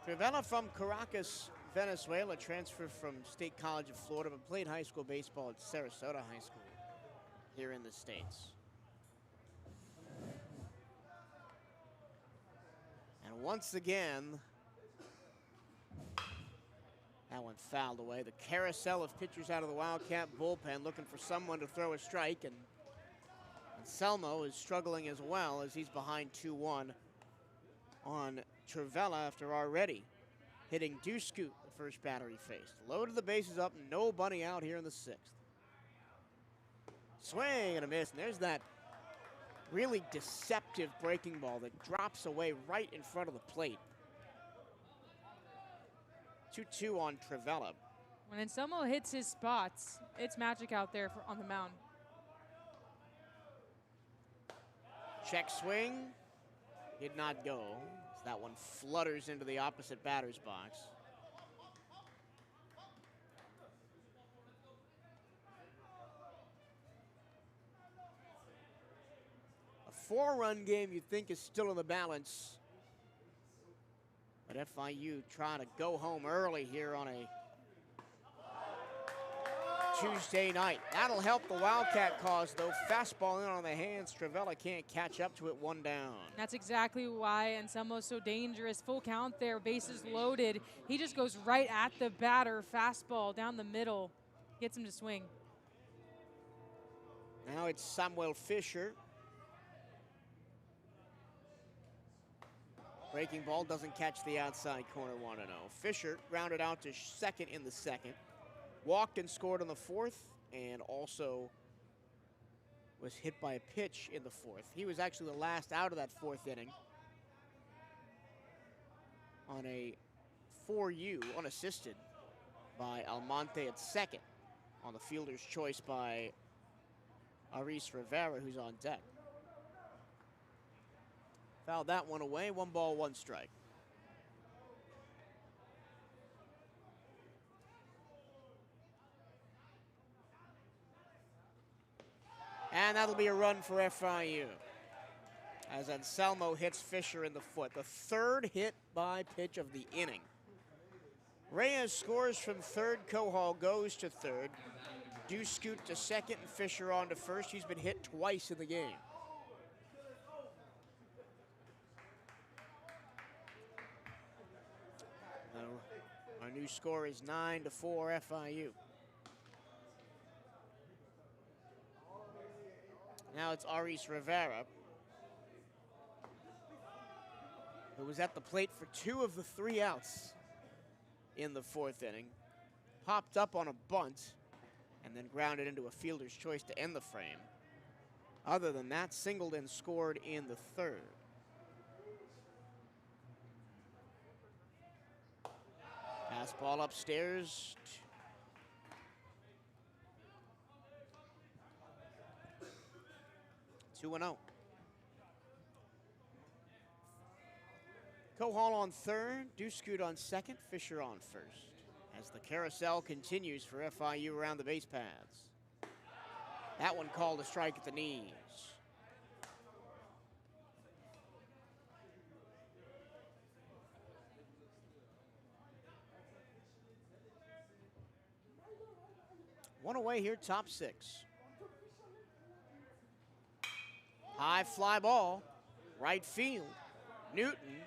Trivella from Caracas, Venezuela, transferred from State College of Florida, but played high school baseball at Sarasota High School here in the States. And once again, that one fouled away. The carousel of pitchers out of the Wildcat bullpen looking for someone to throw a strike, and Selmo is struggling as well as he's behind 2-1 on Trivella after already hitting Duskut, the first batter he faced. Loaded the bases up, nobody out here in the 6th. Swing and a miss, and there's that really deceptive breaking ball that drops away right in front of the plate. 2-2 on Trivella.
When Anselmo hits his spots, it's magic out there on the mound.
Check swing, did not go. That one flutters into the opposite batter's box. A 4-run game you'd think is still in the balance. But FIU trying to go home early here on a Tuesday night. That'll help the Wildcat cause, though. Fastball in on the hands. Trivella can't catch up to it, 1 down.
That's exactly why Anselmo's so dangerous. Full count there, bases loaded. He just goes right at the batter. Fastball down the middle. Gets him to swing.
Now it's Samuel Fisher. Breaking ball doesn't catch the outside corner, 1-0. Fisher grounded out to second in the second. Walked and scored in the 4th, and also was hit by a pitch in the 4th. He was actually the last out of that 4th inning on a 4U, unassisted by Almonte at second on the fielder's choice by Aris Rivera, who's on deck. Fouled that one away, 1 ball, 1 strike. And that'll be a run for FIU, as Anselmo hits Fisher in the foot. The 3rd hit by pitch of the inning. Reyes scores from 3rd. Kohal goes to 3rd. Duskut to 2nd, and Fisher on to 1st. He's been hit twice in the game. Our new score is 9-4 FIU. Now it's Aris Rivera, who was at the plate for 2 of the 3 outs in the 4th inning. Popped up on a bunt and then grounded into a fielder's choice to end the frame. Other than that, singled and scored in the 3rd. Fastball upstairs. 2-0. Kohal on 3rd, Duskut on 2nd, Fisher on 1st. As the carousel continues for FIU around the base paths. That one called a strike at the knees. One away here, top 6. High fly ball, right field. Newton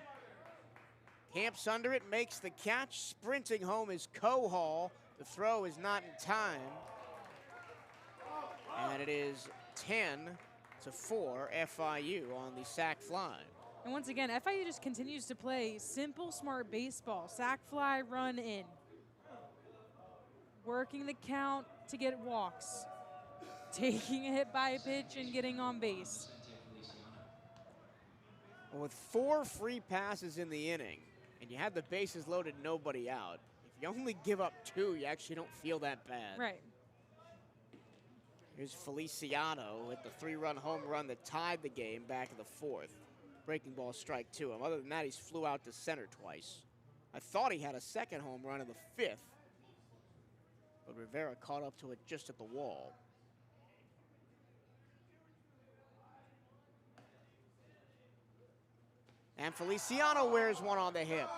camps under it, makes the catch. Sprinting home is Kohal. The throw is not in time. And it is 10-4 FIU on the sac fly.
And once again, FIU just continues to play simple, smart baseball. Sac fly, run in. Working the count to get walks. taking a hit by a pitch and getting on base.
Well, with 4 free passes in the inning, and you have the bases loaded, nobody out, if you only give up 2, you actually don't feel that bad.
Right.
Here's Feliciano with the 3-run home run that tied the game back in the 4th. Breaking ball strike to him. Other than that, he's flew out to center twice. I thought he had a second home run in the 5th, but Rivera caught up to it just at the wall. And Feliciano wears one on the hip.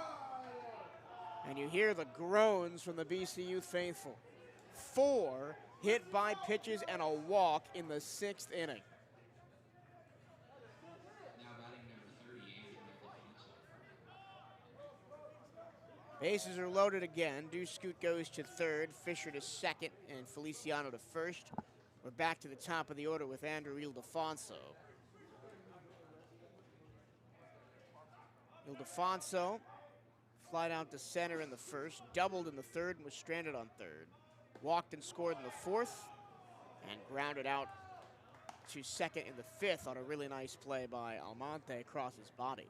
And you hear the groans from the BCU faithful. 4 hit by pitches and a walk in the 6th inning.
Now batting number 30, Anthem.
Bases are loaded again. Scoot goes to 3rd, Fisher to 2nd, and Feliciano to 1st. We're back to the top of the order with Andrew Ildefonso. Ildefonso flied out to center in the 1st, doubled in the 3rd, and was stranded on 3rd. Walked and scored in the 4th, and grounded out to 2nd in the 5th on a really nice play by Almonte across his body.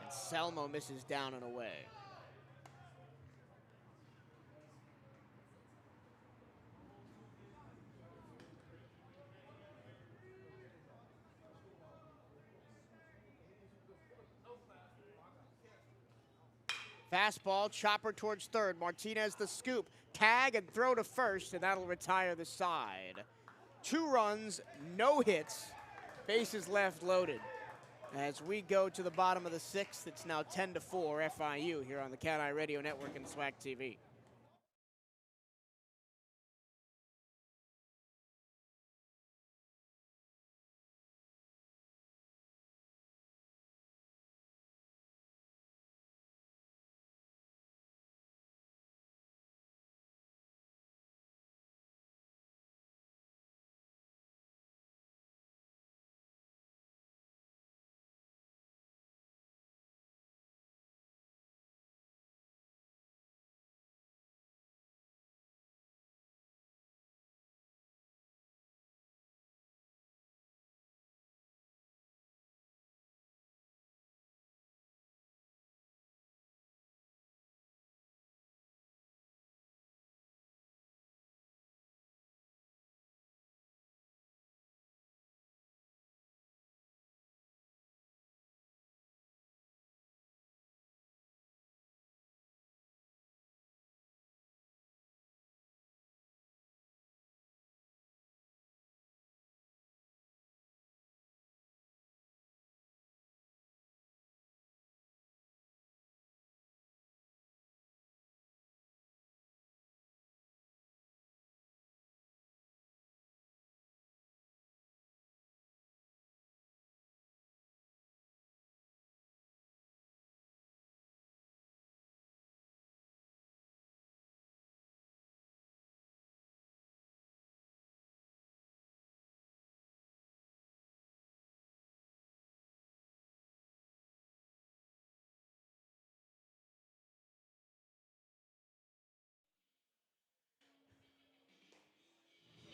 And Selmo misses down and away. Fastball, chopper towards 3rd. Martinez the scoop. Tag and throw to 1st, and that'll retire the side. 2 runs, no hits. Bases left loaded. As we go to the bottom of the 6th, it's now 10-4 FIU here on the CatEye Radio Network and SWAC TV.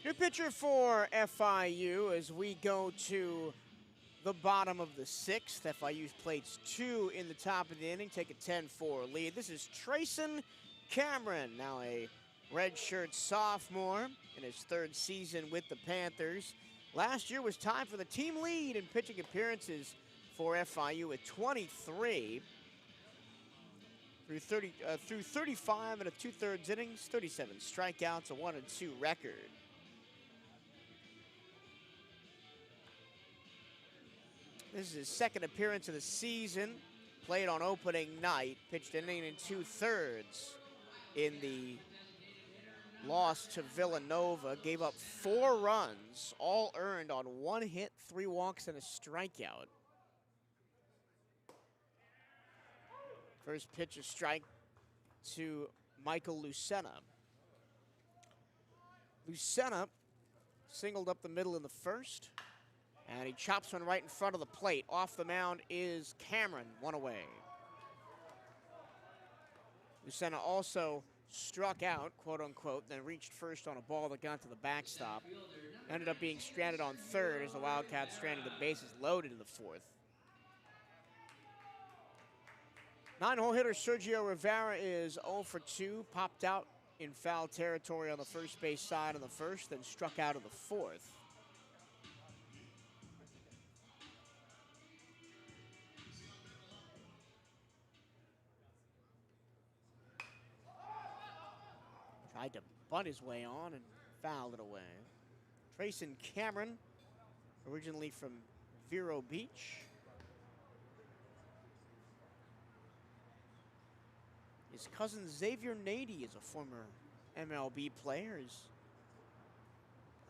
Good pitcher for FIU as we go to the bottom of the 6th. FIU's played 2 in the top of the inning, take a 10-4 lead. This is Trayson Cameron, now a redshirt sophomore in his 3rd season with the Panthers. Last year was tied for the team lead in pitching appearances for FIU with 23. Through 35 and a 2/3 innings, 37 strikeouts, a 1-2 record. This is his 2nd appearance of the season. Played on opening night, pitched an inning and 2/3 in the loss to Villanova. Gave up 4 runs, all earned on 1 hit, 3 walks, and a strikeout. First pitch, a strike to Michael Lucena. Lucena singled up the middle in the 1st And he chops one right in front of the plate. Off the mound is Cameron, one away. Lucena also struck out, quote unquote, then reached first on a ball that got to the backstop. Ended up being stranded on third as the Wildcats stranded the bases loaded in the fourth. 9-hole hitter Sergio Rivera is 0 for 2, popped out in foul territory on the first base side of the first, then struck out of the fourth. Tried to bunt his way on and fouled it away. Trayson Cameron, originally from Vero Beach. His cousin Xavier Nady is a former MLB player. His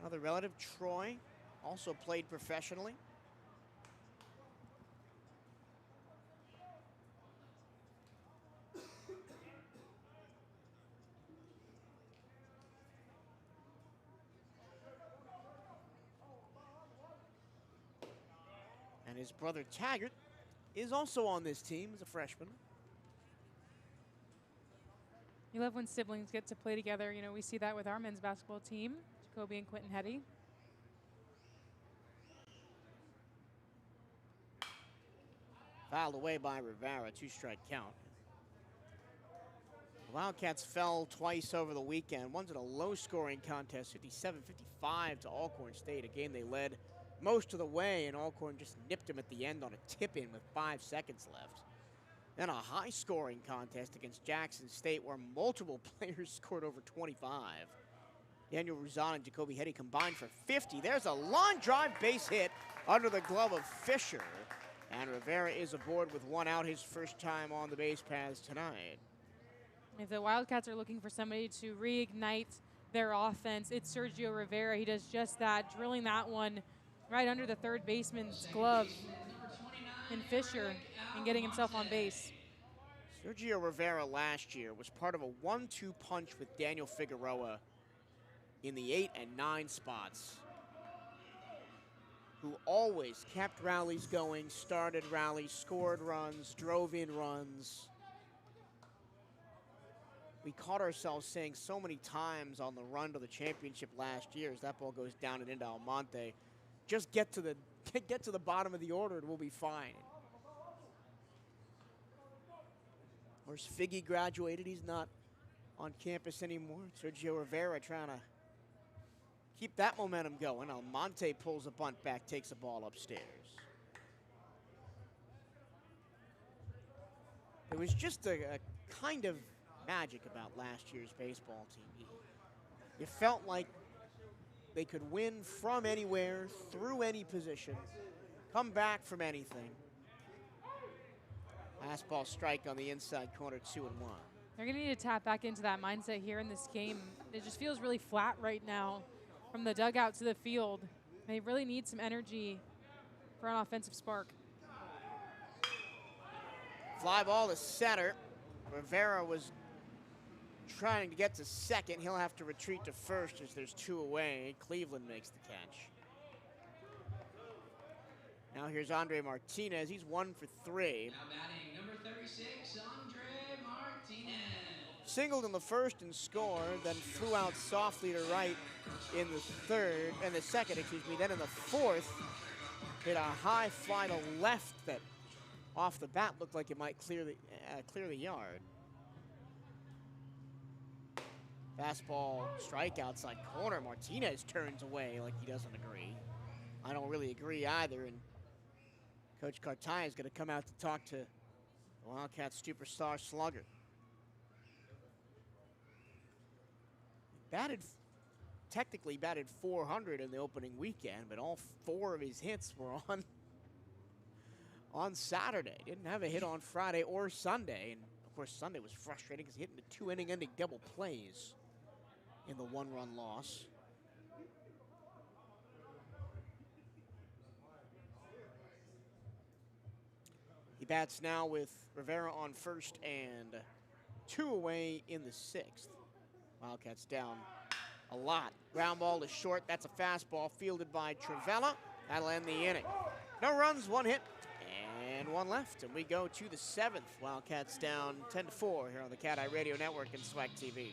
another relative, Troy, also played professionally. And his brother Taggart is also on this team as a freshman.
You love when siblings get to play together. You know, we see that with our men's basketball team, Jacoby and Quentin Hetty.
Fouled away by Rivera, 2-strike count. The Wildcats fell twice over the weekend. One's in a low-scoring contest, 57-55 to Alcorn State, a game they led most of the way, and Alcorn just nipped them at the end on a tip-in with 5 seconds left. Then a high-scoring contest against Jackson State where multiple players scored over 25. Daniel Ruzan and Jacoby Hetty combined for 50. There's a long drive base hit under the glove of Fisher. And Rivera is aboard with one out, his first time on the base paths tonight.
If the Wildcats are looking for somebody to reignite their offense, it's Sergio Rivera. He does just that, drilling that one right under the third baseman's glove in Fisher and getting himself on base.
Sergio Rivera last year was part of a 1-2 punch with Daniel Figueroa in the 8 and 9 spots, who always kept rallies going, started rallies, scored runs, drove in runs. We caught ourselves saying so many times on the run to the championship last year as that ball goes down and into Almonte, just get to the bottom of the order and we'll be fine. Of course, Figgy graduated. He's not on campus anymore. Sergio Rivera trying to keep that momentum going. Almonte pulls a bunt back, takes a ball upstairs. It was just a kind of magic about last year's baseball team. It felt like they could win from anywhere, through any position, come back from anything. Fastball strike on the inside corner, 2-1.
They're going to need to tap back into that mindset here in this game. It just feels really flat right now from the dugout to the field. They really need some energy for an offensive spark.
Fly ball to center. Rivera was trying to get to second. He'll have to retreat to first as there's 2 away. Cleveland makes the catch. Now here's Andre Martinez. He's 1 for 3.
Now batting number 36, Andre Martinez.
Singled in the first and scored, then flew out softly to right in the second, then in the fourth, hit a high fly to left that off the bat looked like it might clear the yard. Fastball strike outside corner. Martinez turns away like he doesn't agree. I don't really agree either, and Coach CatEye is going to come out to talk to the Wildcats superstar slugger. Technically batted 400 in the opening weekend, but all 4 of his hits were on Saturday. Didn't have a hit on Friday or Sunday, and of course Sunday was frustrating because he hit into 2 inning-ending double plays in the 1-run loss. He bats now with Rivera on first and 2 away in the 6th. Wildcats down a lot. Ground ball to short. That's a fastball fielded by Travella. That'll end the inning. No runs, one hit, and one left. And we go to the 7th. Wildcats down 10-4 here on the CatEye Radio Network and SWAC TV.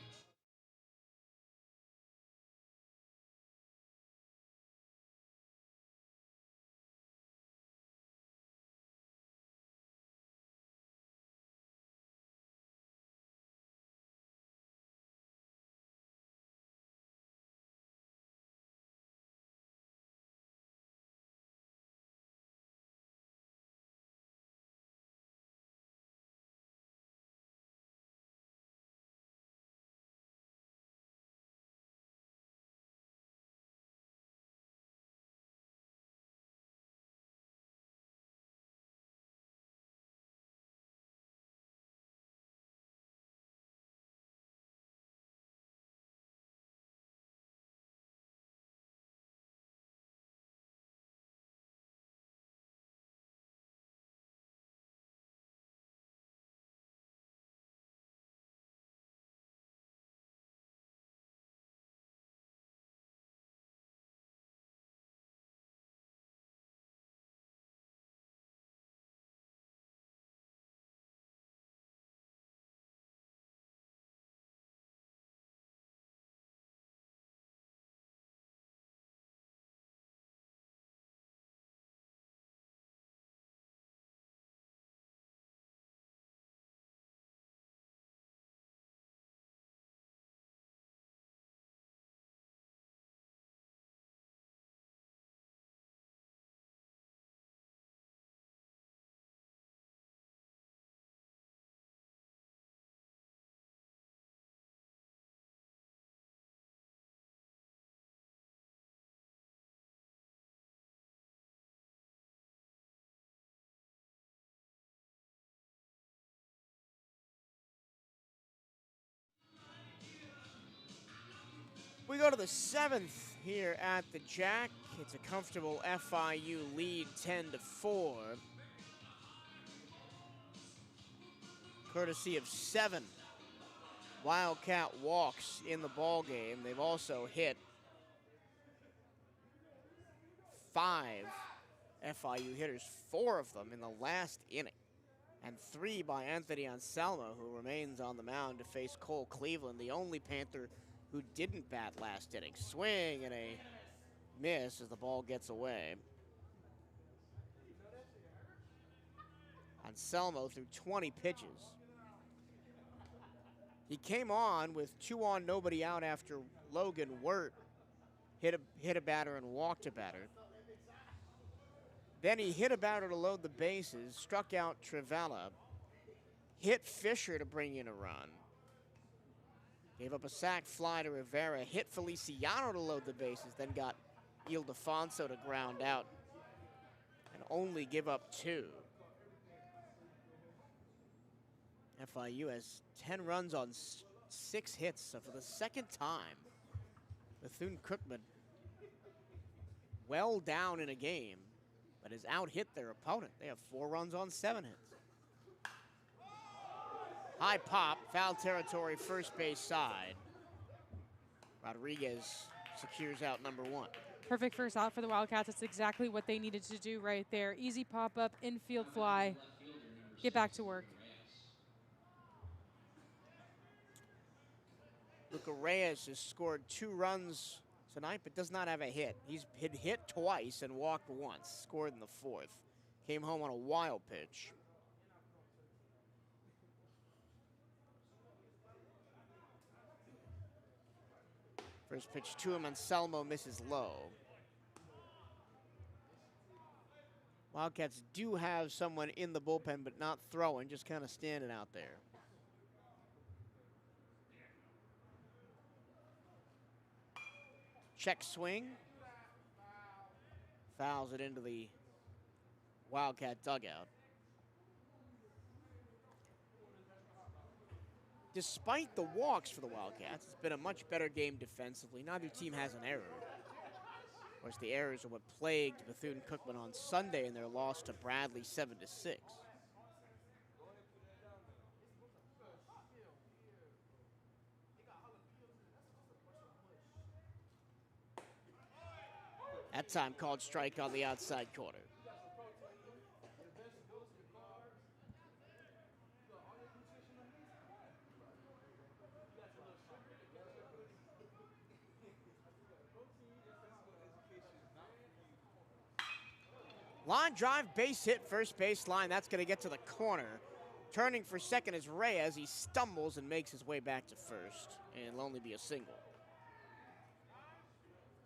We go to the 7th here at the Jack. It's a comfortable FIU lead, 10-4. Courtesy of 7 Wildcat walks in the ball game. They've also hit 5 FIU hitters, 4 of them in the last inning, and 3 by Anthony Anselmo, who remains on the mound to face Cole Cleveland, the only Panther who didn't bat last inning. Swing and a miss as the ball gets away. Anselmo threw 20 pitches. He came on with 2 on, nobody out after Logan Wirt hit a batter and walked a batter. Then he hit a batter to load the bases, struck out Trivella, hit Fisher to bring in a run, gave up a sac fly to Rivera, hit Feliciano to load the bases, then got Ildefonso to ground out and only give up 2. FIU has 10 runs on 6 hits, so for the second time, Bethune-Cookman well down in a game, but has out-hit their opponent. They have 4 runs on 7 hits. High pop, foul territory, first base side. Rodriguez secures out number 1.
Perfect first out for the Wildcats. That's exactly what they needed to do right there. Easy pop-up, infield fly. Get back to work.
Luca Reyes has scored 2 runs tonight, but does not have a hit. He's hit twice and walked once, scored in the 4th. Came home on a wild pitch. First pitch to him, Anselmo misses low. Wildcats do have someone in the bullpen, but not throwing, just kind of standing out there. Check swing. Fouls it into the Wildcat dugout. Despite the walks for the Wildcats, it's been a much better game defensively. Neither team has an error. Of course, the errors are what plagued Bethune-Cookman on Sunday in their loss to Bradley 7-6. That time called strike on the outside corner. Line drive, base hit, first base line. That's going to get to the corner. Turning for second is Reyes. He stumbles and makes his way back to first. And it'll only be a single.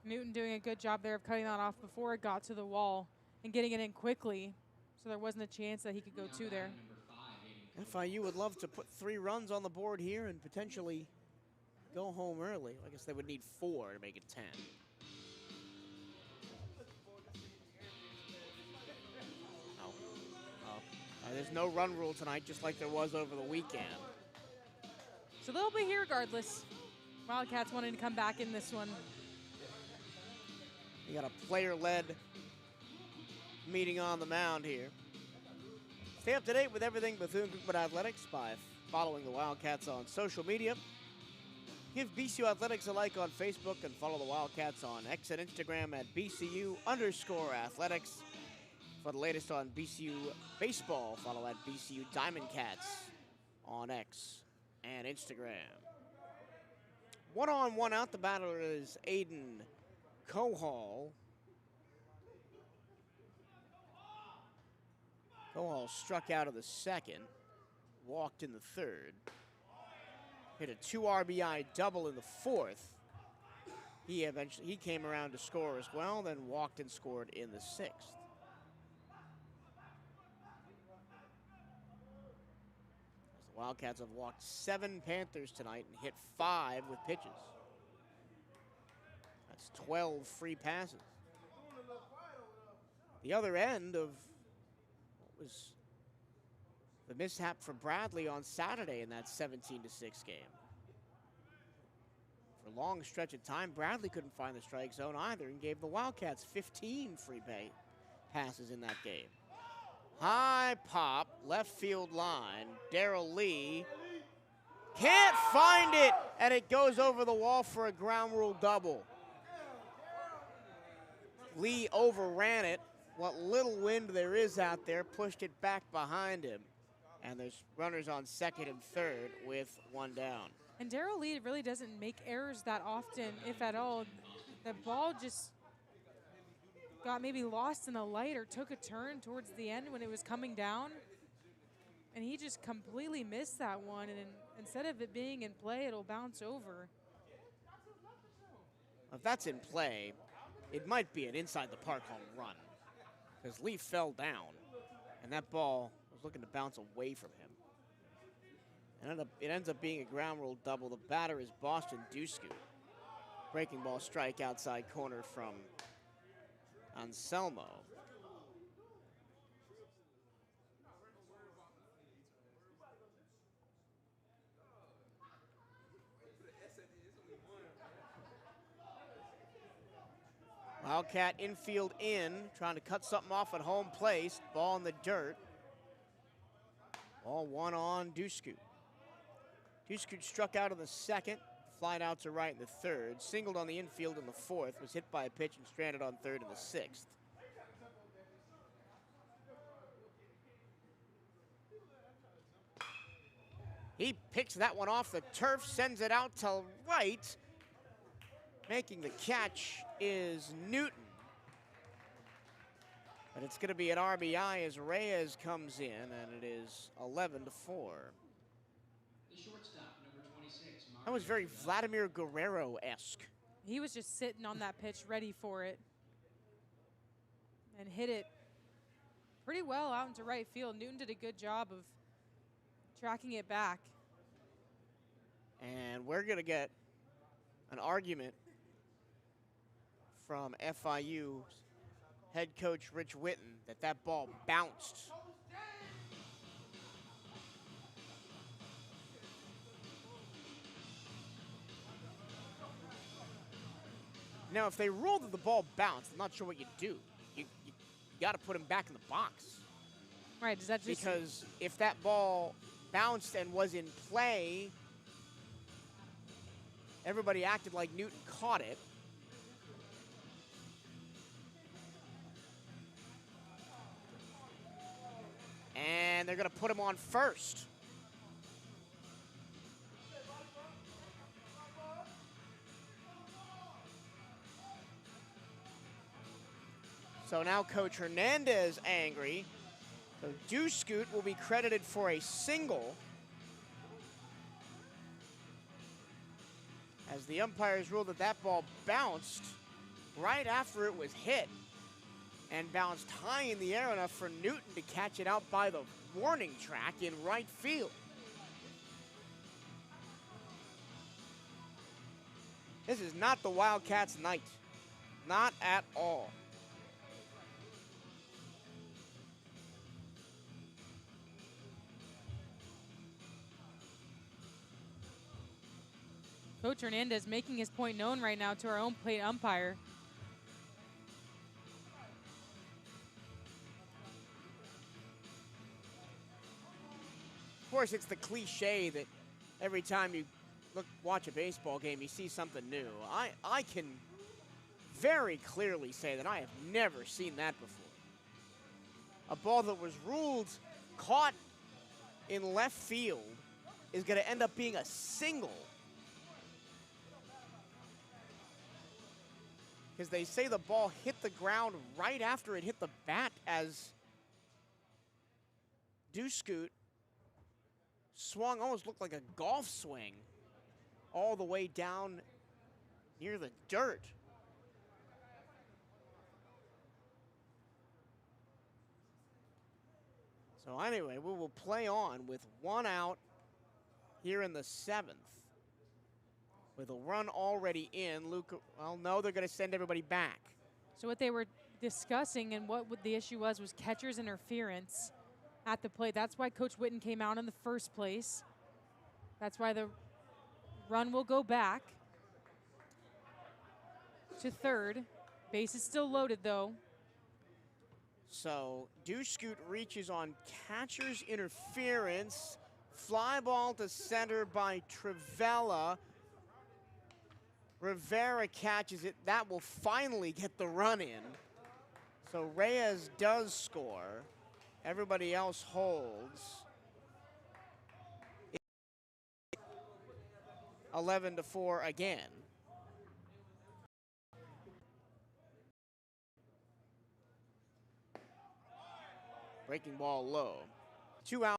Newton doing a good job there of cutting that off before it got to the wall and getting it in quickly, so there wasn't a chance that he could go two there.
FIU would love to put 3 runs on the board here and potentially go home early. I guess they would need 4 to make it 10. There's no run rule tonight, just like there was over the weekend.
So they'll be here regardless. Wildcats wanting to come back in this one.
You got a player-led meeting on the mound here. Stay up to date with everything Bethune-Cookman Athletics by following the Wildcats on social media. Give BCU Athletics a like on Facebook and follow the Wildcats on X and Instagram at BCU_athletics. For the latest on BCU baseball, follow at BCU Diamondcats on X and Instagram. 1 on, 1 out. The batter is Aiden Kohal. Kohal struck out of the second, walked in the third, hit a 2 RBI double in the fourth. He came around to score as well, then walked and scored in the sixth. The Wildcats have walked 7 Panthers tonight and hit 5 with pitches. That's 12 free passes. The other end of what was the mishap for Bradley on Saturday in that 17-6 game. For a long stretch of time, Bradley couldn't find the strike zone either and gave the Wildcats 15 free passes in that game. High pop, left field line. Darrell Lee can't find it, and it goes over the wall for a ground rule double. Lee overran it. What little wind there is out there pushed it back behind him. And there's runners on second and third with 1 down.
And Darrell Lee really doesn't make errors that often, if at all. The ball just got maybe lost in the light or took a turn towards the end when it was coming down. And he just completely missed that one. And instead of it being in play, it'll bounce over.
If that's in play, it might be an inside the park home run, because Lee fell down, and that ball was looking to bounce away from him. It ends up being a ground rule double. The batter is Boston Dusku. Breaking ball strike outside corner from Anselmo. Wildcat infield in, trying to cut something off at home plate. Ball in the dirt. Ball 1 on Dusku. Dusku struck out in the second, flied out to right in the third, singled on the infield in the fourth, was hit by a pitch and stranded on third in the sixth. He picks that one off the turf, sends it out to right. Making the catch is Newton. But it's going to be an RBI as Reyes comes in, and it is 11-4.
The shortstop, number 26.
That was very Vladimir Guerrero-esque.
He was just sitting on that pitch ready for it and hit it pretty well out into right field. Newton did a good job of tracking it back.
And we're going to get an argument from FIU head coach Rich Witten that ball bounced. Now, if they rule that the ball bounced, I'm not sure what you do. You got to put him back in the box.
Right, does that just...
Because if that ball bounced and was in play, everybody acted like Newton caught it. they're going to put him on first. So now Coach Hernandez angry. So Duscoot will be credited for a single, as the umpires ruled that that ball bounced right after it was hit and bounced high in the air enough for Newton to catch it out by the warning track in right field. This is not the Wildcats' night. Not at all.
Coach Hernandez making his point known right now to our own plate umpire.
Of course, it's the cliche that every time you watch a baseball game, you see something new. I can very clearly say that I have never seen that before. A ball that was ruled caught in left field is going to end up being a single. Because they say the ball hit the ground right after it hit the bat, as Duscoot swung, almost looked like a golf swing, all the way down near the dirt. So anyway, we will play on with one out here in the seventh. With a run already in, well, no, they're going to send everybody back.
So what they were discussing and what the issue was catcher's interference at the plate. That's why Coach Witten came out in the first place. That's why the run will go back to third. Base is still loaded, though.
So Duscoot reaches on catcher's interference. Fly ball to center by Trivella. Rivera catches it. That will finally get the run in. So Reyes does score. Everybody else holds. 11-4 again. Breaking ball low. 2 out.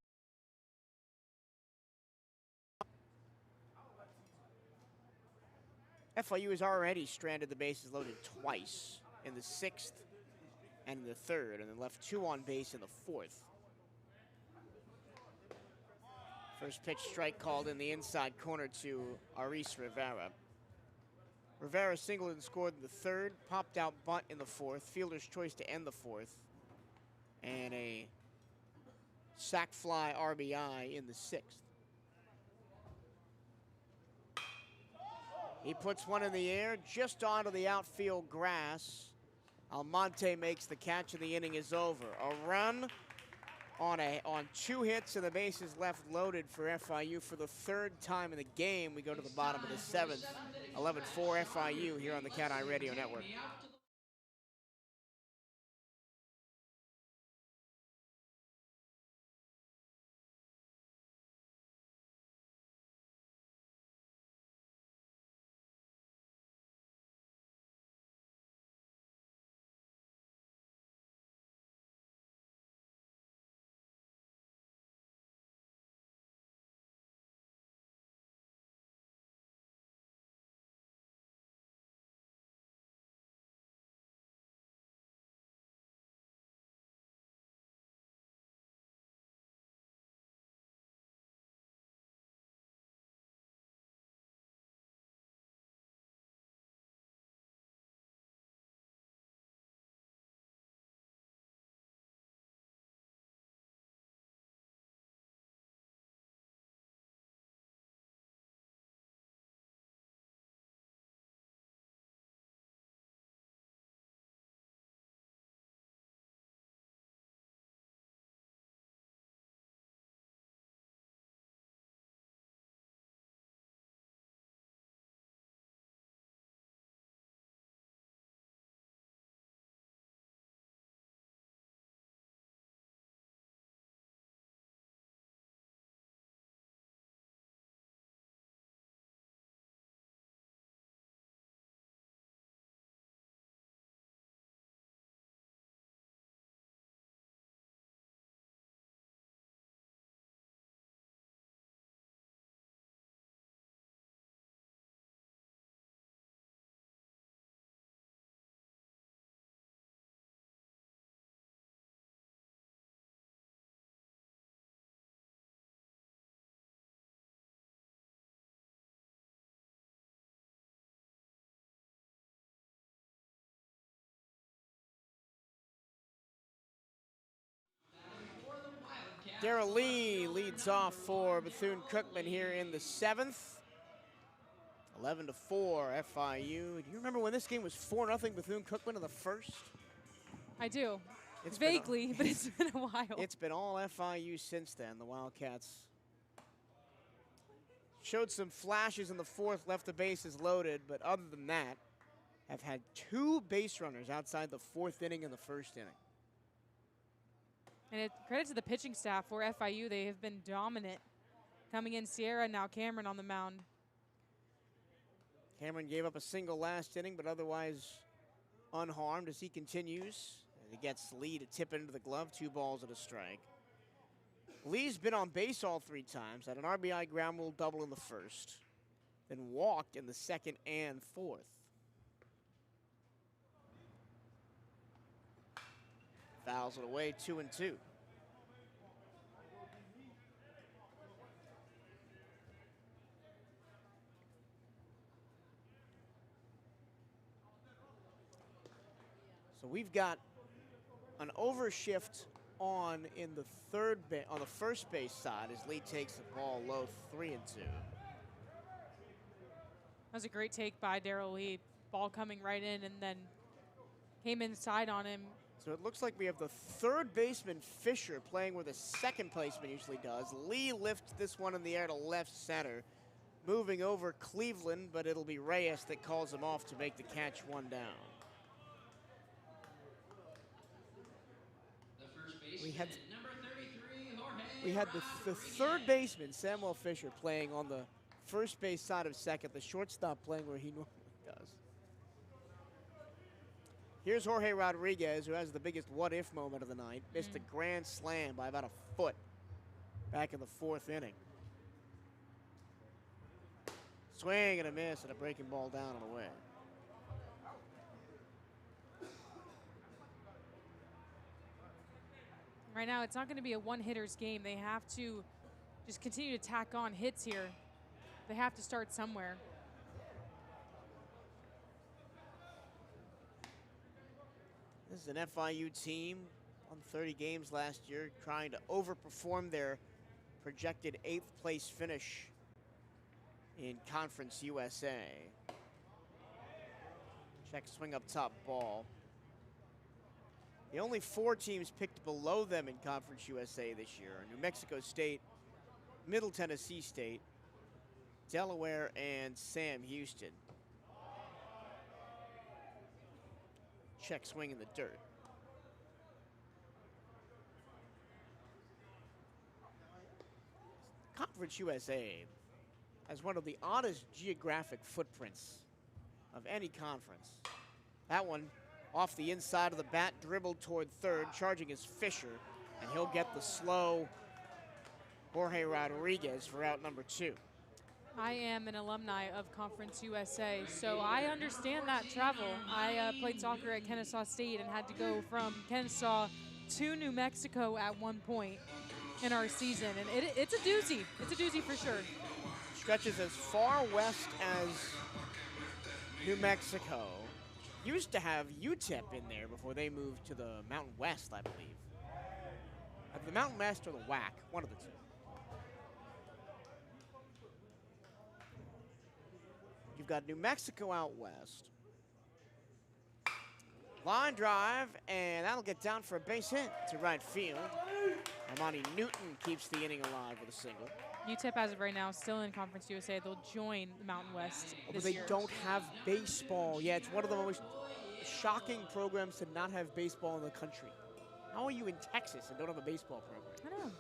FIU has already stranded the bases loaded twice, in the 6th and in the 3rd, and then left 2 on base in the 4th. First pitch strike called in the inside corner to Aris Rivera. Rivera singled and scored in the 3rd, popped out bunt in the 4th, fielder's choice to end the 4th, and a sac fly RBI in the 6th. He puts one in the air, just onto the outfield grass. Almonte makes the catch, and the inning is over. A run on 2 hits, and the bases left loaded for FIU for the 3rd time in the game. We go to the bottom of the 7th. 11-4 FIU here on the CatEye Radio Network. Darrell Lee leads off for Bethune-Cookman here in the 7th. 11-4 FIU. Do you remember when this game was 4-0 Bethune-Cookman in the first?
I do.
It's
Vaguely, but it's been a while.
It's been all FIU since then. The Wildcats showed some flashes in the 4th, left the bases loaded, but other than that, have had 2 base runners outside the 4th inning and the 1st inning.
And credit to the pitching staff for FIU. They have been dominant. Coming in Sierra, now Cameron on the mound.
Cameron gave up a single last inning, but otherwise unharmed as he continues. He gets Lee to tip into the glove, 2 balls and a strike. Lee's been on base all 3 times, had an RBI ground rule double in the 1st, then walked in the 2nd and 4th. Fouls it away, 2-2. So we've got an overshift on in the on the first base side as Lee takes the ball low, 3-2.
That was a great take by Darrell Lee. Ball coming right in and then came inside on him.
So it looks like we have the 3rd baseman, Fisher, playing where the 2nd baseman usually does. Lee lifts this one in the air to left center. Moving over Cleveland, but it'll be Reyes that calls him off to make the catch, 1 down. We had
number 33, Jorge
we had the 3rd baseman, Samuel Fisher, playing on the first base side of 2nd, the shortstop playing where he normally does. Here's Jorge Rodriguez, who has the biggest what-if moment of the night. Missed a grand slam by about a foot back in the 4th inning. Swing and a miss and a breaking ball down and away.
Right now, it's not going to be a one-hitter's game. They have to just continue to tack on hits here. They have to start somewhere.
This is an FIU team on 30 games last year, trying to overperform their projected 8th place finish in Conference USA. Check swing up top, ball. The only 4 teams picked below them in Conference USA this year are New Mexico State, Middle Tennessee State, Delaware, and Sam Houston. Check swing in the dirt. Conference USA has one of the oddest geographic footprints of any conference. That one off the inside of the bat, dribbled toward 3rd, charging is Fisher, and he'll get the slow Jorge Rodriguez for out number 2.
I am an alumni of Conference USA, so I understand that travel. I played soccer at Kennesaw State and had to go from Kennesaw to New Mexico at one point in our season, and it's a doozy. It's a doozy for sure.
Stretches as far west as New Mexico. Used to have UTEP in there before they moved to the Mountain West, I believe. The Mountain West or the WAC, one of the 2. You've got New Mexico out west. Line drive, and that'll get down for a base hit to right field. Armani Newton keeps the inning alive with a single.
UTEP, as of right now, still in Conference USA. They'll join the Mountain West
But
this
they
year.
don't have baseball. Yeah, it's one of the most shocking programs to not have baseball in the country. How are you in Texas and don't have a baseball program?
I know.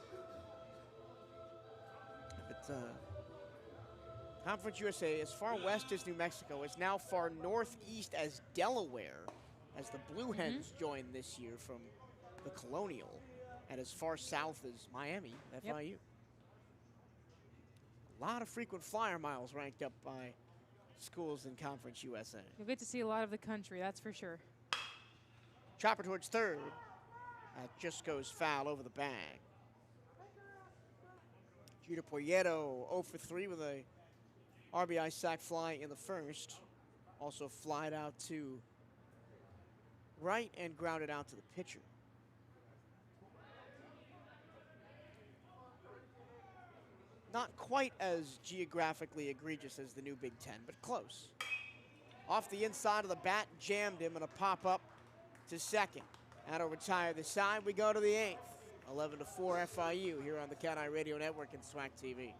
But Conference USA, as far west as New Mexico, is now far northeast as Delaware, as the Blue Hens joined this year from the Colonial, and as far south as Miami, FIU.
Yep.
A lot of frequent flyer miles ranked up by schools in Conference USA.
You'll get to see a lot of the country, that's for sure.
Chopper towards 3rd. That just goes foul over the bag. Judah Poyeto 0 for 3 with a RBI sac fly in the 1st. Also flied out to right and grounded out to the pitcher. Not quite as geographically egregious as the new Big Ten, but close. Off the inside of the bat, jammed him, and a pop-up to second. That'll retire the side. We go to the 8th. 11-4 FIU here on the CatEye Radio Network and SWAC TV.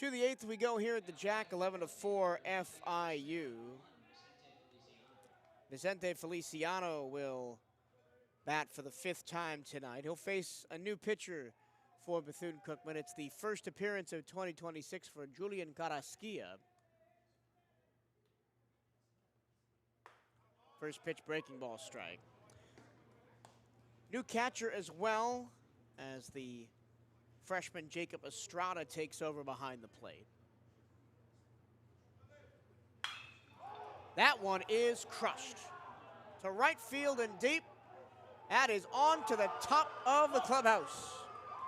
To the 8th we go here at the Jack, 11-4 FIU. Vicente Feliciano will bat for the 5th time tonight. He'll face a new pitcher for Bethune-Cookman. It's the first appearance of 2026 for Julian Carrasquilla. First pitch, breaking ball, strike. New catcher as well, as the freshman Jacob Estrada takes over behind the plate. That one is crushed to right field and deep. That is on to the top of the clubhouse.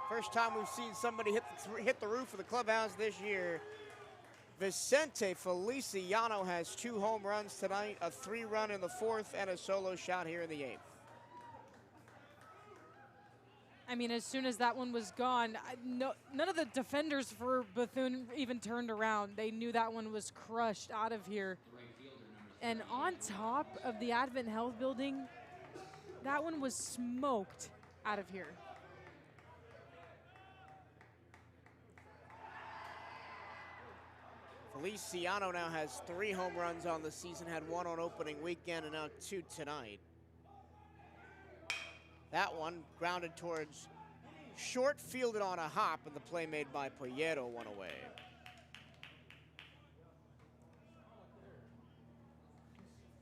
First time we've seen somebody hit the roof of the clubhouse this year. Vicente Feliciano has 2 home runs tonight, a 3-run in the 4th, and a solo shot here in the 8th.
I mean, as soon as that one was gone, none of the defenders for Bethune even turned around. They knew that one was crushed out of here. And on top of the Advent Health Building, that one was smoked out of here.
Feliciano now has 3 home runs on the season, had 1 on opening weekend and now 2 tonight. That one grounded towards short, fielded on a hop, and the play made by Poyero one away.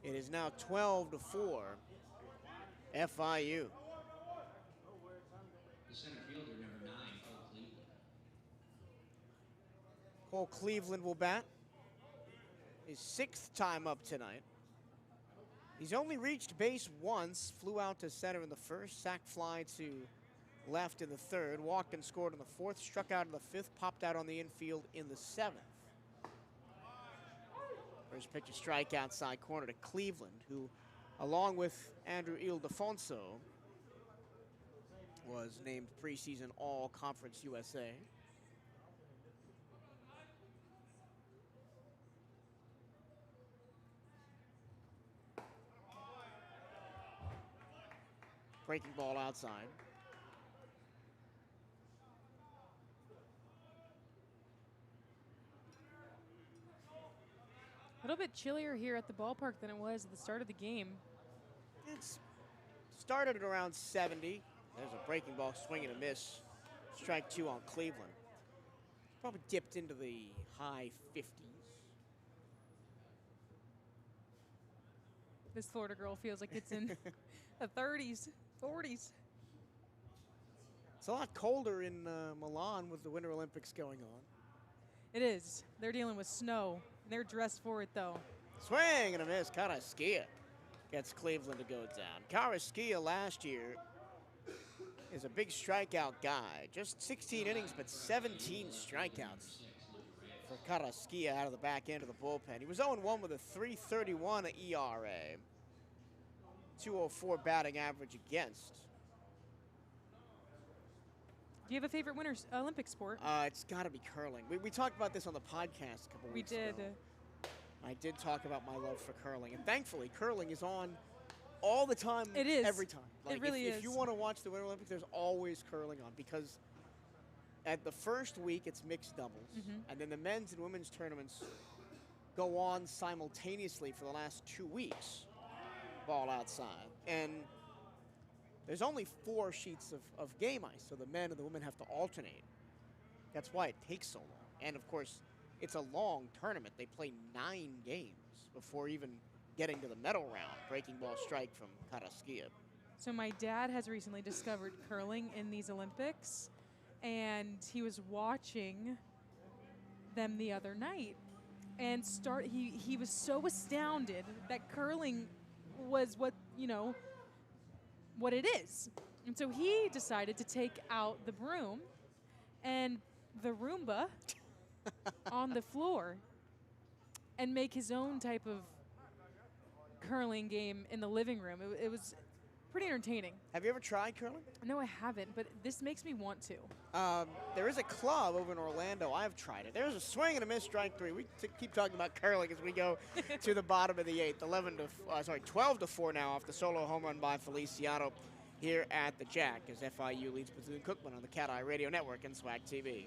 It is now 12-4 FIU.
The center fielder, number 9, Cole Cleveland.
Cole Cleveland will bat. His 6th time up tonight. He's only reached base once, flew out to center in the 1st, sac fly to left in the 3rd, walked and scored in the 4th, struck out in the 5th, popped out on the infield in the 7th. First pitch, a strike outside corner to Cleveland, who, along with Andrew Ildefonso, was named preseason All-Conference USA. Breaking ball outside.
A little bit chillier here at the ballpark than it was at the start of the game.
It's started at around 70. There's a breaking ball, swing and a miss. Strike 2 on Cleveland. Probably dipped into the high 50s.
This Florida girl feels like it's in the 30s, 40s.
It's a lot colder in Milan with the Winter Olympics going on.
It is. They're dealing with snow. They're dressed for it, though.
Swing and a miss. Carrasquilla gets Cleveland to go down. Carrasquilla last year is a big strikeout guy. Just 16 innings, but 17 strikeouts for Carrasquilla out of the back end of the bullpen. He was 0-1 with a 3.31 ERA. 2.04 batting average against.
Do you have a favorite winter Olympic sport?
It's got to be curling. We talked about this on the podcast a couple weeks ago.
We did.
I did talk about my love for curling. And thankfully, curling is on all the time.
It is.
Every time.
It really is.
If you want to watch the Winter Olympics, there's always curling on because at the first week, it's mixed doubles. And then the men's and women's tournaments go on simultaneously for the last 2 weeks. Ball outside. And there's only 4 sheets of game ice, so the men and the women have to alternate. That's why it takes so long. And, of course, it's a long tournament. They play 9 games before even getting to the medal round. Breaking ball strike from Carrasquilla.
So my dad has recently discovered curling in these Olympics, and he was watching them the other night. And he was so astounded that curling was what it is. And so he decided to take out the broom and the Roomba on the floor and make his own type of curling game in the living room. It was pretty entertaining.
Have you ever tried curling?
No, I haven't, but this makes me want to.
There is a club over in Orlando. I've tried it. There's a swing and a miss, strike 3. We keep talking about curling as we go to the bottom of the 8th. 12 to 4 now off the solo home run by Feliciano here at the Jack as FIU leads Bethune-Cookman on the CatEye Radio Network and SWAC TV.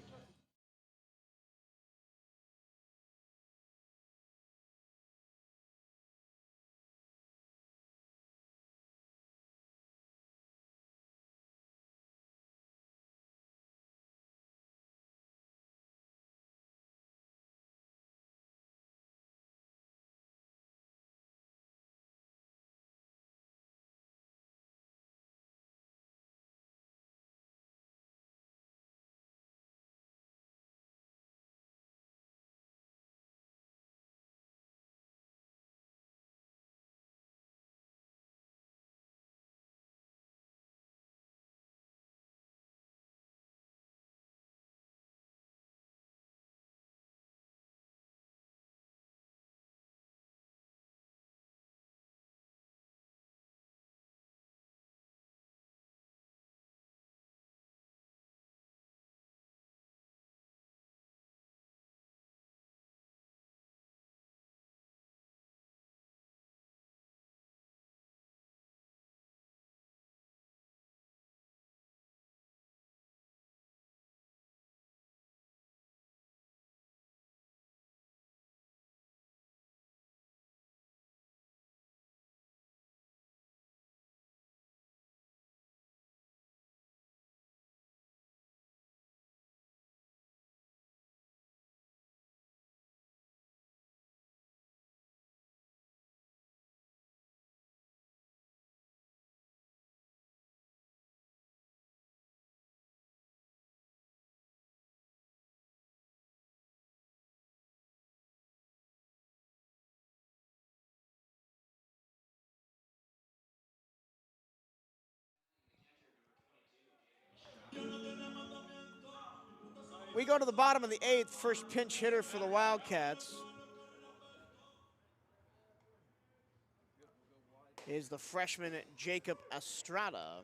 We go to the bottom of the 8th. First pinch hitter for the Wildcats is the freshman Jacob Estrada.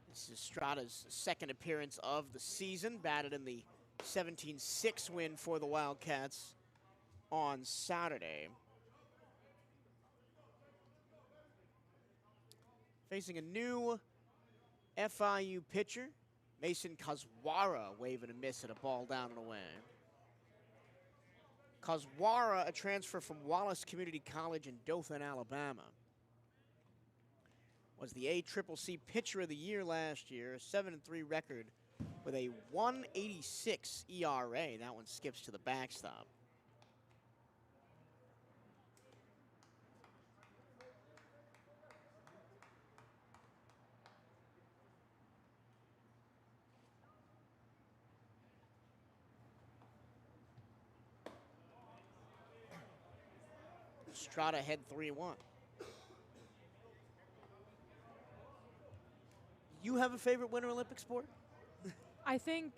This is Estrada's second appearance of the season, batted in the 17-6 win for the Wildcats on Saturday. Facing a new FIU pitcher, Mason Kazwara, waving a miss at a ball down and away. Kazwara, a transfer from Wallace Community College in Dothan, Alabama, was the ACCC Pitcher of the Year last year, a 7-3 record with a 1.86 ERA. That one skips to the backstop. Strata head 3-1. You have a favorite Winter Olympic sport?
I think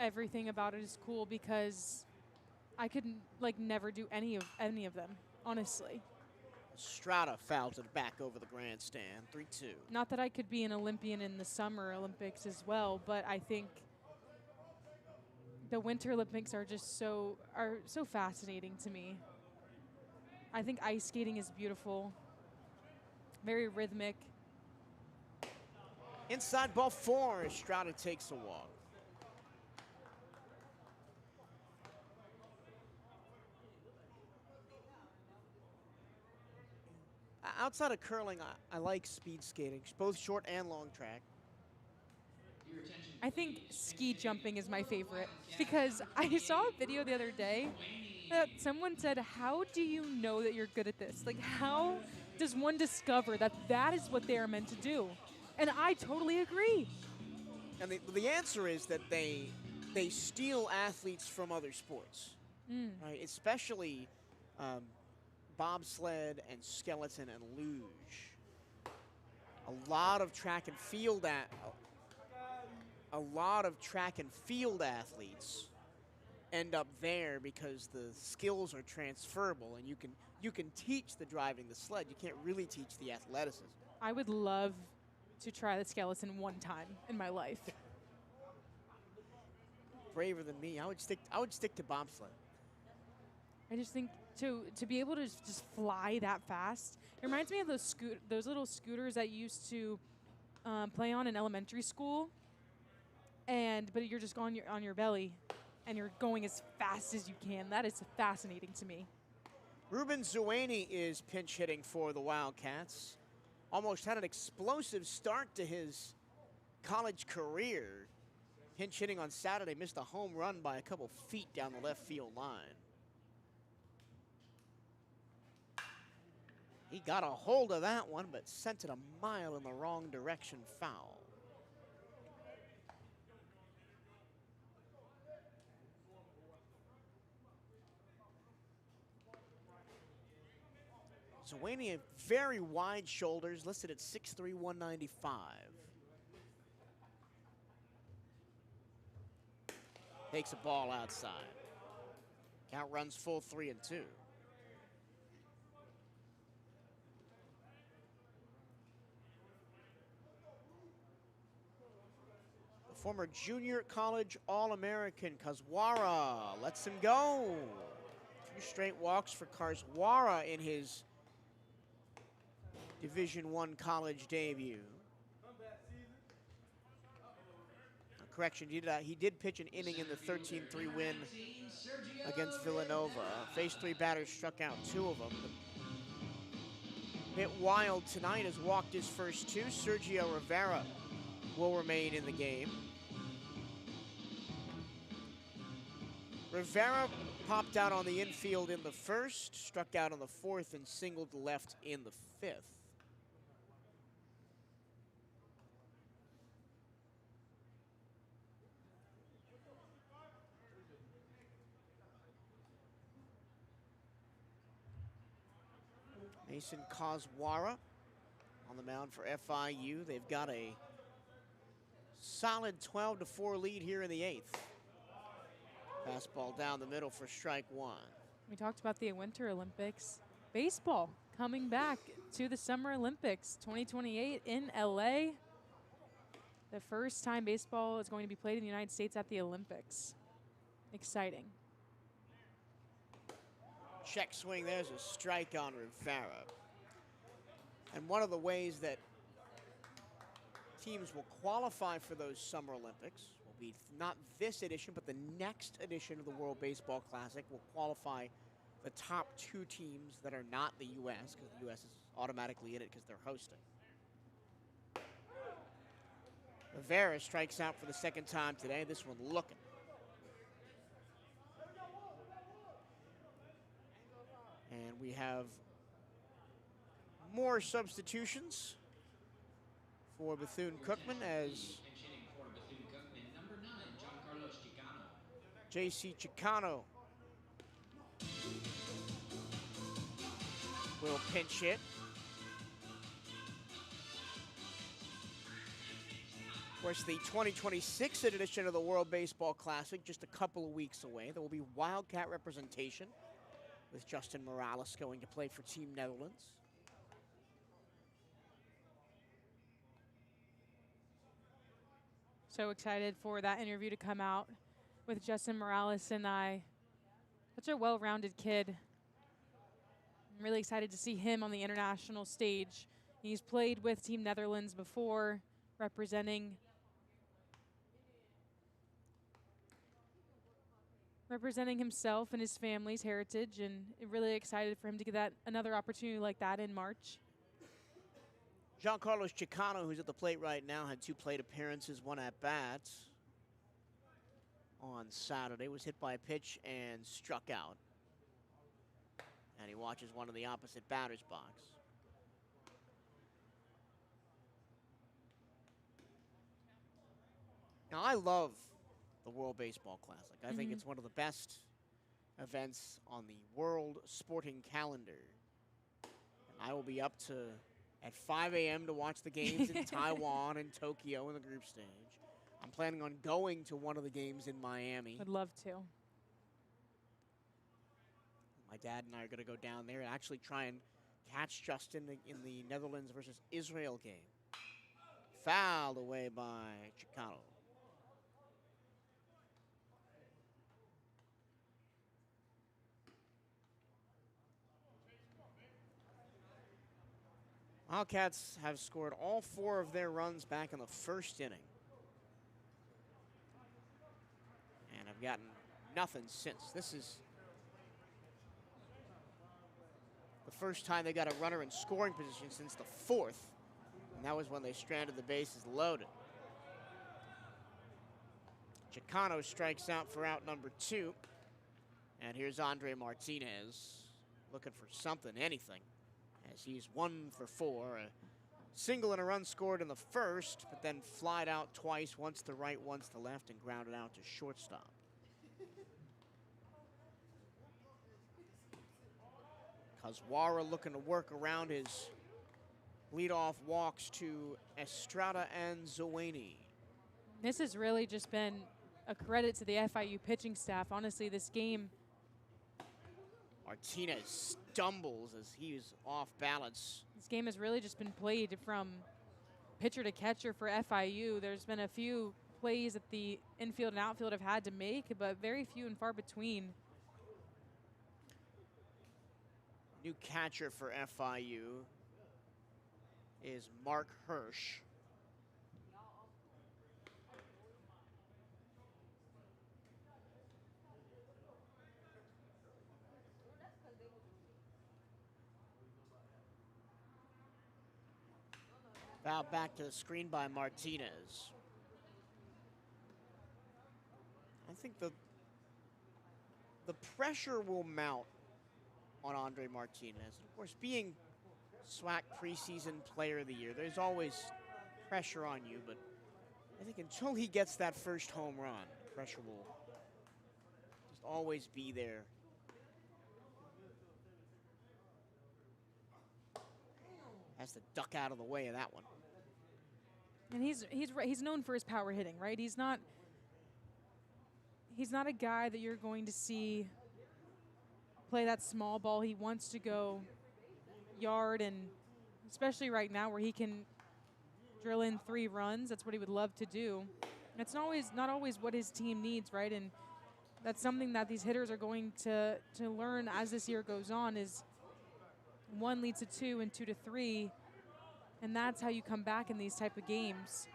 everything about it is cool because I could like never do any of them, honestly.
Strata fouls it back over the grandstand, 3-2.
Not that I could be an Olympian in the Summer Olympics as well, but I think the Winter Olympics are just so fascinating to me. I think ice skating is beautiful, very rhythmic.
Inside ball 4, Strata takes a walk. Outside of curling, I like speed skating, both short and long track.
I think ski jumping is my favorite because I saw a video the other day that someone said, how do you know that you're good at this? Like, how does one discover that that is what they are meant to do? And I totally agree.
And the answer is that they steal athletes from other sports, right? Especially bobsled and skeleton and luge. A lot of track and field athletes end up there because the skills are transferable, and you can teach the driving the sled. You can't really teach the athleticism.
I would love to try the skeleton one time in my life.
Braver than me. I would stick to bobsled.
I just think to be able to just fly that fast, it reminds me of those little scooters that you used to play on in elementary school. But you're just on your belly, and you're going as fast as you can. That is fascinating to me.
Ruben Zueni is pinch hitting for the Wildcats. Almost had an explosive start to his college career. Pinch hitting on Saturday, missed a home run by a couple feet down the left field line. He got a hold of that one, but sent it a mile in the wrong direction, foul. Zueni, very wide shoulders, listed at 6'3", 195. Takes a ball outside. Count runs full 3-2. The former junior college All-American Kazwara lets him go. 2 straight walks for Kazwara in his Division I college debut. Correction, he did pitch an inning in the 13-3 win against Villanova. Faced 3 batters, struck out 2 of them. Bit wild tonight has walked his first 2. Sergio Rivera will remain in the game. Rivera popped out on the infield in the 1st, struck out on the 4th, and singled left in the 5th. Mason Kazwara on the mound for FIU. They've got a solid 12-4 lead here in the 8th. Fastball down the middle for strike 1.
We talked about the Winter Olympics. Baseball coming back to the Summer Olympics 2028 in LA. The first time baseball is going to be played in the United States at the Olympics. Exciting.
Check swing, there's a strike on Rivera. And one of the ways that teams will qualify for those Summer Olympics. Will be not this edition, but the next edition of the World Baseball Classic will qualify the top 2 teams that are not the U.S., because the U.S. is automatically in it because they're hosting. Rivera strikes out for the second time today. This one looking. And we have more substitutions for Bethune-Cookman as
Pinch hitting for Bethune-Cookman, number 9, Giancarlo Chicano.
J.C. Chicano will pinch hit. Of course, the 2026 edition of the World Baseball Classic just a couple of weeks away. There will be Wildcat representation with Justin Morales going to play for Team Netherlands.
So excited for that interview to come out with Justin Morales and I. Such a well-rounded kid. I'm really excited to see him on the international stage. He's played with Team Netherlands before, representing himself and his family's heritage, and really excited for him to get that another opportunity like that in March.
Giancarlo Chicano, who's at the plate right now, had 2 plate appearances, 1 at bat on Saturday. Was hit by a pitch and struck out. And he watches one in the opposite batter's box. Now, I love the World Baseball Classic. I think it's one of the best events on the world sporting calendar. And I will be up at 5 a.m. to watch the games in Taiwan and Tokyo in the group stage. I'm planning on going to one of the games in Miami.
I'd love to.
My dad and I are going to go down there and actually try and catch Justin in the Netherlands versus Israel game. Fouled away by Chicano. Wildcats have scored all 4 of their runs back in the first inning. And have gotten nothing since. This is the first time they got a runner in scoring position since the 4th. And that was when they stranded the bases loaded. Chicano strikes out for out number 2. And here's Andre Martinez looking for something, anything, as he's 1 for 4. A single and a run scored in the first, but then flied out twice, once to right, once to left, and grounded out to shortstop. Kazwara looking to work around his leadoff walks to Estrada and Zawani.
This has really just been a credit to the FIU pitching staff. Honestly, this game,
Martinez stumbles as he's off balance.
This game has really just been played from pitcher to catcher for FIU. There's been a few plays that the infield and outfield have had to make, but very few and far between.
New catcher for FIU is Mark Hirsch. Foul back to the screen by Martinez. I think the pressure will mount on Andre Martinez. Of course, being SWAC preseason player of the year, there's always pressure on you, but I think until he gets that first home run, pressure will just always be there. Has to duck out of the way of that one.
And he's known for his power hitting, right? He's not a guy that you're going to see play that small ball. He wants to go yard, and especially right now where he can drill in 3 runs, that's what he would love to do. It's not always what his team needs, right? And that's something that these hitters are going to learn as this year goes on, is 1 leads to 2 and 2 to 3, and that's how you come back in these type of games.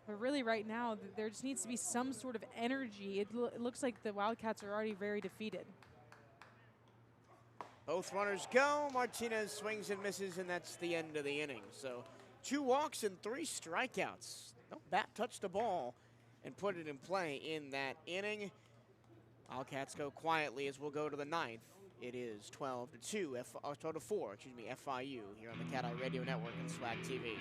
But really right now, there just needs to be some sort of energy. It looks like the Wildcats are already very defeated.
Both runners go. Martinez swings and misses, and that's the end of the inning. So 2 walks and 3 strikeouts. No bat touched the ball and put it in play in that inning. Wildcats go quietly as we'll go to the 9th. It is 12-2, 12-4, FIU here on the CatEye Radio Network and Swag TV.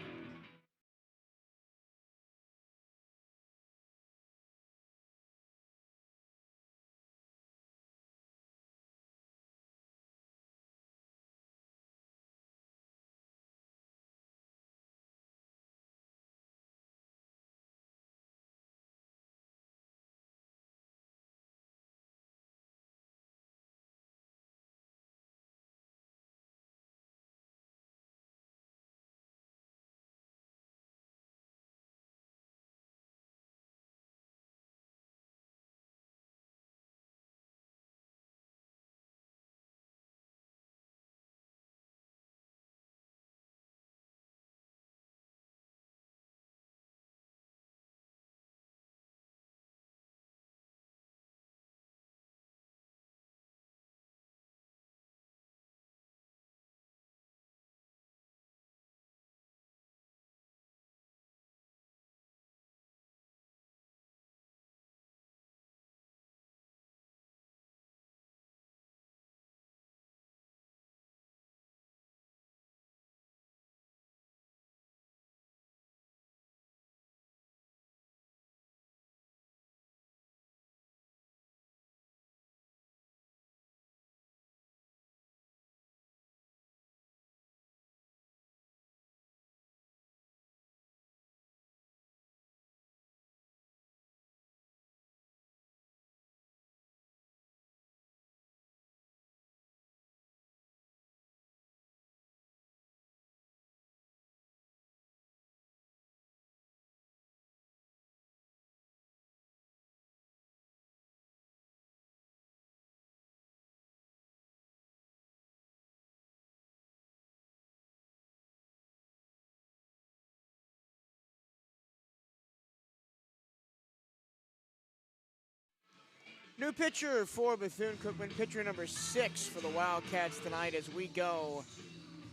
New pitcher for Bethune-Cookman, pitcher number 6 for the Wildcats tonight as we go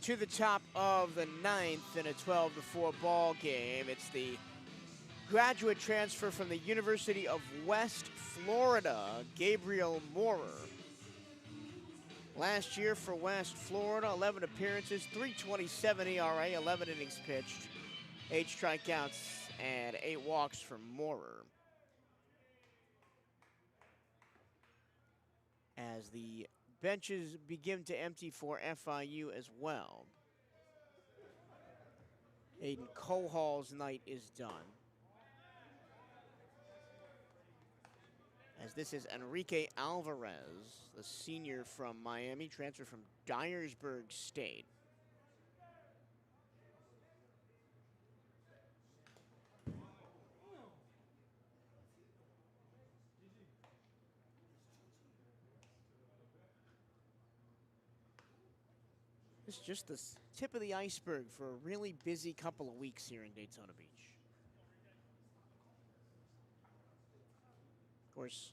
to the top of the 9th in a 12-4 ball game. It's the graduate transfer from the University of West Florida, Gabriel Moorer. Last year for West Florida, 11 appearances, 3.27 ERA, 11 innings pitched, 8 strikeouts, and 8 walks for Moorer. As the benches begin to empty for FIU as well. Aiden Cohal's night is done. As this is Enrique Alvarez, the senior from Miami, transferred from Dyersburg State. It's just the tip of the iceberg for a really busy couple of weeks here in Daytona Beach. Of course,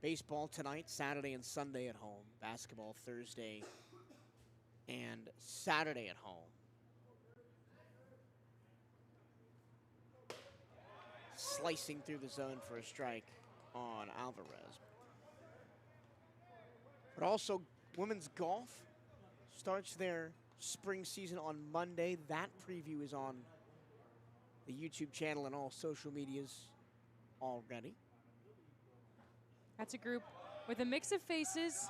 baseball tonight, Saturday and Sunday at home. Basketball Thursday and Saturday at home. Slicing through the zone for a strike on Alvarez. But also, women's golf starts their spring season on Monday. That preview is on the YouTube channel and all social medias already.
That's a group with a mix of faces,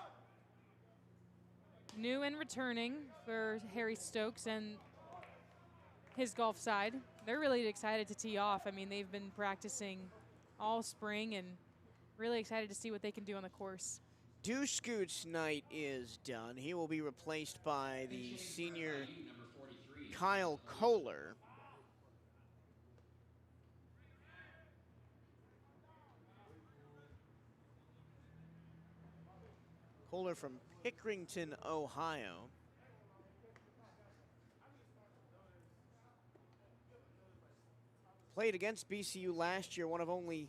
new and returning for Harry Stokes and his golf side. They're really excited to tee off. I mean, they've been practicing all spring and really excited to see what they can do on the course.
Scoot's night is done. He will be replaced by the senior Kyle Kohler. Kohler from Pickerington, Ohio. Played against BCU last year, one of only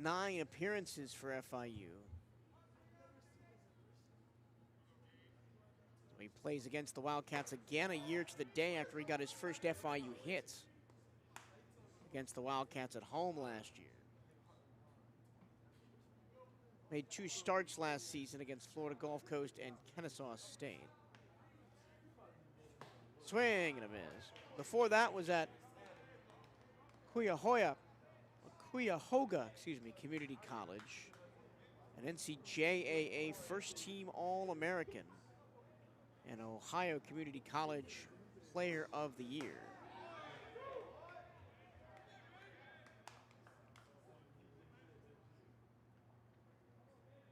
9 appearances for FIU. So he plays against the Wildcats again a year to the day after he got his first FIU hit against the Wildcats at home last year. Made 2 starts last season against Florida Gulf Coast and Kennesaw State. Swing and a miss. Before that was at Cuyahoga Community College, an NCJAA first-team All-American and Ohio Community College Player of the Year.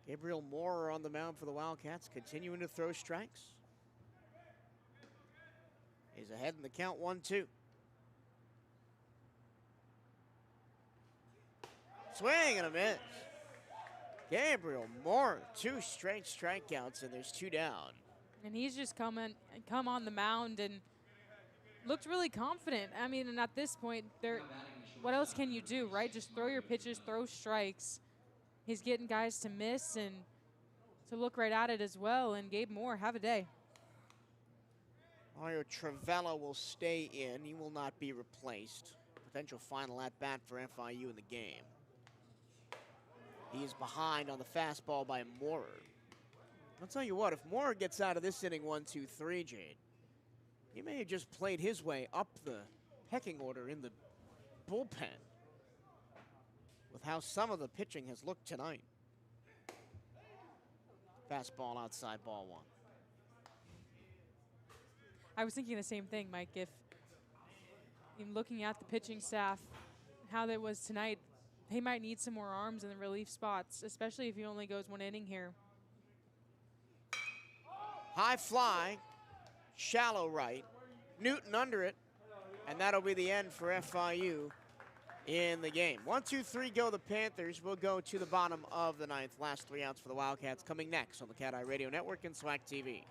Gabriel Moore on the mound for the Wildcats, continuing to throw strikes. He's ahead in the count, 1-2. Swing and a miss. Gabriel Moore, 2 straight strikeouts, and there's 2 down.
And he's just come on the mound and looked really confident. I mean, and at this point, what else can you do, right? Just throw your pitches, throw strikes. He's getting guys to miss and to look right at it as well. And Gabe Moore, have a day.
Mario Travella will stay in. He will not be replaced. Potential final at-bat for FIU in the game. He is behind on the fastball by Moorer. I'll tell you what, if Moorer gets out of this inning 1-2-3, Jade, he may have just played his way up the pecking order in the bullpen with how some of the pitching has looked tonight. Fastball outside, ball 1.
I was thinking the same thing, Mike. If in looking at the pitching staff, how that was tonight, they might need some more arms in the relief spots, especially if he only goes 1 inning here.
High fly, shallow right, Newton under it, and that'll be the end for FIU in the game. 1-2-3 go the Panthers. We'll go to the bottom of the 9th. Last 3 outs for the Wildcats coming next on the CatEye Radio Network and SWAC TV.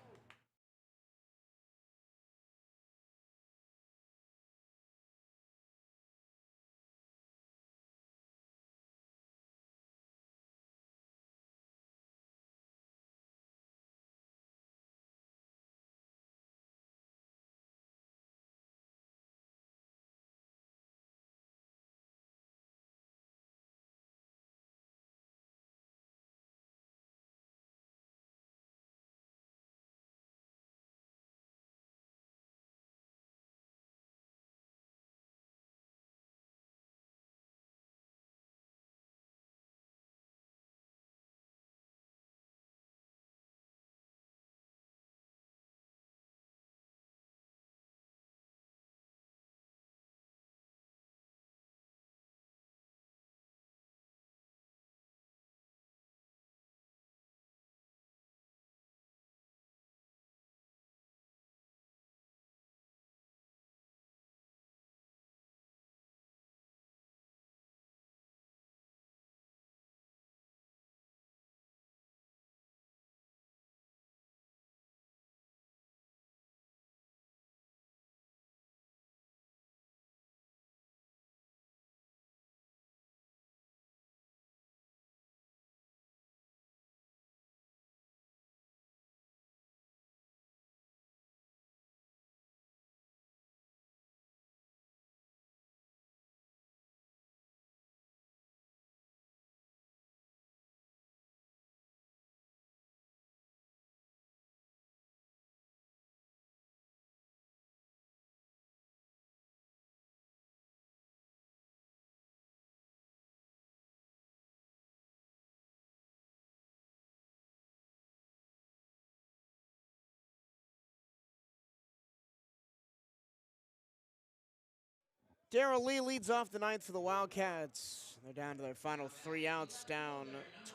Darrell Lee leads off the 9th for the Wildcats. They're down to their final 3 outs, down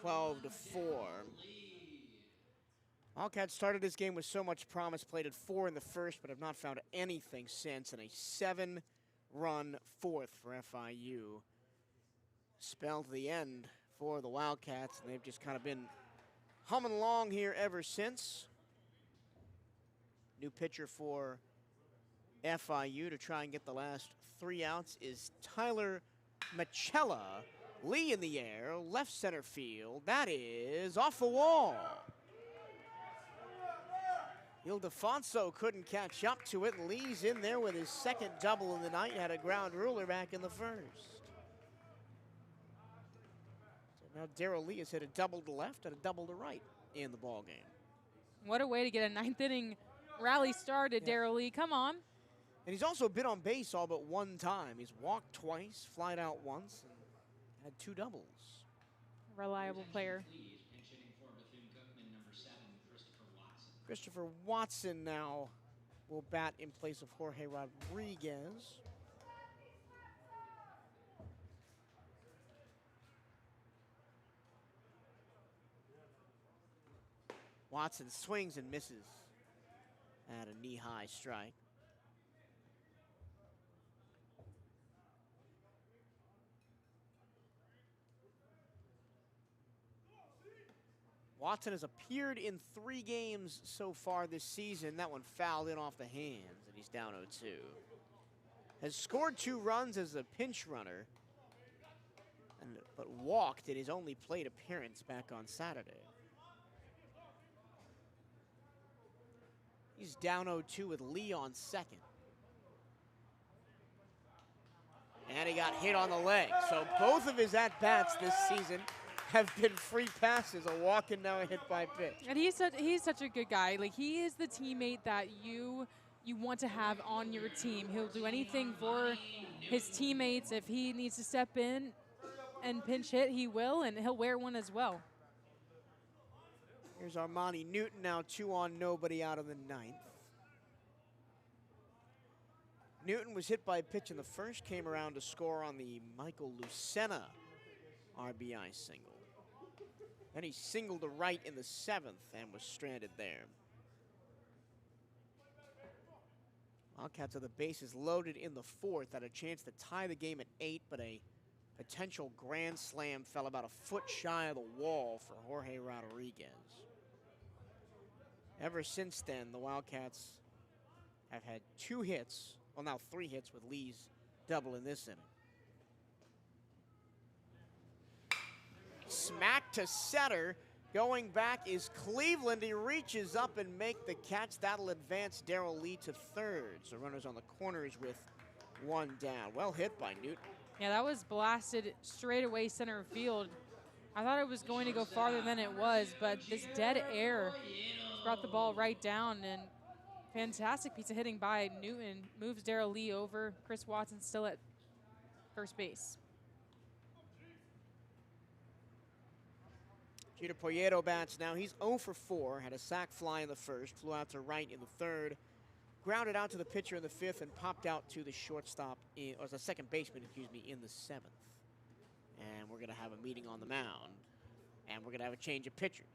12-4. Wildcats started this game with so much promise, played at 4 in the first, but have not found anything since, and a 7-run 4th for FIU. Spelled the end for the Wildcats, and they've just kind of been humming along here ever since. New pitcher for FIU to try and get the last 3 outs is Tyler Machella. Lee in the air, left center field. That is off the wall. Ildefonso couldn't catch up to it. Lee's in there with his second double in the night. Had a ground ruler back in the first. So now Darrell Lee has hit a double to left and a double to right in the ball game.
What a way to get a 9th inning rally started, Darrell Lee. Come on.
And he's also been on base all but one time. He's walked twice, flied out once, and had 2 doubles.
Reliable player.
Please, pinch hitting for Bethune-Cookman, number 7, Christopher Watson.
Christopher Watson now will bat in place of Jorge Rodriguez. Watson swings and misses at a knee-high strike. Watson has appeared in 3 games so far this season. That one fouled in off the hands, and he's down 0-2. Has scored 2 runs as a pinch runner, but walked in his only plate appearance back on Saturday. He's down 0-2 with Lee on second. And he got hit on the leg. So both of his at-bats this season have been free passes, a walk and now a hit by pitch.
And he's such a good guy. Like, he is the teammate that you want to have on your team. He'll do anything for his teammates. If he needs to step in and pinch hit, he will, and he'll wear one as well.
Here's Armani Newton now 2 on nobody out of the 9th. Newton was hit by a pitch in the first, came around to score on the Michael Lucena RBI single. Then he singled to right in the 7th and was stranded there. Wildcats have the bases loaded in the 4th, had a chance to tie the game at 8, but a potential grand slam fell about a foot shy of the wall for Jorge Rodriguez. Ever since then, the Wildcats have had 2 hits, well now 3 hits with Lee's double in this inning. Smack to center. Going back is Cleveland. He reaches up and make the catch. That'll advance Darrell Lee to third. So runners on the corners with 1 down. Well hit by Newton.
Yeah, that was blasted straight away center field. I thought it was going to go farther than it was, but this dead air brought the ball right down, and fantastic piece of hitting by Newton. Moves Darrell Lee over. Chris Watson still at first base.
Jeter Poyeto bats now. He's 0 for 4. Had a sac fly in the first, flew out to right in the third, grounded out to the pitcher in the 5th, and popped out to the shortstop, or the second baseman, excuse me, in the 7th. And we're going to have a meeting on the mound, and we're going to have a change of pitchers.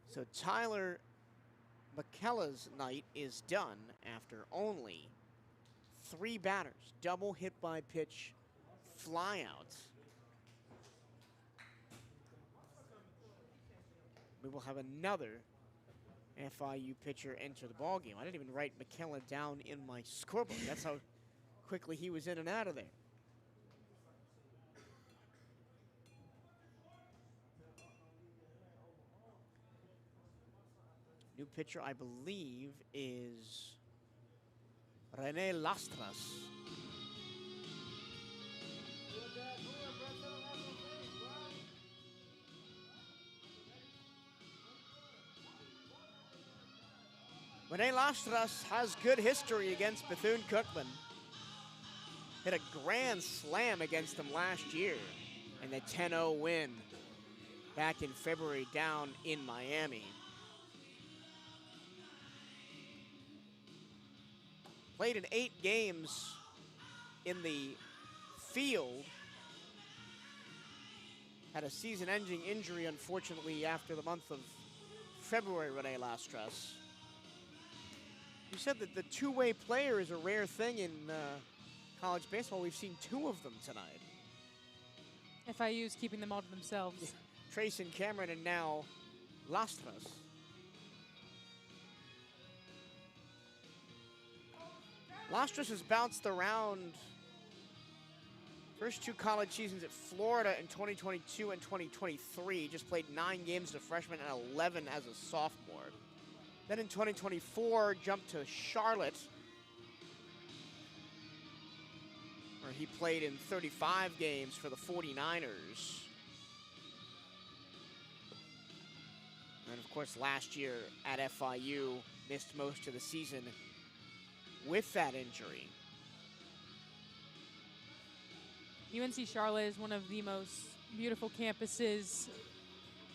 So Tyler McKellar's night is done after only 3 batters. Double, hit by pitch, fly out. We will have another FIU pitcher enter the ballgame. I didn't even write McKellar down in my scorebook. That's how quickly he was in and out of there. New pitcher, I believe, is Rene Lastras. Rene Lastras has good history against Bethune-Cookman. Hit a grand slam against them last year in the 10-0 win back in February down in Miami. Played in 8 games in the field. Had a season-ending injury, unfortunately, after the month of February, Rene Lastras. You said that the two-way player is a rare thing in college baseball. We've seen 2 of them tonight.
FIU's keeping them all to themselves.
Trace and Cameron, and now Lastras. Lostros has bounced around. First 2 college seasons at Florida in 2022 and 2023. Just played 9 games as a freshman and 11 as a sophomore. Then in 2024, jumped to Charlotte, where he played in 35 games for the 49ers. And of course, last year at FIU, missed most of the season with that injury.
UNC Charlotte is one of the most beautiful campuses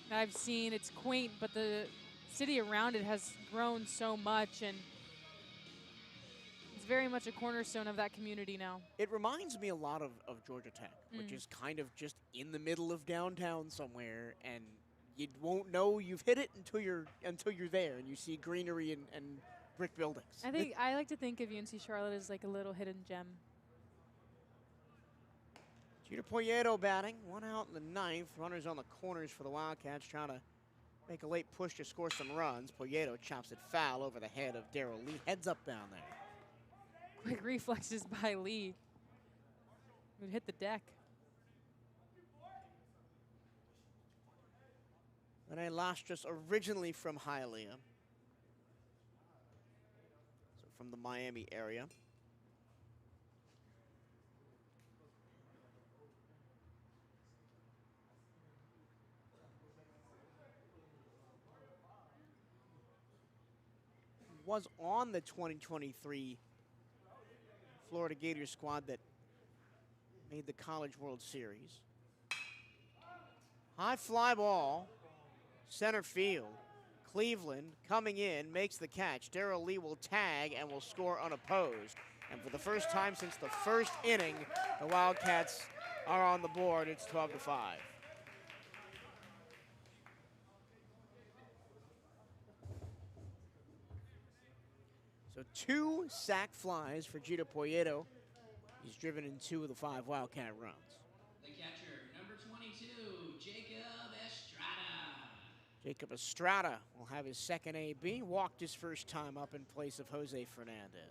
that I've seen. It's quaint, but the city around it has grown so much, and it's very much a cornerstone of that community now.
It reminds me a lot of Georgia Tech, which is kind of just in the middle of downtown somewhere, and you won't know you've hit it until you're there and you see greenery and brick buildings.
I like to think of UNC Charlotte as like a little hidden gem.
Gina Poyeto batting, 1 out in the 9th. Runners on the corners for the Wildcats, trying to make a late push to score some runs. Poyeto chops it foul over the head of Darrell Lee. Heads up down there.
Quick reflexes by Lee. Would hit the deck.
Rene Lostros, originally from Hialeah, so from the Miami area. Was on the 2023 Florida Gators squad that made the College World Series. High fly ball, center field. Cleveland coming in, makes the catch. Darrell Lee will tag and will score unopposed. And for the first time since the first inning, the Wildcats are on the board. It's 12-5. So 2 sac flies for Gito Poyeto. He's driven in 2 of the 5 Wildcat runs.
The catcher, number 22, Jacob Estrada.
Jacob Estrada will have his second AB. Walked his first time up in place of Jose Fernandez.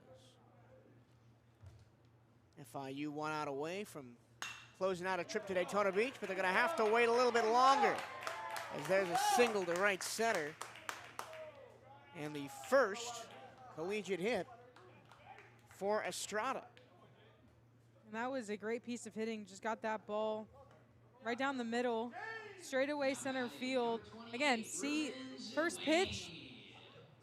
FIU 1 out away from closing out a trip to Daytona Beach, but they're going to have to wait a little bit longer, as there's a single to right center. And the first collegiate hit for Estrada.
And that was a great piece of hitting. Just got that ball right down the middle, straight away center field. Again, see, first pitch,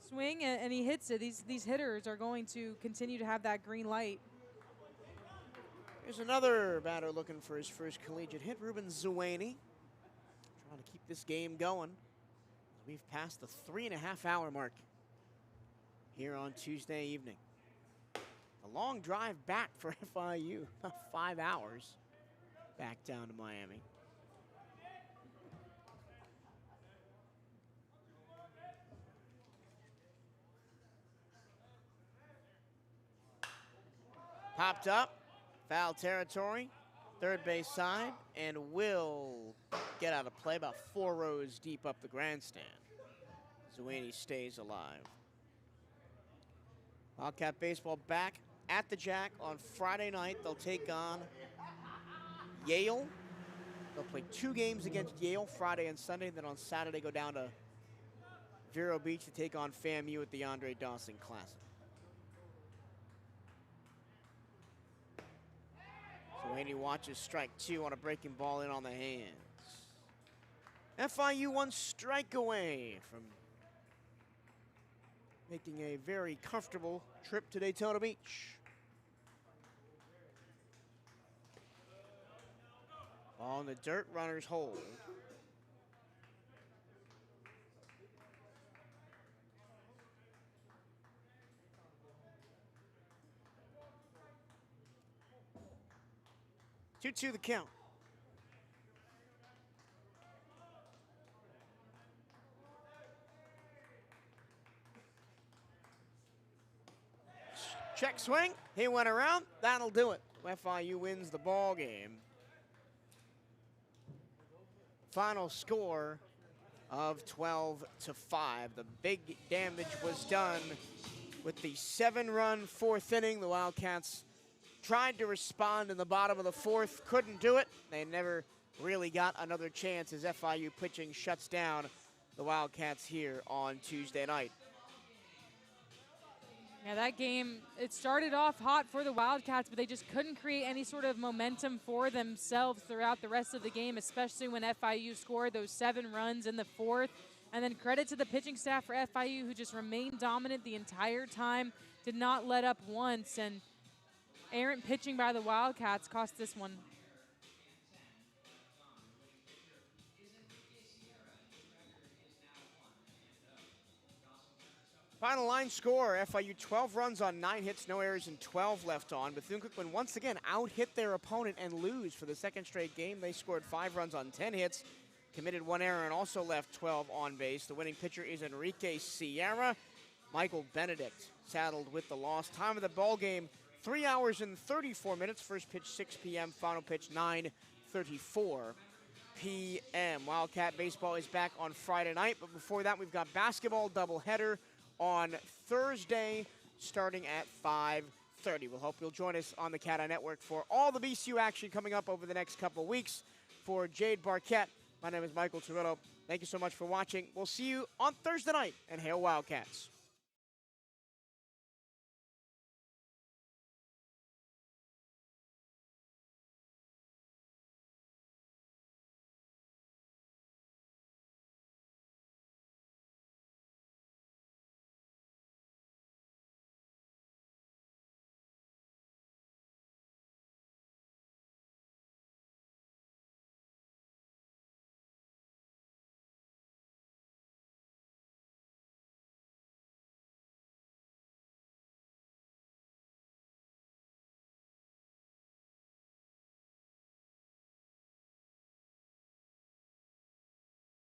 swing, and he hits it. These hitters are going to continue to have that green light.
Here's another batter looking for his first collegiate hit, Ruben Zueni. Trying to keep this game going. We've passed the 3.5-hour mark here on Tuesday evening. A long drive back for FIU, about 5 hours back down to Miami. Popped up, foul territory, third base side, and will get out of play about 4 rows deep up the grandstand. Zueni stays alive. Wildcat baseball back at the Jack on Friday night. They'll take on Yale. They'll play 2 games against Yale, Friday and Sunday. Then on Saturday, go down to Vero Beach to take on FAMU at the Andre Dawson Classic. Zueni watches strike 2 on a breaking ball in on the hands. FIU 1 strike away from making a very comfortable trip to Daytona Beach. Ball in the dirt, runners hold. Two-two the count. Check swing, he went around, that'll do it. FIU wins the ball game. Final score of 12-5. The big damage was done with the 7-run fourth inning. The Wildcats tried to respond in the bottom of the fourth, couldn't do it. They never really got another chance as FIU pitching shuts down the Wildcats here on Tuesday night.
Yeah, that game, it started off hot for the Wildcats, but they just couldn't create any sort of momentum for themselves throughout the rest of the game, especially when FIU scored those 7 runs in the fourth. And then credit to the pitching staff for FIU, who just remained dominant the entire time, did not let up once, and errant pitching by the Wildcats cost this one.
Final line score, FIU 12 runs on 9 hits, no errors, and 12 left on. Bethune-Cookman once again out-hit their opponent and lose for the second straight game. They scored 5 runs on 10 hits, committed 1 error, and also left 12 on base. The winning pitcher is Enrique Sierra. Michael Benedict saddled with the loss. Time of the ball game, 3 hours and 34 minutes. First pitch 6 p.m., final pitch 9:34 p.m. Wildcat baseball is back on Friday night, but before that we've got basketball doubleheader on Thursday starting at 5:30. We'll hope you'll join us on the CatEye Network for all the BCU action coming up over the next couple of weeks. For Jade Barquette, my name is Michael Turillo. Thank you so much for watching. We'll see you on Thursday night, and hail Wildcats.